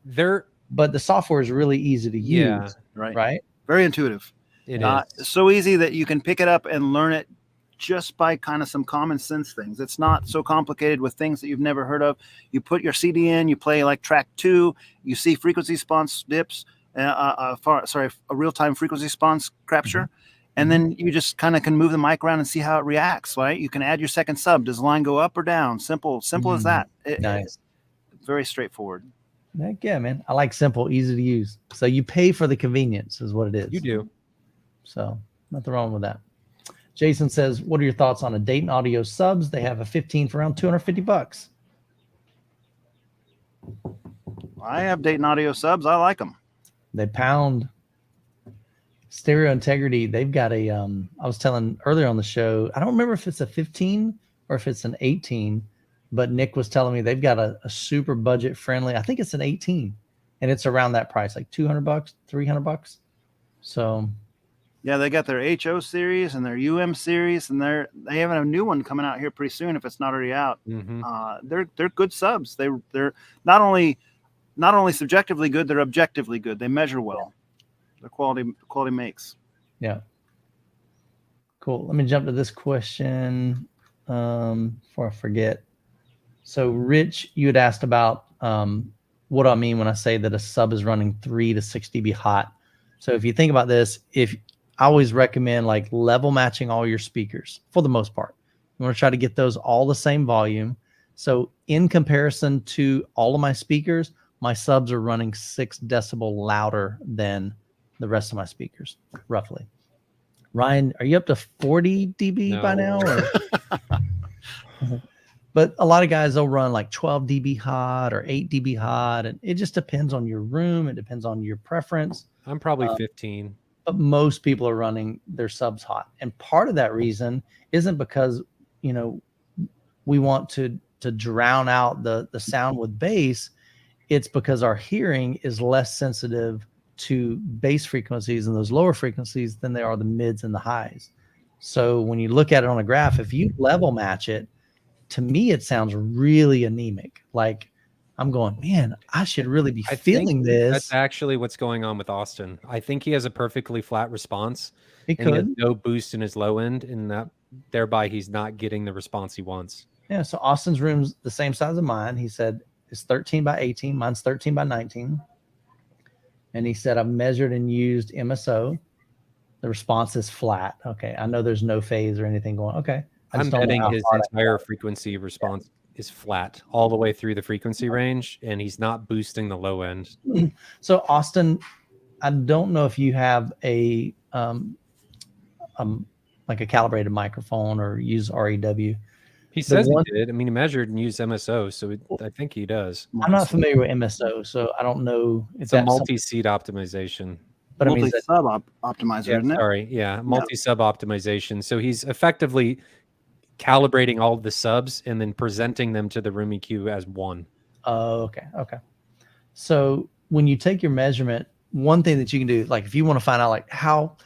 but the software is really easy to use. Right. Very intuitive. It is. So easy that you can pick it up and learn it just by kind of some common sense things. It's not so complicated with things that you've never heard of. You put your CD in, you play like track 2, you see frequency response dips, a real-time frequency response capture, and then you just kind of can move the mic around and see how it reacts, right? You can add your second sub. Does the line go up or down? Simple as that. Nice. Very straightforward. Heck yeah, man. I like simple, easy to use. So you pay for the convenience is what it is. You do. So nothing wrong with that. Jason says, what are your thoughts on a Dayton Audio subs? They have a 15 for around $250. I have Dayton Audio subs. I like them. They pound. Stereo Integrity. They've got a, I was telling earlier on the show, I don't remember if it's a 15 or if it's an 18, but Nick was telling me they've got a super budget friendly. I think it's an 18 and it's around that price, like $200, $300. So yeah, they got their HO series and their UM series, and they have a new one coming out here pretty soon if it's not already out. They're good subs. They're not only subjectively good, they're objectively good. They measure well. They're quality makes. Yeah. Cool. Let me jump to this question before I forget. So Rich, you had asked about what do I mean when I say that a sub is running 3 to 6 dB hot. So if you think about this, I always recommend like level matching all your speakers for the most part. You want to try to get those all the same volume. So in comparison to all of my speakers, my subs are running 6 decibel louder than the rest of my speakers, roughly. Ryan, are you up to 40 dB by now? Or? But a lot of guys, they'll run like 12 dB hot or 8 dB hot. And it just depends on your room. It depends on your preference. I'm probably 15. But most people are running their subs hot. And part of that reason isn't because, we want to drown out the sound with bass. It's because our hearing is less sensitive to bass frequencies and those lower frequencies than they are the mids and the highs. So when you look at it on a graph, if you level match it, to me, it sounds really anemic. Like I'm going, man, I should really be feeling this. That's actually what's going on with Austin. I think he has a perfectly flat response. He He has no boost in his low end, and that thereby he's not getting the response he wants. Yeah. So Austin's room's the same size as mine. He said it's 13 by 18. Mine's 13 by 19. And he said, I've measured and used MSO. The response is flat. Okay. I know there's no phase or anything going. Okay. I'm betting his entire frequency response is flat all the way through the frequency range, and he's not boosting the low end. So Austin, I don't know if you have a like a calibrated microphone or use REW. He says he did. I mean, he measured and used MSO, so I think he does. I'm not familiar with MSO, so I don't know if it's a multi-seed optimization. But multi-sub optimizer, isn't it? Sorry, multi-sub optimization. So he's effectively calibrating all of the subs and then presenting them to the room EQ as one. Oh, okay. So when you take your measurement, one thing that you can do, like if you want to find out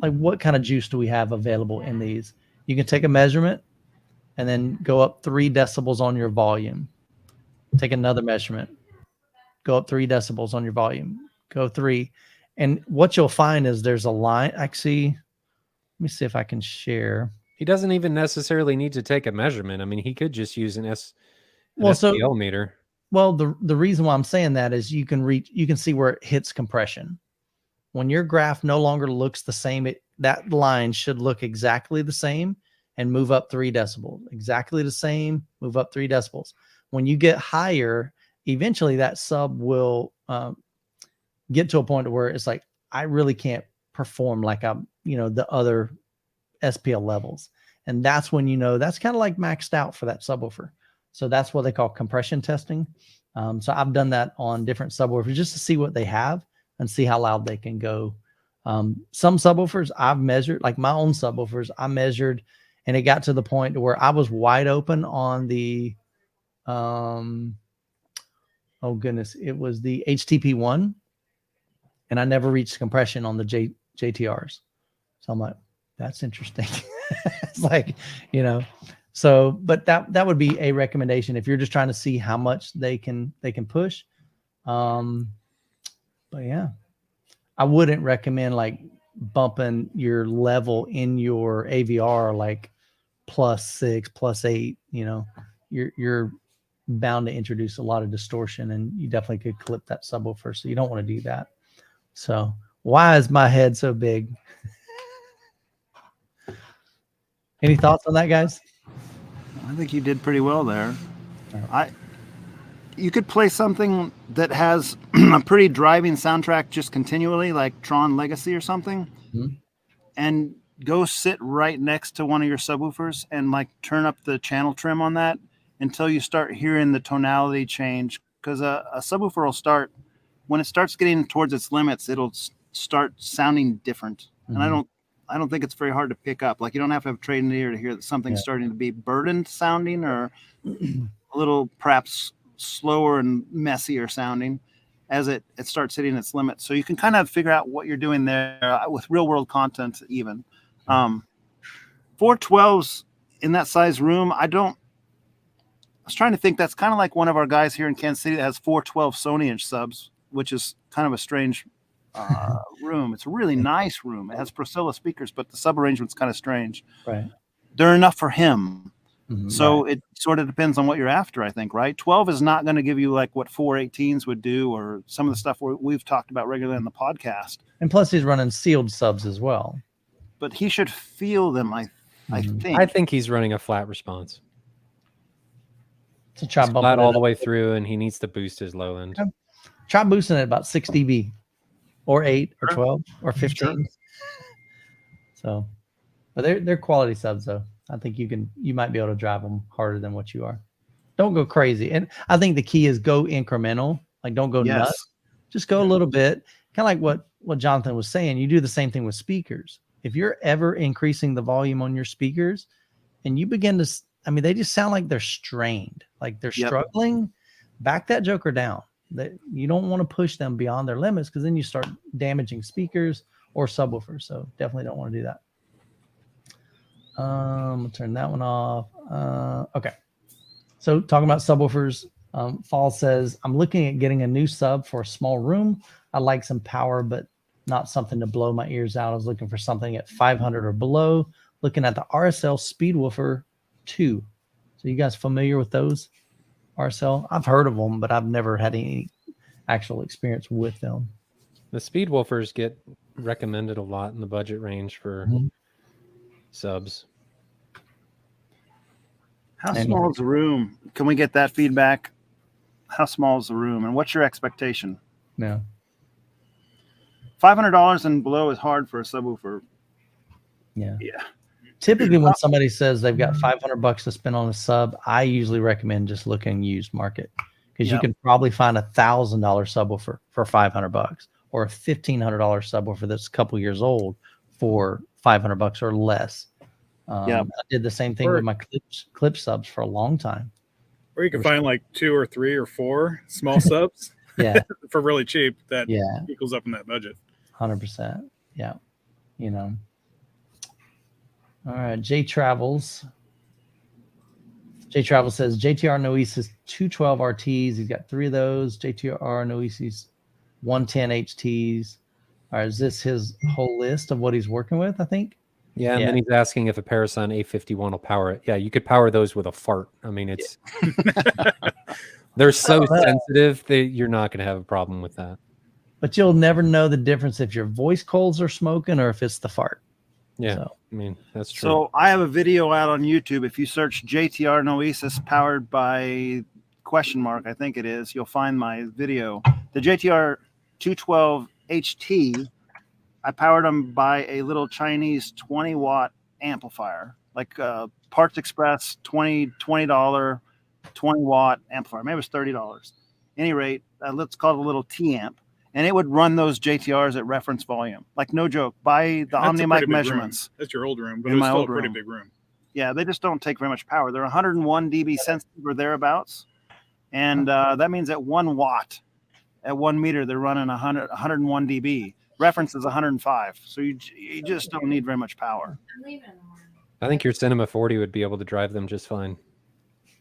what kind of juice do we have available in these, you can take a measurement and then go up 3 decibels on your volume. Take another measurement, go up 3 decibels on your volume, go 3. And what you'll find is there's a line. Actually, let me see if I can share. He doesn't even necessarily need to take a measurement. I mean, he could just use an SPL meter. Well, the reason why I'm saying that is you can see where it hits compression. When your graph no longer looks the same, that line should look exactly the same and move up 3 decibels. Exactly the same, move up 3 decibels. When you get higher, eventually that sub will get to a point where it's like, I really can't perform like I'm, the other SPL levels. And that's when that's kind of like maxed out for that subwoofer. So that's what they call compression testing. So I've done that on different subwoofers just to see what they have and see how loud they can go. Some subwoofers I've measured, like my own subwoofers, I measured and it got to the point where I was wide open on the oh goodness, it was the HTP1, and I never reached compression on the JTRs. So I'm like, that's interesting. It's like, so, but that would be a recommendation if you're just trying to see how much they can push. But yeah, I wouldn't recommend like bumping your level in your AVR like +6, +8. You're bound to introduce a lot of distortion, and you definitely could clip that subwoofer. So you don't want to do that. So why is my head so big? Any thoughts on that, guys? I think you did pretty well there. You could play something that has a pretty driving soundtrack just continually, like Tron Legacy or something, and go sit right next to one of your subwoofers and like turn up the channel trim on that until you start hearing the tonality change. Because a subwoofer will start, when it starts getting towards its limits, it'll start sounding different. And I don't think it's very hard to pick up. Like, you don't have to have a trained ear to hear that something's starting to be burdened sounding or a little perhaps slower and messier sounding as it starts hitting its limits. So you can kind of figure out what you're doing there with real world content even. 412s in that size room, I was trying to think, that's kind of like one of our guys here in Kansas City that has 412 Sony-inch subs, which is kind of a strange room. It's a really nice room. It has Priscilla speakers, but the sub arrangement's kind of strange. Right. They're enough for him. So right. It sort of depends on what you're after, I think, right? 12 is not going to give you like what 418s would do, or some of the stuff we've talked about regularly on the podcast. And plus he's running sealed subs as well. But he should feel them, I think. I think he's running a flat response. So try It's bumping flat all it the up. way through, and he needs to boost his low end. Okay. Try boosting it about 6 dB or 8 or 12 or 15. Sure. So, but they're quality subs though. I think you might be able to drive them harder than what you are. Don't go crazy. And I think the key is go incremental. Like, don't go nuts. Just go a little bit. Kind of like what Jonathan was saying. You do the same thing with speakers. If you're ever increasing the volume on your speakers and you begin to, they just sound like they're strained, like they're struggling, back that joker down. That you don't want to push them beyond their limits, because then you start damaging speakers or subwoofers. So definitely don't want to do that. I'll turn that one off. Okay. So talking about subwoofers, Fall says, I'm looking at getting a new sub for a small room. I like some power, but not something to blow my ears out. I was looking for something at 500 or below, looking at the RSL Speedwoofer 2. So you guys familiar with those? RSL? I've heard of them, but I've never had any actual experience with them. The Speedwoofers get recommended a lot in the budget range for subs. How small is the room? Can we get that feedback? How small is the room, and what's your expectation? No. $500 and below is hard for a subwoofer. Yeah. Yeah. Typically, when somebody says they've got $500 to spend on a sub, I usually recommend just looking used market, because you can probably find $1,000 subwoofer for $500, or a $1,500 subwoofer that's a couple years old for $500 or less. I did the same thing with my clip subs for a long time. Or you can find like 2 or 3 or 4 small subs for really cheap that equals up in that budget. 100%. Yeah. All right. J Travels says JTR Noesis 212 RTs. He's got 3 of those. JTR Noesis 110 HTs. All right. Is this his whole list of what he's working with, I think? Yeah, and then he's asking if a Parasun A51 will power it. Yeah, you could power those with a fart. It's they're so sensitive that you're not going to have a problem with that. But you'll never know the difference if your voice coils are smoking or if it's the fart. Yeah, so, that's true. So I have a video out on YouTube. If you search JTR Noesis powered by ? I think it is, you'll find my video. The JTR 212 HT, I powered them by a little Chinese 20-watt amplifier, like Parts Express $20 20-watt amplifier. Maybe it was $30. At any rate, let's call it a little T-amp. And it would run those JTRs at reference volume. Like, no joke. By the OmniMic measurements. That's your old room, but it's still a pretty big room. Yeah, they just don't take very much power. They're 101 dB sensitive or thereabouts. And that means at 1 watt, at 1 meter, they're running 101 dB. Reference is 105. So you just don't need very much power. I think your Cinema 40 would be able to drive them just fine.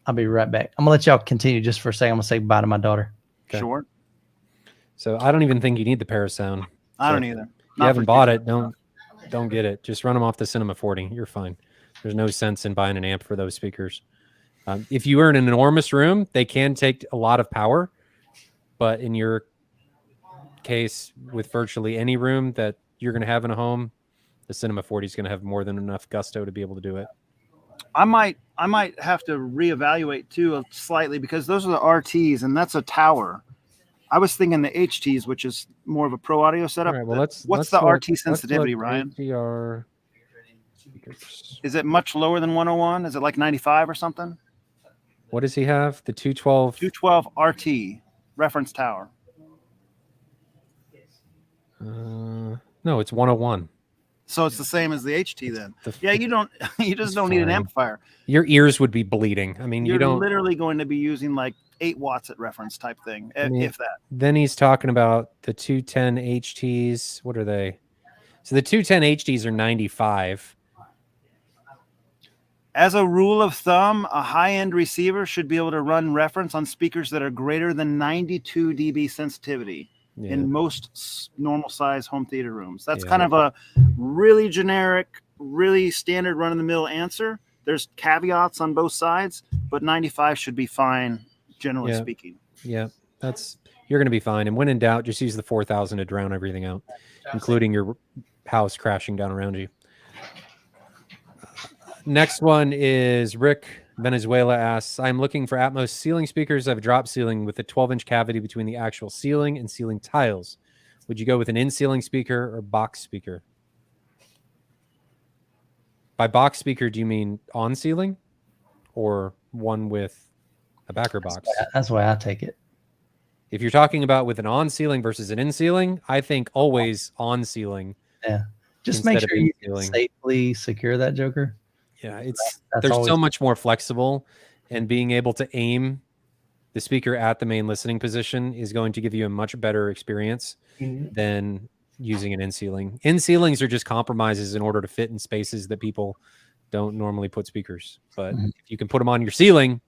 I'll be right back. I'm gonna let y'all continue just for a second. I'm gonna say bye to my daughter. Okay. Sure. So I don't even think you need the Parasound. I don't either. If you haven't bought it, don't get it. Just run them off the Cinema 40. You're fine. There's no sense in buying an amp for those speakers. If you are in an enormous room, they can take a lot of power. But in your case, with virtually any room that you're going to have in a home, the Cinema 40 is going to have more than enough gusto to be able to do it. I might have to reevaluate too slightly, because those are the RTs and that's a tower. I was thinking the HTs, which is more of a pro audio setup. All right, well, what's the RT sensitivity, Ryan? HDR speakers. Is it much lower than 101? Is it like 95 or something? What does he have? The 212? 212 RT reference tower. No, it's 101. So it's the same as the HT then. Yeah, you just don't need an amplifier. Your ears would be bleeding. I mean, You're you don't literally going to be using like 8 watts at reference type thing, if that. Then he's talking about the 210 HTs. What are they? So the 210 HTs are 95. As a rule of thumb, a high-end receiver should be able to run reference on speakers that are greater than 92 dB sensitivity in most normal size home theater rooms. That's kind of a really generic, really standard run-of-the-mill answer. There's caveats on both sides, but 95 should be fine, generally speaking. Yeah, you're going to be fine. And when in doubt, just use the 4,000 to drown everything out, including your house crashing down around you. Next one is Rick Venezuela asks, I'm looking for Atmos ceiling speakers. I have a drop ceiling with a 12-inch cavity between the actual ceiling and ceiling tiles. Would you go with an in-ceiling speaker or box speaker? By box speaker, do you mean on ceiling or one with a backer box? That's the way I take it. If you're talking about with an on ceiling versus an in ceiling, I think always on ceiling. Yeah. Just make sure you can safely secure that joker. Yeah, there's so much more flexible, and being able to aim the speaker at the main listening position is going to give you a much better experience than using an in-ceiling. In-ceilings are just compromises in order to fit in spaces that people don't normally put speakers. But if you can put them on your ceiling,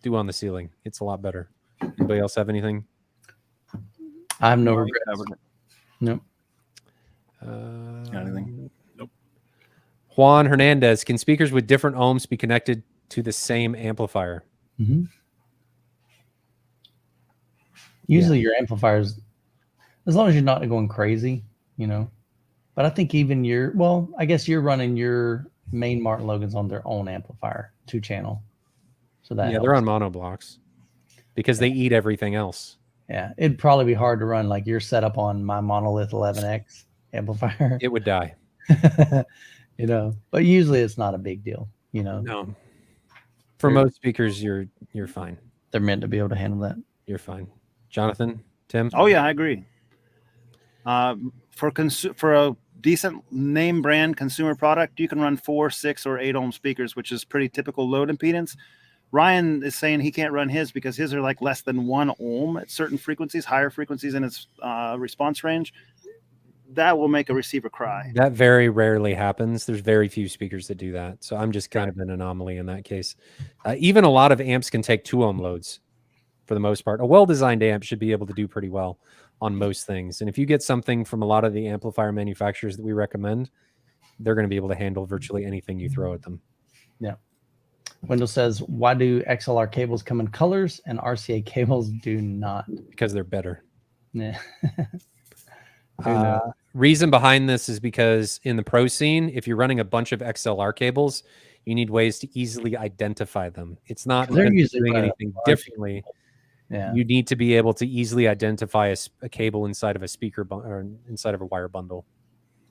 do on the ceiling. It's a lot better. Anybody else have anything? I have no regrets. Nope. Got anything? Juan Hernandez, can speakers with different ohms be connected to the same amplifier? Usually your amplifiers, as long as you're not going crazy, but I think even I guess you're running your main Martin Logans on their own amplifier, 2-channel. So that helps. They're on monoblocks because they eat everything else. Yeah, it'd probably be hard to run like your setup on my Monolith 11X amplifier. It would die. But usually it's not a big deal, No. For most speakers, you're fine. They're meant to be able to handle that. You're fine. Jonathan, Tim? Oh yeah, I agree. For a decent name brand consumer product, you can run 4, 6, or 8 ohm speakers, which is pretty typical load impedance. Ryan is saying he can't run his because his are like less than 1 ohm at certain frequencies, higher frequencies in its response range. That will make a receiver cry. That very rarely happens. There's very few speakers that do that. So I'm just kind of an anomaly in that case. Even a lot of amps can take 2 ohm loads for the most part. A well-designed amp should be able to do pretty well on most things. And if you get something from a lot of the amplifier manufacturers that we recommend, they're going to be able to handle virtually anything you throw at them. Yeah. Wendell says, why do XLR cables come in colors and RCA cables do not? Because they're better. Yeah. Reason behind this is because in the pro scene, if you're running a bunch of XLR cables, you need ways to easily identify them. It's not they're usually doing anything differently. Yeah. You need to be able to easily identify a cable inside of a speaker or inside of a wire bundle.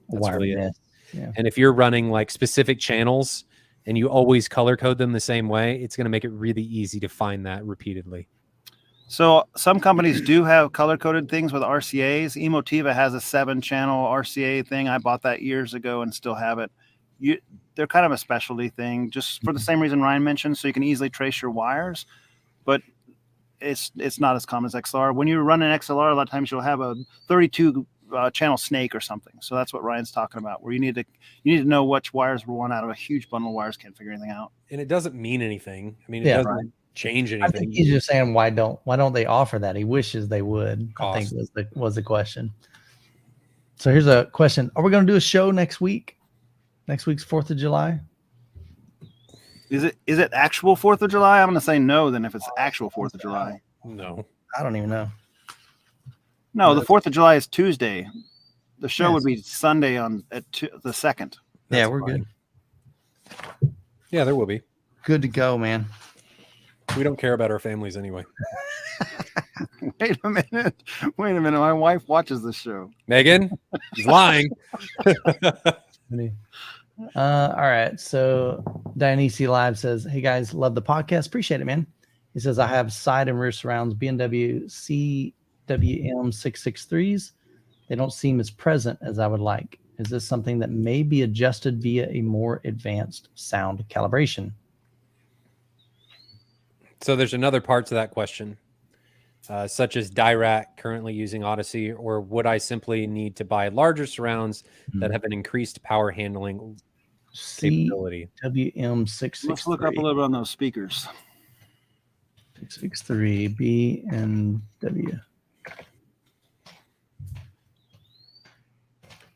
That's really it. Yeah. And if you're running like specific channels and you always color code them the same way, it's going to make it really easy to find that repeatedly. So some companies do have color-coded things with RCAs. Emotiva has a 7-channel RCA thing. I bought that years ago and still have it. They're kind of a specialty thing, just for the same reason Ryan mentioned, so you can easily trace your wires. But it's not as common as XLR. When you run an XLR, a lot of times you'll have a 32 channel snake or something. So that's what Ryan's talking about, where you need to know which wires were one out of a huge bundle of wires. Can't figure anything out. And it doesn't mean anything. I mean, it Yeah, doesn't change anything. I think he's just saying why don't they offer that? He wishes they would. Cost. I think was the question. So here's a question: are we going to do a show next week? Next week's 4th of July. Is it actual 4th of July? I'm going to say no. Then if it's actual 4th of July, No. I don't even know. no, the 4th of July is Tuesday. The show Yes. would be Sunday the 2nd. Yeah, That's we're fine. good. Yeah, there will be. Good to go, man. We don't care about our families anyway. Wait a minute. My wife watches this show. Megan, he's lying. All right. So Dionysi Live says, "Hey guys, love the podcast. Appreciate it, man." He says, "I have side and rear surrounds B&W CWM 663s. They don't seem as present as I would like. Is this something that may be adjusted via a more advanced sound calibration?" So there's another part to that question, such as Dirac currently using Odyssey, or would I simply need to buy larger surrounds that have an increased power handling capability? CWM 663. Let's look up a little bit on those speakers. 663 B&W.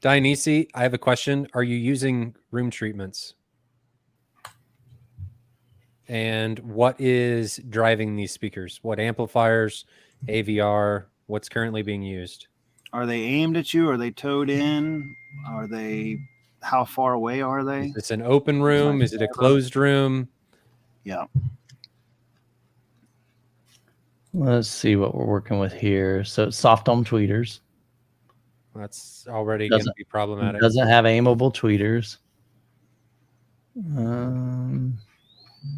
Dionysi, I have a question. Are you using room treatments? And what is driving these speakers? What amplifiers, AVR, what's currently being used? Are they aimed at you? Are they towed in? Are they? How far away are they? Is this an open room? Is it a closed room? Yeah. Let's see what we're working with here. So soft dome tweeters. That's already going to be problematic. Doesn't have aimable tweeters.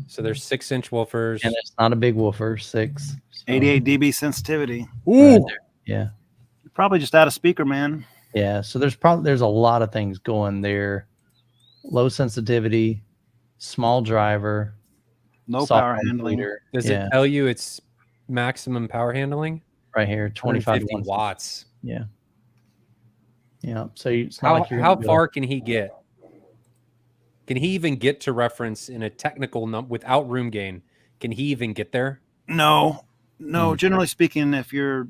So there's 6-inch woofers. And it's not a big woofer, 6. So, 88 dB sensitivity. Ooh. right there. Yeah. You're probably just out of speaker, man. Yeah. So there's a lot of things going there. Low sensitivity, small driver, No soft power dome handling. tweeter. Does it tell you its maximum power handling? Right here, 25 50 watts. Yeah. Yeah. So it's not like you're How gonna go- far can he get? Can he even get to reference in a technical without room gain? Can he even get there? No. Generally speaking, if you're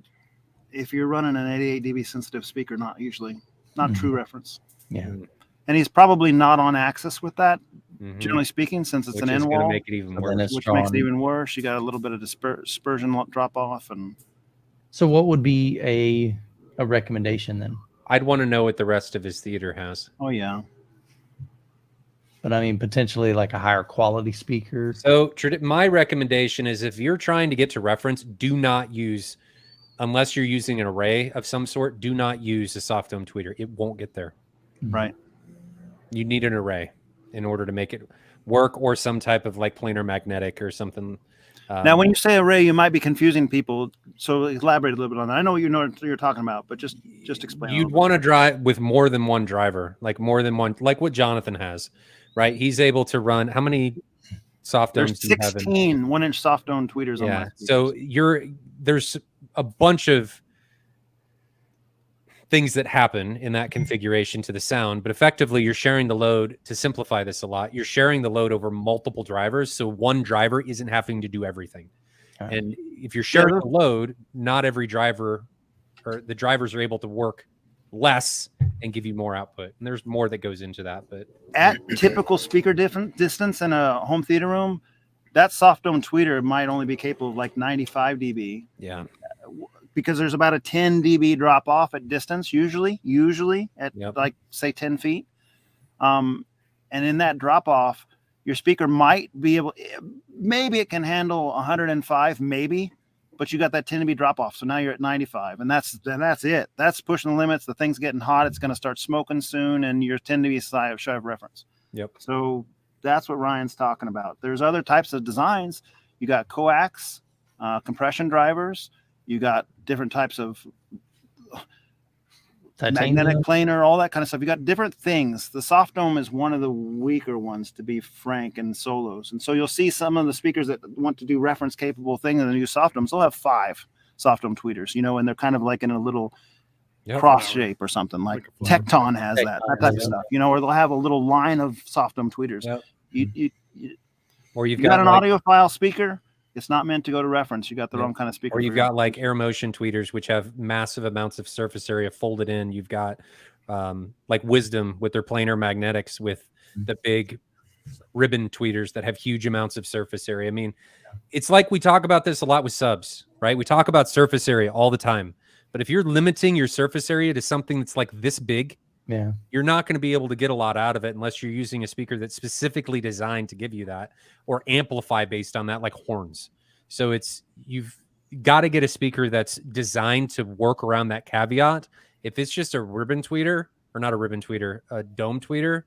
running an 88 dB sensitive speaker, not usually, not true reference. Yeah. And he's probably not on axis with that. Mhm. Generally speaking, since it's Which an is end going to wall, make it even So then worse. it's which makes it drawn. even worse. You got a little bit of dispersion drop off, and So what would be a recommendation then? I'd want to know what the rest of his theater has. oh yeah, But I mean, potentially like a higher quality speaker. So my recommendation is if you're trying to get to reference, do not use, unless you're using an array of some sort, do not use a soft dome tweeter. It won't get there. right. You need an array in order to make it work, or some type of like planar magnetic or something. Now, when you say array, you might be confusing people. So elaborate a little bit on that. I know what you're talking about, but just explain. You'd want to drive with more than one driver, like more than one, like what Jonathan has, right? He's able to run how many soft domes There's do you have in? 16 1-inch soft dome tweeters on my Yeah. speakers. So there's a bunch of things that happen in that configuration to the sound, but effectively you're sharing the load. To simplify this a lot, you're sharing the load over multiple drivers, so one driver isn't having to do everything. Okay. And if you're sharing the load, not every driver, or the drivers, are able to work less and give you more output. And there's more that goes into that, but At typical speaker distance in a home theater room, that soft dome tweeter might only be capable of like 95 dB. yeah. Because there's about a 10 dB drop off at distance, usually at Yep. like say 10 feet. And in that drop off, your speaker might be able, maybe it can handle 105, maybe, but you got that 10 dB drop off. So now you're at 95, and that's it. That's pushing the limits. The thing's getting hot. It's going to start smoking soon, and you're 10 dB shy of reference. Yep. So that's what Ryan's talking about. There's other types of designs. You got coax, compression drivers. You got different types of magnetic planar, all that kind of stuff. You got different things. The soft dome is one of the weaker ones, to be frank, in solos. And so you'll see some of the speakers that want to do reference capable thing and then use soft domes. They'll have 5 soft dome tweeters, you know, and they're kind of like in a little cross shape or something. Like Tecton has that type of stuff, you know, or they'll have a little line of soft dome tweeters. Or you've got an audiophile speaker. It's not meant to go to reference. You got the wrong kind of speaker. Or you've got like air motion tweeters, which have massive amounts of surface area folded in. You've got like Wisdom with their planar magnetics with the big ribbon tweeters that have huge amounts of surface area. I mean, it's like we talk about this a lot with subs, right? We talk about surface area all the time. But if you're limiting your surface area to something that's like this big, you're not going to be able to get a lot out of it unless you're using a speaker that's specifically designed to give you that or amplify based on that, like horns. So you've got to get a speaker that's designed to work around that caveat. If it's just a ribbon tweeter, or not a ribbon tweeter, a dome tweeter,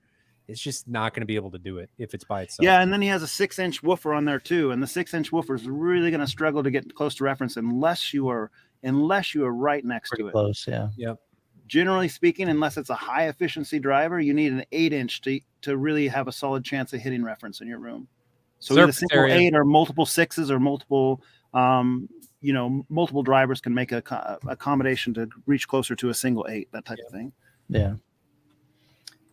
it's just not going to be able to do it if it's by itself. Yeah, and then he has a 6-inch woofer on there too, and the 6-inch woofer is really going to struggle to get close to reference unless you are right next to it. Close, yeah. Yep. Generally speaking, unless it's a high efficiency driver, you need an 8-inch to really have a solid chance of hitting reference in your room. So either single 8 or multiple 6s or multiple, multiple drivers can make a accommodation to reach closer to a single 8, that type of thing. Yeah.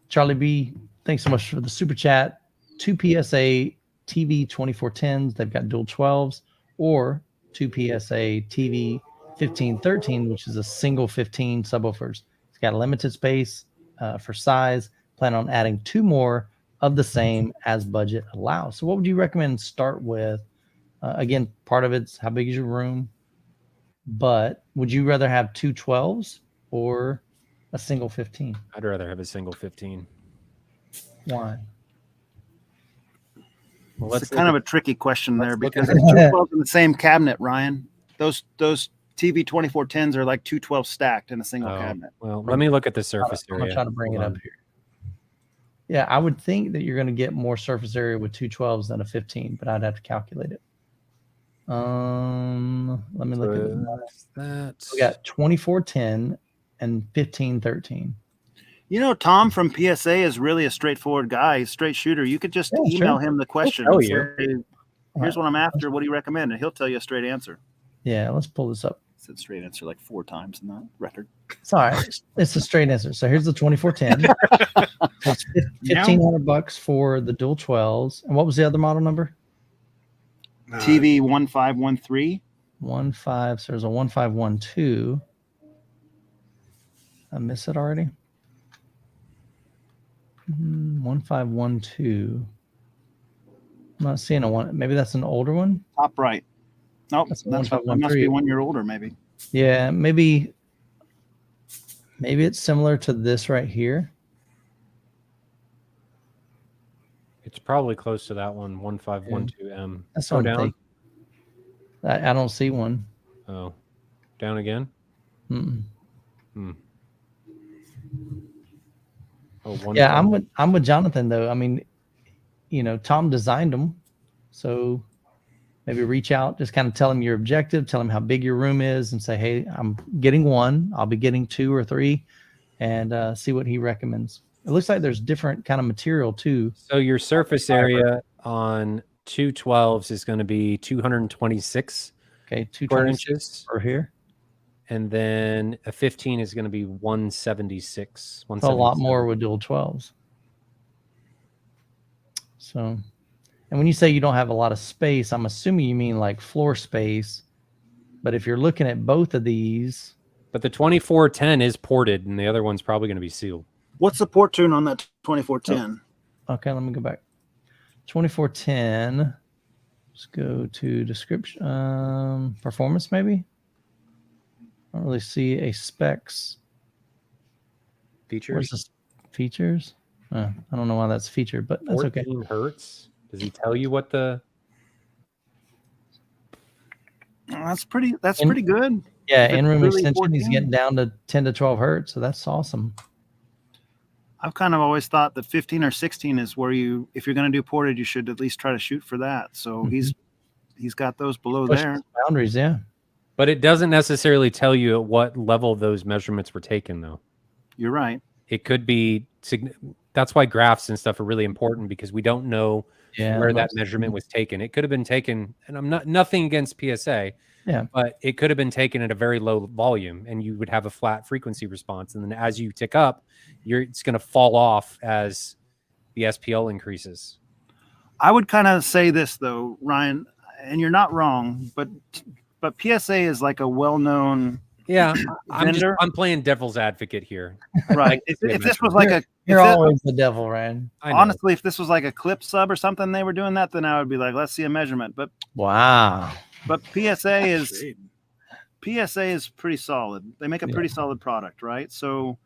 Charlie B, thanks so much for the super chat. 2 PSA TV 2410s, they've got dual 12s, or 2 PSA TV 1513, which is a single 15 subwoofers. It's got a limited space for size. Plan on adding 2 more of the same as budget allows. So what would you recommend start with? Again, part of it's how big is your room, but would you rather have 2 12s or a single 15? I'd rather have a single 15. Why? Well, it's kind of a tricky question there because it's 2 12s in the same cabinet, Ryan. Those TV 2410s are like 2 12 stacked in a single cabinet. Well, let me look at the surface area. I'm trying to bring it up here. Yeah, I would think that you're going to get more surface area with 2 12s than a 15, but I'd have to calculate it. Let me look at that. We got 2410 and 1513. You know, Tom from PSA is really a straightforward guy. He's a straight shooter. You could just email him the question. Oh, say, here's what I'm after. What do you recommend? And he'll tell you a straight answer. Yeah, let's pull this up. I said straight answer like 4 times in that record. It's all right. It's a straight answer. So here's the 2410. It's $1,500 for the dual 12s. And what was the other model number? TV 1513. 15. So there's a 1512. I miss it already. 1512. I'm not seeing a one. Maybe that's an older one. Top right. Nope, that must be 1 year older, maybe. Yeah, maybe it's similar to this right here. It's probably close to that one, 1512M. That's what I'm thinking. I don't see one. Oh, down again? Oh, yeah, I'm with Jonathan though. I mean, Tom designed them, so maybe reach out, just kind of tell him your objective, tell him how big your room is, and say, hey, I'm getting 1. I'll be getting 2 or 3, and see what he recommends. It looks like there's different kind of material too. So your surface area on 2 12s is going to be 226. Okay, 226 inches per here. And then a 15 is going to be 176. A lot more with dual 12s. So, and when you say you don't have a lot of space, I'm assuming you mean like floor space. But if you're looking at both of these. But the 2410 is ported, and the other one's probably going to be sealed. What's the port tune on that 2410? Okay, let me go back. 2410. Let's go to description. Performance, maybe? I don't really see a specs. Features? Where's the features? I don't know why that's featured, but that's 14 okay. hertz? Does he tell you what the... That's pretty good. Yeah, in-room extension, he's getting down to 10 to 12 hertz, so that's awesome. I've kind of always thought that 15 or 16 is where if you're going to do ported, you should at least try to shoot for that. So he's got those below there. Boundaries, yeah. But it doesn't necessarily tell you at what level those measurements were taken, though. You're right. It could be. That's why graphs and stuff are really important, because we don't know where that measurement was taken. It could have been taken, and I'm nothing against PSA. Yeah. But it could have been taken at a very low volume, and you would have a flat frequency response. And then as you tick up, it's going to fall off as the SPL increases. I would kind of say this though, Ryan, and you're not wrong, but PSA is like a well-known vendor. I'm playing devil's advocate here. Right. If this was like you're always the devil, Ryan. Honestly, if this was like a clip sub or something, they were doing that, then I would be like, let's see a measurement. But wow. But PSA is pretty solid. They make a pretty solid product, right? So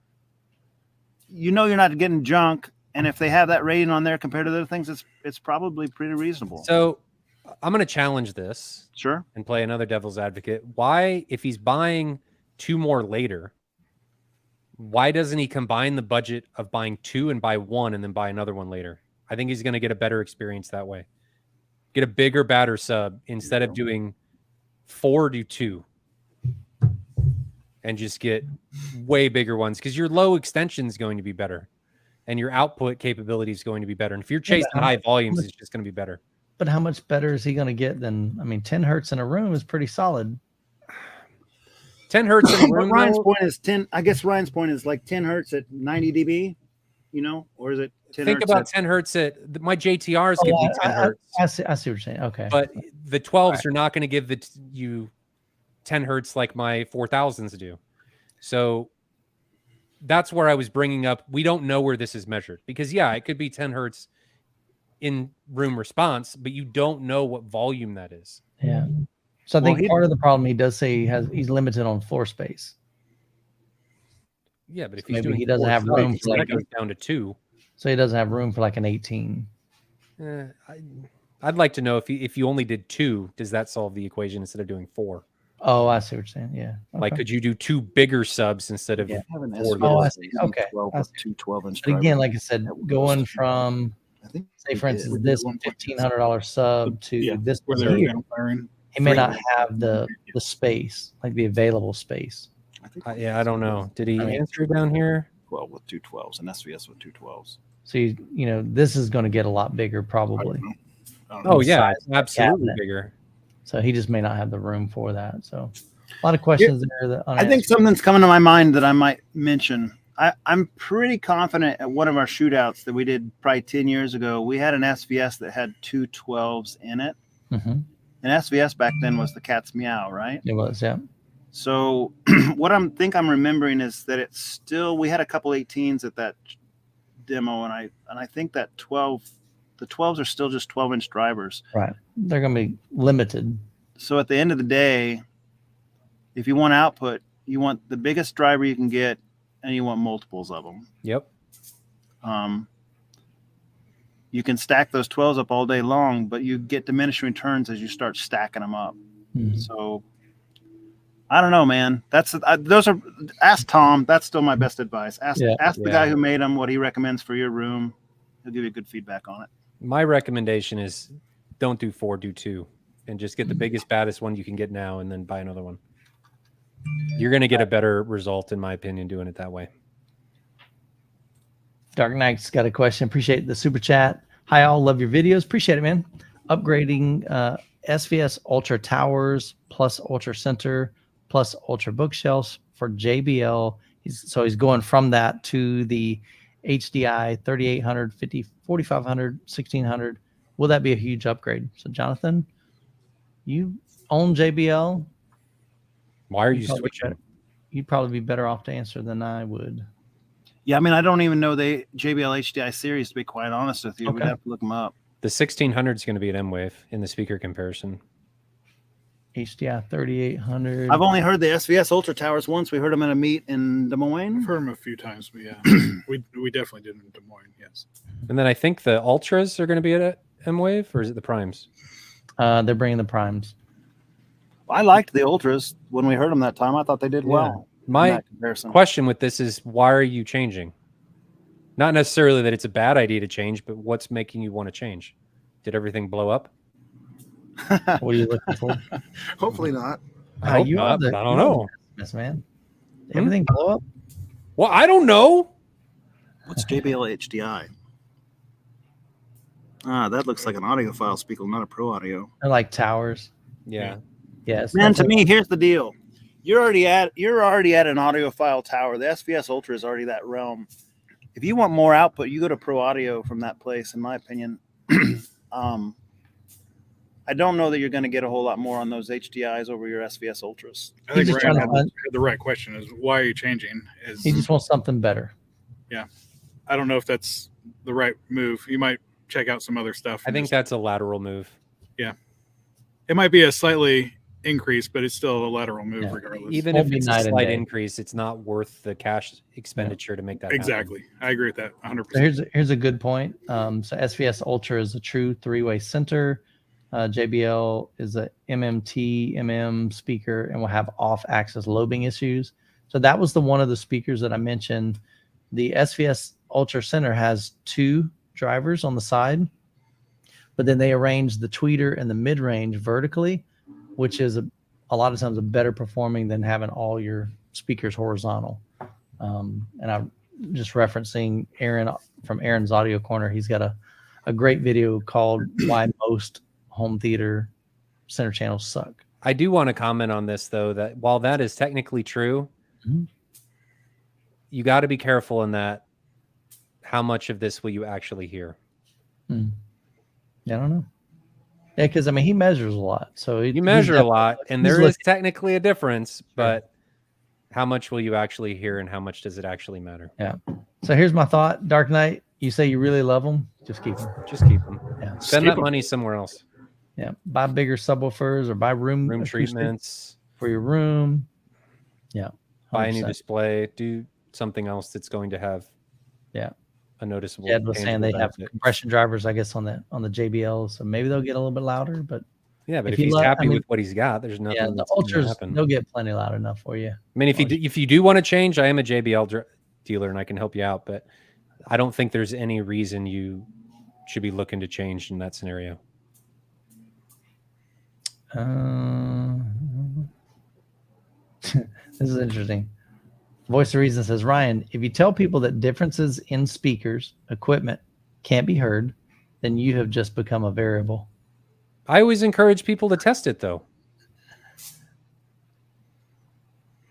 you're not getting junk, and if they have that rating on there compared to other things, it's probably pretty reasonable. So I'm going to challenge this, sure, and play another devil's advocate. Why, if he's buying 2 more later, why doesn't he combine the budget of buying 2 and buy 1 and then buy another one later? I think he's going to get a better experience that way. Get a bigger, badder sub instead of doing 4, do 2, and just get way bigger ones, because your low extension is going to be better and your output capability is going to be better. And if you're chasing high volumes, it's just going to be better. But how much better is he going to get than, 10 hertz in a room is pretty solid. 10 hertz in a room. Ryan's point is 10. I guess Ryan's point is like 10 hertz at 90 dB, or is it 10 Think hertz about 10 hertz at my JTRs give me 10 hertz. I see what you're saying. Okay. But the 12s are not going to give you 10 hertz like my 4000s do. So that's where I was bringing up. We don't know where this is measured, because it could be 10 hertz in room response, but you don't know what volume that is. Yeah. So I think part of the problem, he does say he's limited on floor space. Yeah, but if maybe he doesn't have room for that goes down to 2. So he doesn't have room for like an 18. I'd like to know if you only did 2, does that solve the equation instead of doing 4? Oh, I see what you're saying. Yeah. Okay. Like, could you do 2 bigger subs instead of 4? Oh, I see. Okay. 2 12-inch. But again, like I said, going from, say for instance, this $1,500 sub to this one here, he may not have the space, like the available space. I don't know. Did he answer down here? 12 with 2 12s and SVS with 2 12s. So this is going to get a lot bigger probably. Oh yeah, it's absolutely bigger. So he just may not have the room for that. So a lot of questions there. I think something's coming to my mind that I might mention. I'm pretty confident at one of our shootouts that we did probably 10 years ago, we had an SVS that had 2 12s in it. Mm-hmm. And SVS back then was the cat's meow, right? It was, yeah. So what I'm remembering is that we had a couple 18s at that demo, and I think that the 12s are still just 12-inch drivers. Right. They're going to be limited. So at the end of the day, if you want output, you want the biggest driver you can get, and you want multiples of them. Yep. You can stack those 12s up all day long, but you get diminishing returns as you start stacking them up. Mm-hmm. So I don't know, man. Ask Tom. That's still my best advice. Ask the guy who made them what he recommends for your room. He'll give you good feedback on it. My recommendation is don't do 4, do 2, and just get the biggest, baddest one you can get now, and then buy another one. You're going to get a better result, in my opinion, doing it that way. Dark Knight's got a question. Appreciate the super chat. Hi, all. Love your videos. Appreciate it, man. Upgrading SVS Ultra Towers plus Ultra Center plus Ultra Bookshelves for JBL. He's going from that to the HDI 3800, 4500, 1600. Will that be a huge upgrade? So, Jonathan, you own JBL. Why are you switching? You'd probably be better off to answer than I would. Yeah, I mean, I don't even know the JBL HDI series, to be quite honest with you. Okay. We'd have to look them up. The 1600 is going to be an M-Wave in the speaker comparison. HDI 3800. I've only heard the SVS Ultra Towers once. We heard them at a meet in Des Moines. I've heard them a few times, but yeah, we definitely did in Des Moines, yes. And then I think the Ultras are going to be at M-Wave, or is it the Primes? They're bringing the Primes. I liked the Ultras when we heard them that time. I thought they did well. My question with this is, why are you changing? Not necessarily that it's a bad idea to change, but what's making you want to change? Did everything blow up? What are you looking for? Hopefully not. I hope not, but I don't know. Yes, man. Everything blow up? Well, I don't know. What's JBL HDI? That looks like an audiophile speaker, not a pro audio. They're like towers. Yeah. Yes. Man, that's to what- me, here's the deal. You're already at an audiophile tower. The SVS Ultra is already that realm. If you want more output, you go to pro audio from that place, in my opinion. I don't know that you're going to get a whole lot more on those HDIs over your SVS Ultras. I think He's just Ryan trying to had find- the right question: is why are you changing? He just wants something better. I don't know if that's the right move. You might check out some other stuff. I and think just- that's a lateral move. it might be a slightly increase, but it's still a lateral move Yeah. regardless. Even Won't if be it's a night and slight day. increase, it's not worth the cash expenditure to make that happen. Exactly, I agree with that 100%. So here's a good point. So SVS Ultra is a true 3-way center. JBL is a MM speaker and will have off-axis lobing issues. So that was one of the speakers that I mentioned. The SVS Ultra Center has 2 drivers on the side, but then they arrange the tweeter and the mid-range vertically, which is a lot of times a better performing than having all your speakers horizontal. And I'm just referencing Aaron from Aaron's Audio Corner. He's got a great video called "Why Most Home Theater Center Channels Suck." I do want to comment on this, though, that while that is technically true, Mhm. you got to be careful in that. How much of this will you actually hear? Yeah, I don't know. Yeah, because I mean he measures a lot, so You measure a lot, and he's there is looking- technically a difference, but how much will you actually hear, and how much does it actually matter? So here's my thought: Dark Knight. You say you really love them, just keep them. Just keep them. Yeah. Spend keep that 'em. money somewhere else. Yeah, buy bigger subwoofers or buy room Room acoustic treatments, for your room. Yeah, buy a new 100%. display, do something else that's going to have Yeah. a noticeable. Jed was saying they tangible have benefit. compression drivers, I guess, on the JBL, so maybe they'll get a little bit louder. But Yeah, but if if you he's let- happy I mean, with what he's got, there's nothing yeah, the that's going to Ultras happen. they'll get plenty loud enough for you. I mean, if you do want to change, I am a JBL dealer and I can help you out, but I don't think there's any reason you should be looking to change in that scenario. This is interesting. Voice of Reason says, Ryan, if you tell people that differences in speakers, equipment can't be heard, then you have just become a variable. I always encourage people to test it, though.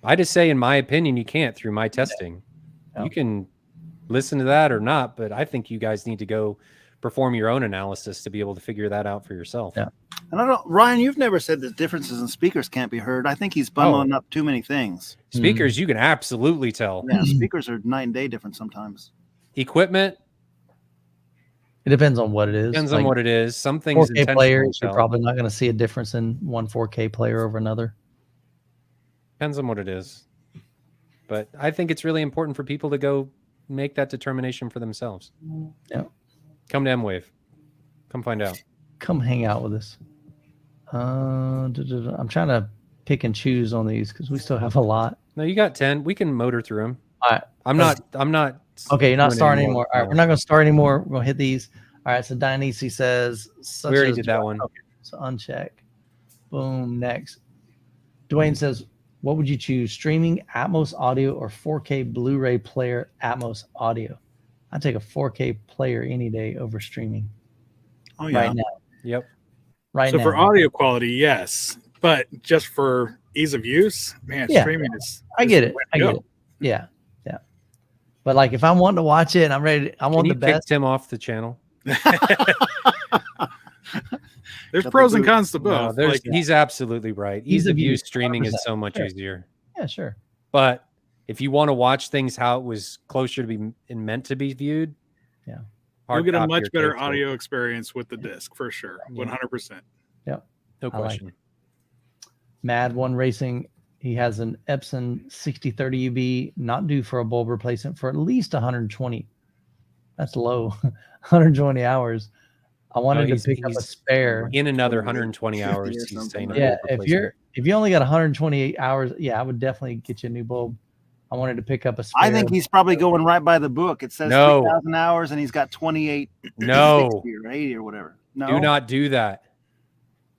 I just say, in my opinion, you can't through my testing. Yeah. You can listen to that or not, but I think you guys need to go perform your own analysis to be able to figure that out for yourself. Yeah. And I don't, Ryan, you've never said that differences in speakers can't be heard. I think he's bundling up too many things. Speakers, you can absolutely tell. Yeah, speakers are night and day different sometimes. Equipment, It depends on what it is. depends Like on what it is. Some things 4K players, you're tell. probably not going to see a difference in one 4K player over another. Depends on what it is. But I think it's really important for people to go make that determination for themselves. Yeah. Come to M-Wave. Come find out. Come hang out with us. I'm trying to pick and choose on these because we still have a lot. No, you got 10. We can motor through them. All right. I'm not Okay, you're not doing starting any more. anymore. All right, we're not going to start anymore. We're going to hit these. All right, so Dionysi says, We already did that one. Okay, so uncheck. Boom, next. Dwayne says, what would you choose, streaming Atmos audio or 4K Blu-ray player Atmos audio? I'd take a 4K player any day over streaming Oh, yeah. right now. Yep. Right So now. for audio quality, yes, but just for ease of use, man, Yeah. streaming is. I is get the it. way to I get go. it. Yeah, yeah. But like, if I'm wanting to watch it and I'm ready, I Can want you the kick best. Tim off the channel? There's Got the pros and boot. cons to No, both. there's, Like, he's absolutely right. Ease Ease of of use use, streaming is 100%. so much Sure. easier. Yeah, sure. But if you want to watch things how it was closer to be and meant to be viewed, Yeah. you'll get a hard copy much or better faithful. audio experience with the disc for sure. Yeah. 100%. No I like question. Mad One Racing, he has an Epson 6030 UB, not due for a bulb replacement for at least 120. That's low. 120 hours. I wanted to he's- pick up a he's spare. In another 28, 120 hours, 50 or he's something saying. like a Yeah, bulb if you only got 128 hours, yeah, I would definitely get you a new bulb. I wanted to pick up a spare. I think he's probably going right by the book. It says No. 3,000 hours and he's got 28, No. 60 or 80 or whatever. No. Do not do that.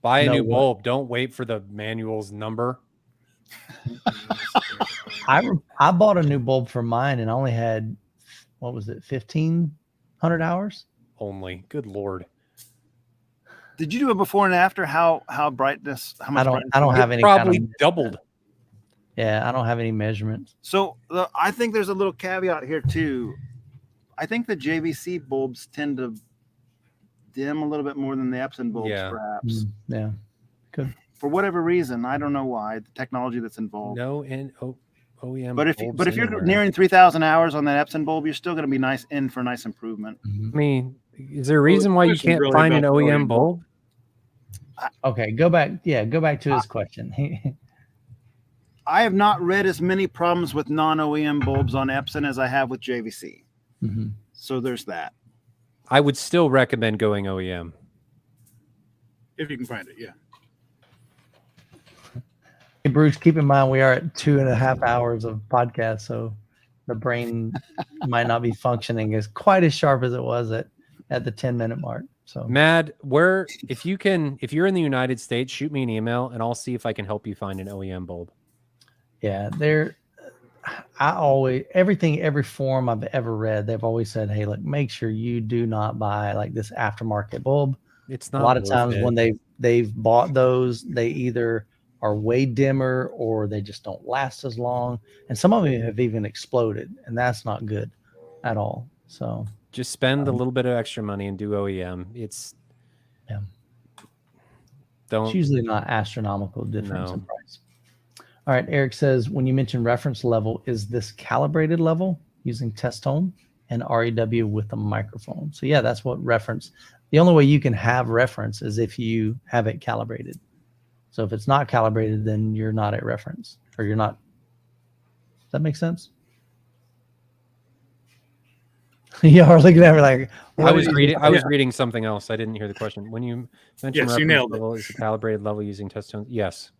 Buy a No new what? bulb. Don't wait for the manual's number. I bought a new bulb for mine and I only had, what was it, 1,500 hours? Only. Good Lord. Did you do a before and after? How brightness? How much? I don't have It any probably kind of, doubled. yeah, I don't have any measurements. So I think there's a little caveat here too. I think the JVC bulbs tend to dim a little bit more than the Epson bulbs, Yeah. perhaps. Yeah. For whatever reason, I don't know why. The technology that's involved. No OEM. But if bulbs you're anywhere. nearing 3,000 hours on that Epson bulb, you're still going to be nice for nice improvement. I mean, is there a reason why you question's can't really find an about the OEM OEM bulb? Okay, go back. Yeah, go back to his question. I have not read as many problems with non-OEM bulbs on Epson as I have with JVC. Mhm. So there's that. I would still recommend going OEM. if you can find it. Yeah. Hey, Bruce, keep in mind we are at 2.5 hours of podcast, so the brain might not be functioning as quite as sharp as it was at the 10-minute mark. So Mad, if you're in the United States, shoot me an email and I'll see if I can help you find an OEM bulb. yeah, every forum I've ever read, they've always said, hey, look, make sure you do not buy like this aftermarket bulb. It's A not lot of worth times it. when they've bought those, they either are way dimmer or they just don't last as long. And some of them have even exploded, and that's not good at all. So just spend a little bit of extra money and do OEM. it's Don't usually not astronomical difference in No. price. All right, Eric says, when you mention reference level, is this calibrated level using test tone and REW with a microphone? So yeah, that's what reference. The only way you can have reference is if you have it calibrated. So if it's not calibrated, then you're not at reference, or you're not. Does that make sense? You are looking at me like, I was reading something else. I didn't hear the question. When you mentioned Yes, you reference nailed it. level, is a calibrated level using test tones? Yes.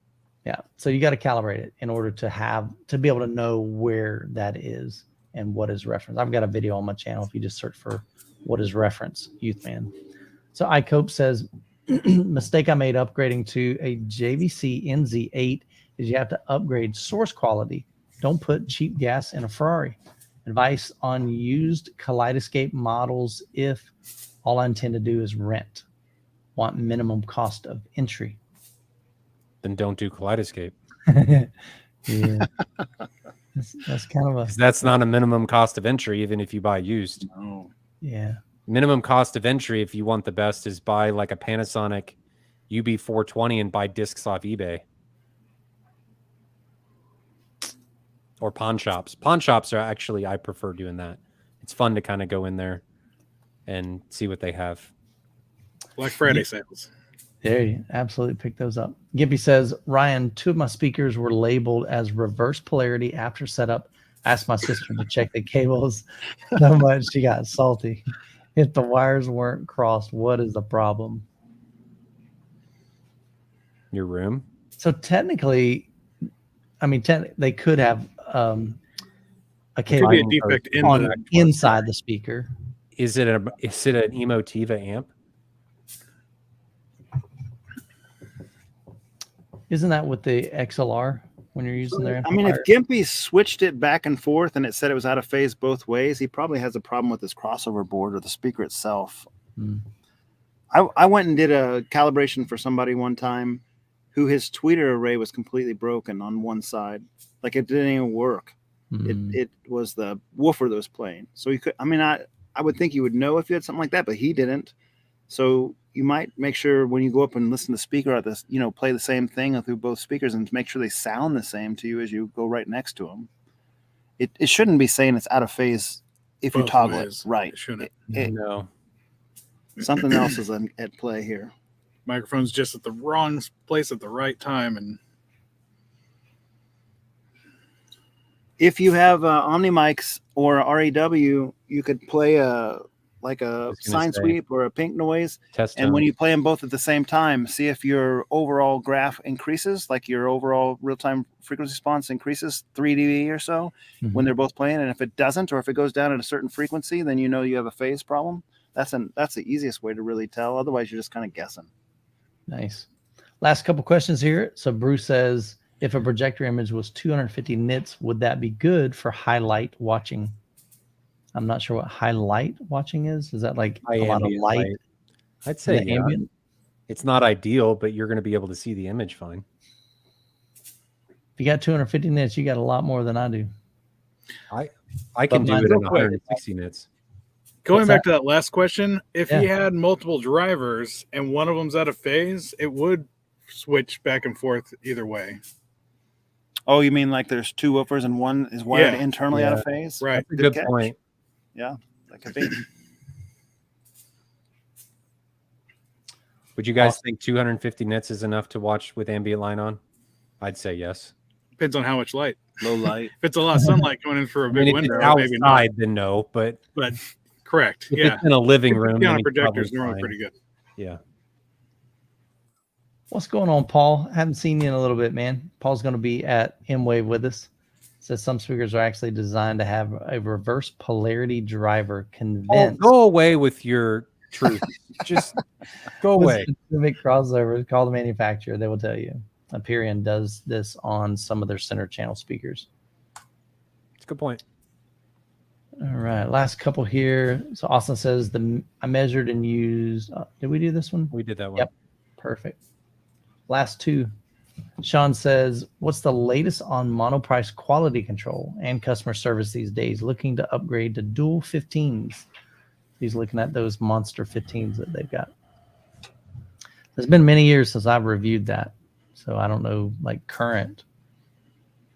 Yeah. So you got to calibrate it in order to be able to know where that is and what is reference. I've got a video on my channel. If you just search for what is reference, Youthman. So iCope says, mistake I made upgrading to a JVC NZ8 is you have to upgrade source quality. Don't put cheap gas in a Ferrari. Advice on used Kaleidoscope models if all I intend to do is rent. Want minimum cost of entry. Then don't do Kaleidoscope. Yeah. That's kind of a... 'Cause that's not a minimum cost of entry, even if you buy used. No. Yeah. Minimum cost of entry, if you want the best, is buy like a Panasonic UB420 and buy discs off eBay. Or pawn shops. Pawn shops are actually, I prefer doing that. It's fun to kind of go in there and see what they have. Black Friday sales. There you absolutely pick those up. Gippy says, Ryan, 2 of my speakers were labeled as reverse polarity after setup. I asked my sister to check the cables so much she got salty. If the wires weren't crossed, what is the problem? Your room? So technically, I mean, they could have a It cable could be a defect in on the inside the speaker. Is it an Emotiva amp? Isn't that with the XLR when you're using their I mean, if amplifier? Gimpy switched it back and forth and it said it was out of phase both ways, he probably has a problem with his crossover board or the speaker itself. Hmm. I went and did a calibration for somebody one time who his tweeter array was completely broken on one side. Like it didn't even work. Hmm. It was the woofer that was playing. So you could, I mean, I would think you would know if you had something like that, but he didn't. So you might make sure when you go up and listen to the speaker at this, play the same thing through both speakers and make sure they sound the same to you as you go right next to them. It shouldn't be saying it's out of phase if you Both toggle ways. it right. It shouldn't. No. Something else is at play here. Microphone's just at the wrong place at the right time, and If you have Omni mics or REW, you could play a sine sweep or a pink noise. Test And when tone. you play them both at the same time, see if your overall graph increases, like your overall real-time frequency response increases 3 dB or so when they're both playing. And if it doesn't, or if it goes down at a certain frequency, then you know you have a phase problem. That's the easiest way to really tell. Otherwise, you're just kind of guessing. Nice. Last couple questions here. So Bruce says, If a projector image was 250 nits, would that be good for highlight watching? I'm not sure what highlight watching is. Is that like High a lot of ambient light? light. I'd say The yeah. ambient? It's not ideal, but you're going to be able to see the image fine. If you got 250 nits, you got a lot more than I do. I can do mine- it in real quick. 160 nits. Going What's back to that last question, if Yeah. he had multiple drivers and one of them's out of phase, it would switch back and forth either way. Oh, you mean like there's two woofers and one is wired Yeah. internally out of phase? Right. That's a good catch. point. Yeah, that could be. Would you guys think 250 nits is enough to watch with ambient light on? I'd say yes. Depends on how much light. Low light. If it's a lot of sunlight coming in for a I big mean, if it's window, maybe not. outside, then no. But But correct. if Yeah. it's in a living room, Yeah, then on it's projectors probably normally fine. pretty good. Yeah. What's going on, Paul? I haven't seen you in a little bit, man. Paul's going to be at M-Wave with us. Says some speakers are actually designed to have a reverse polarity driver. Oh, Convinced. go away with your truth. Just go With away. specific crossovers, call the manufacturer. They will tell you. Hyperion does this on some of their center channel speakers. It's a good point. All right, last couple here. So Austin says I measured and used. Did we do this one? We did that one. Yep. Perfect. Last two. Sean says, what's the latest on monoprice quality control and customer service these days? Looking to upgrade to dual 15s. He's looking at those monster 15s that they've got. It's been many years since I've reviewed that. So I don't know, like current,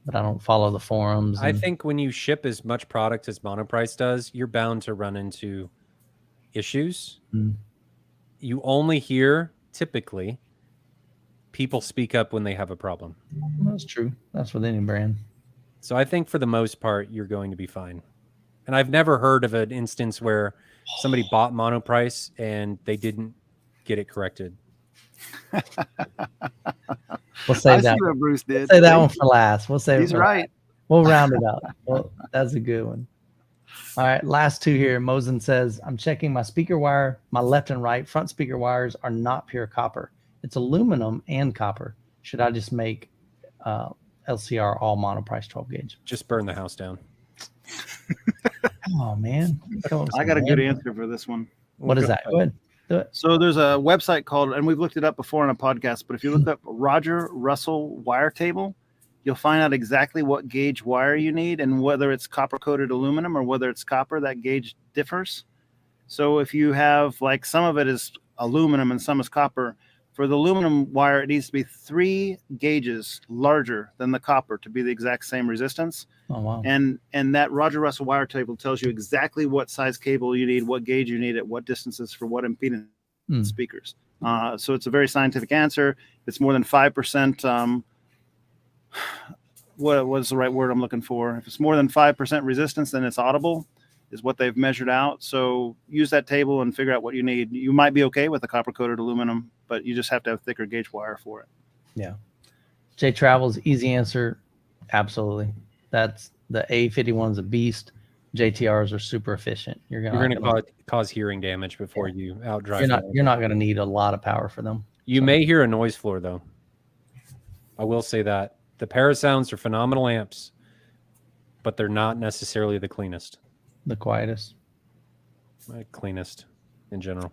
but I don't follow the forums. I think when you ship as much product as Monoprice does, you're bound to run into issues. Mm. You only hear, typically, people speak up when they have a problem. That's true. That's with any brand. So I think for the most part, you're going to be fine. And I've never heard of an instance where somebody bought Monoprice and they didn't get it corrected. We'll save I that. see what Bruce did. Say that one for last. We'll save it He's for right. last. We'll round it out. Well, that's a good one. All right, last two here. Mosen says, I'm checking my speaker wire. My left and right front speaker wires are not pure copper. It's aluminum and copper. Should I just make LCR all monoprice 12 gauge? Just burn the house down. Oh, man. I got a good answer for this one. What is that? Go ahead. Do it. So there's a website called, and we've looked it up before on a podcast, but if you look up Roger Russell wire table, you'll find out exactly what gauge wire you need and whether it's copper coated aluminum or whether it's copper, that gauge differs. So if you have, like, some of it is aluminum and some is copper, for the aluminum wire, it needs to be 3 gauges larger than the copper to be the exact same resistance. Oh, wow. And that Roger Russell wire table tells you exactly what size cable you need, what gauge you need at what distances for what impedance speakers. So it's a very scientific answer. It's more than 5%. What was the right word I'm looking for? If it's more than 5% resistance, then it's audible, is what they've measured out. So use that table and figure out what you need. You might be okay with a copper coated aluminum, but you just have to have thicker gauge wire for it. Yeah. J Travels, easy answer. Absolutely. That's the A51's a beast. JTRs are super efficient. You're gonna cause hearing damage before you outdrive. You're not gonna need a lot of power for them. You may hear a noise floor though. I will say that the Parasounds are phenomenal amps, but they're not necessarily the cleanest. The quietest. Cleanest in general.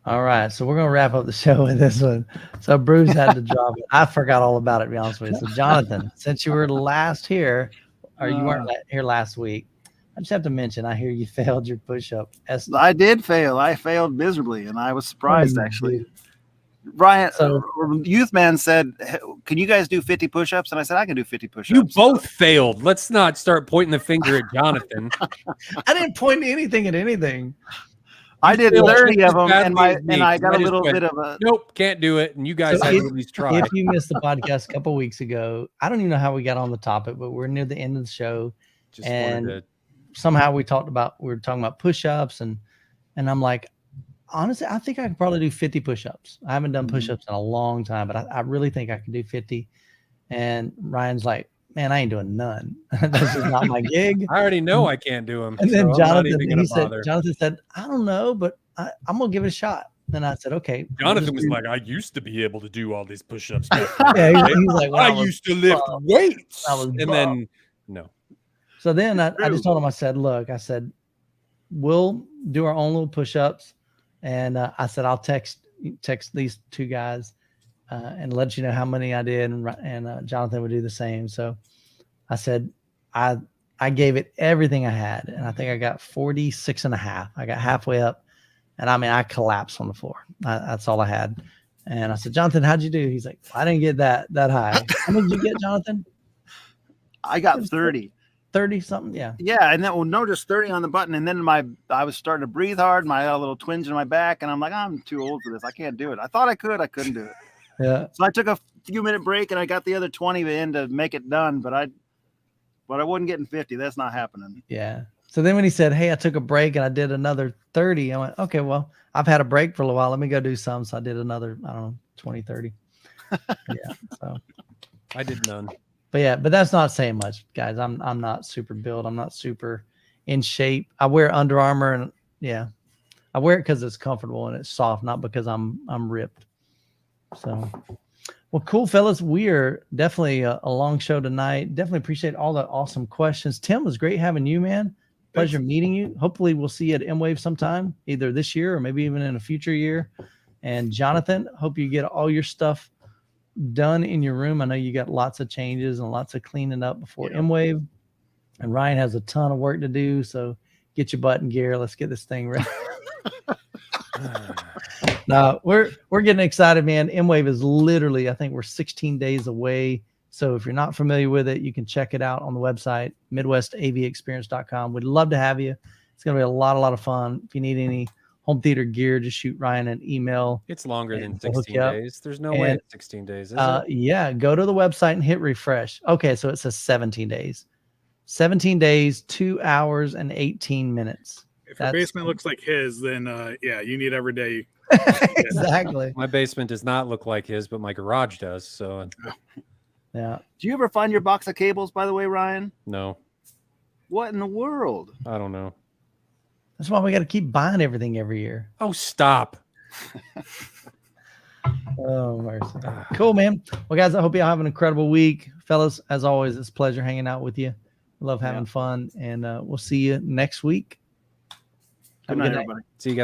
All right, so we're gonna wrap up the show with this one. So Bruce had to drop it. I forgot all about it, to be honest with you. So Jonathan, since you were last here, or you weren't here last week, I just have to mention, I hear you failed your push-up. I did fail. I failed miserably, and I was surprised, actually. Brian, Youth Man said, can you guys do 50 push-ups? And I said, I can do 50 push-ups. You both failed. Let's not start pointing the finger at Jonathan. I didn't point anything at anything. I did 30 of them, and I got a little bit of a... Nope, can't do it. And you guys had to at least try. If you missed the podcast a couple weeks ago, I don't even know how we got on the topic, but we're near the end of the show. Somehow we were talking about push-ups, and I'm like, honestly, I think I could probably do 50 push-ups. I haven't done push-ups in a long time, but I really think I can do 50. And Ryan's like, man, I ain't doing none. This is not my gig. I already know I can't do them. And then Jonathan said, I don't know, but I'm going to give it a shot. Then I said, okay. we'll Jonathan just was do- like, I used to be able to do all these push-ups. yeah, he's like, when I was used to lift bum, weights. I was And bum. then, no. So then I True. just told him, I said, look, I said, we'll do our own little push-ups. And I said, I'll text these two guys and let you know how many I did. And Jonathan would do the same. So I said, I gave it everything I had. And I think I got 46 and a half. I got halfway up. And I mean, I collapsed on the floor. That's all I had. And I said, Jonathan, how'd you do? He's like, I didn't get that high. How many did you get, Jonathan? I got 30. 30 something? Yeah. Yeah, and then no, just 30 on the button, and then I was starting to breathe hard. I had a little twinge in my back, and I'm like, I'm too old for this. I can't do it. I thought I could, I couldn't do it. Yeah. So I took a few minute break, and I got the other 20 in to make it done. But I wasn't getting 50. That's not happening. Yeah. So then when he said, hey, I took a break and I did another 30, I went, okay, well, I've had a break for a little while. Let me go do some. So I did another, I don't know, 20, 30. Yeah. So I did none. but yeah, but that's not saying much, guys. I'm not super built. I'm not super in shape. I wear Under Armour and yeah, I wear it because it's comfortable and it's soft, not because I'm ripped. So, well, cool, fellas. We are definitely a long show tonight. Definitely appreciate all the awesome questions. Tim, it was great having you, man. Pleasure meeting you. Hopefully we'll see you at M-Wave sometime, either this year or maybe even in a future year. And Jonathan, hope you get all your stuff done in your room. I know you got lots of changes and lots of cleaning up before M-Wave. And Ryan has a ton of work to do. So get your butt in gear. Let's get this thing ready. No, we're getting excited, man. M-Wave is literally, I think we're 16 days away. So if you're not familiar with it, you can check it out on the website, MidwestAVExperience.com. We'd love to have you. It's going to be a lot of fun. If you need any home theater gear, just shoot Ryan an email. It's longer than And we'll hook 16 you up. days. There's no way And, it's 16 days, is it? Yeah, go to the website and hit refresh. Okay, so it says 17 days. 17 days, 2 hours, and 18 minutes. If your basement looks like his, then yeah, you need every day. Exactly. My basement does not look like his, but my garage does. So Yeah. Do you ever find your box of cables, by the way, Ryan? no, What in the world? I don't know. That's why we got to keep buying everything every year. Oh, stop. Oh, mercy. Cool, man. Well, guys, I hope y'all have an incredible week. Fellas, as always, it's a pleasure hanging out with you. Love having fun. And we'll see you next week. Good night, everybody. See you guys.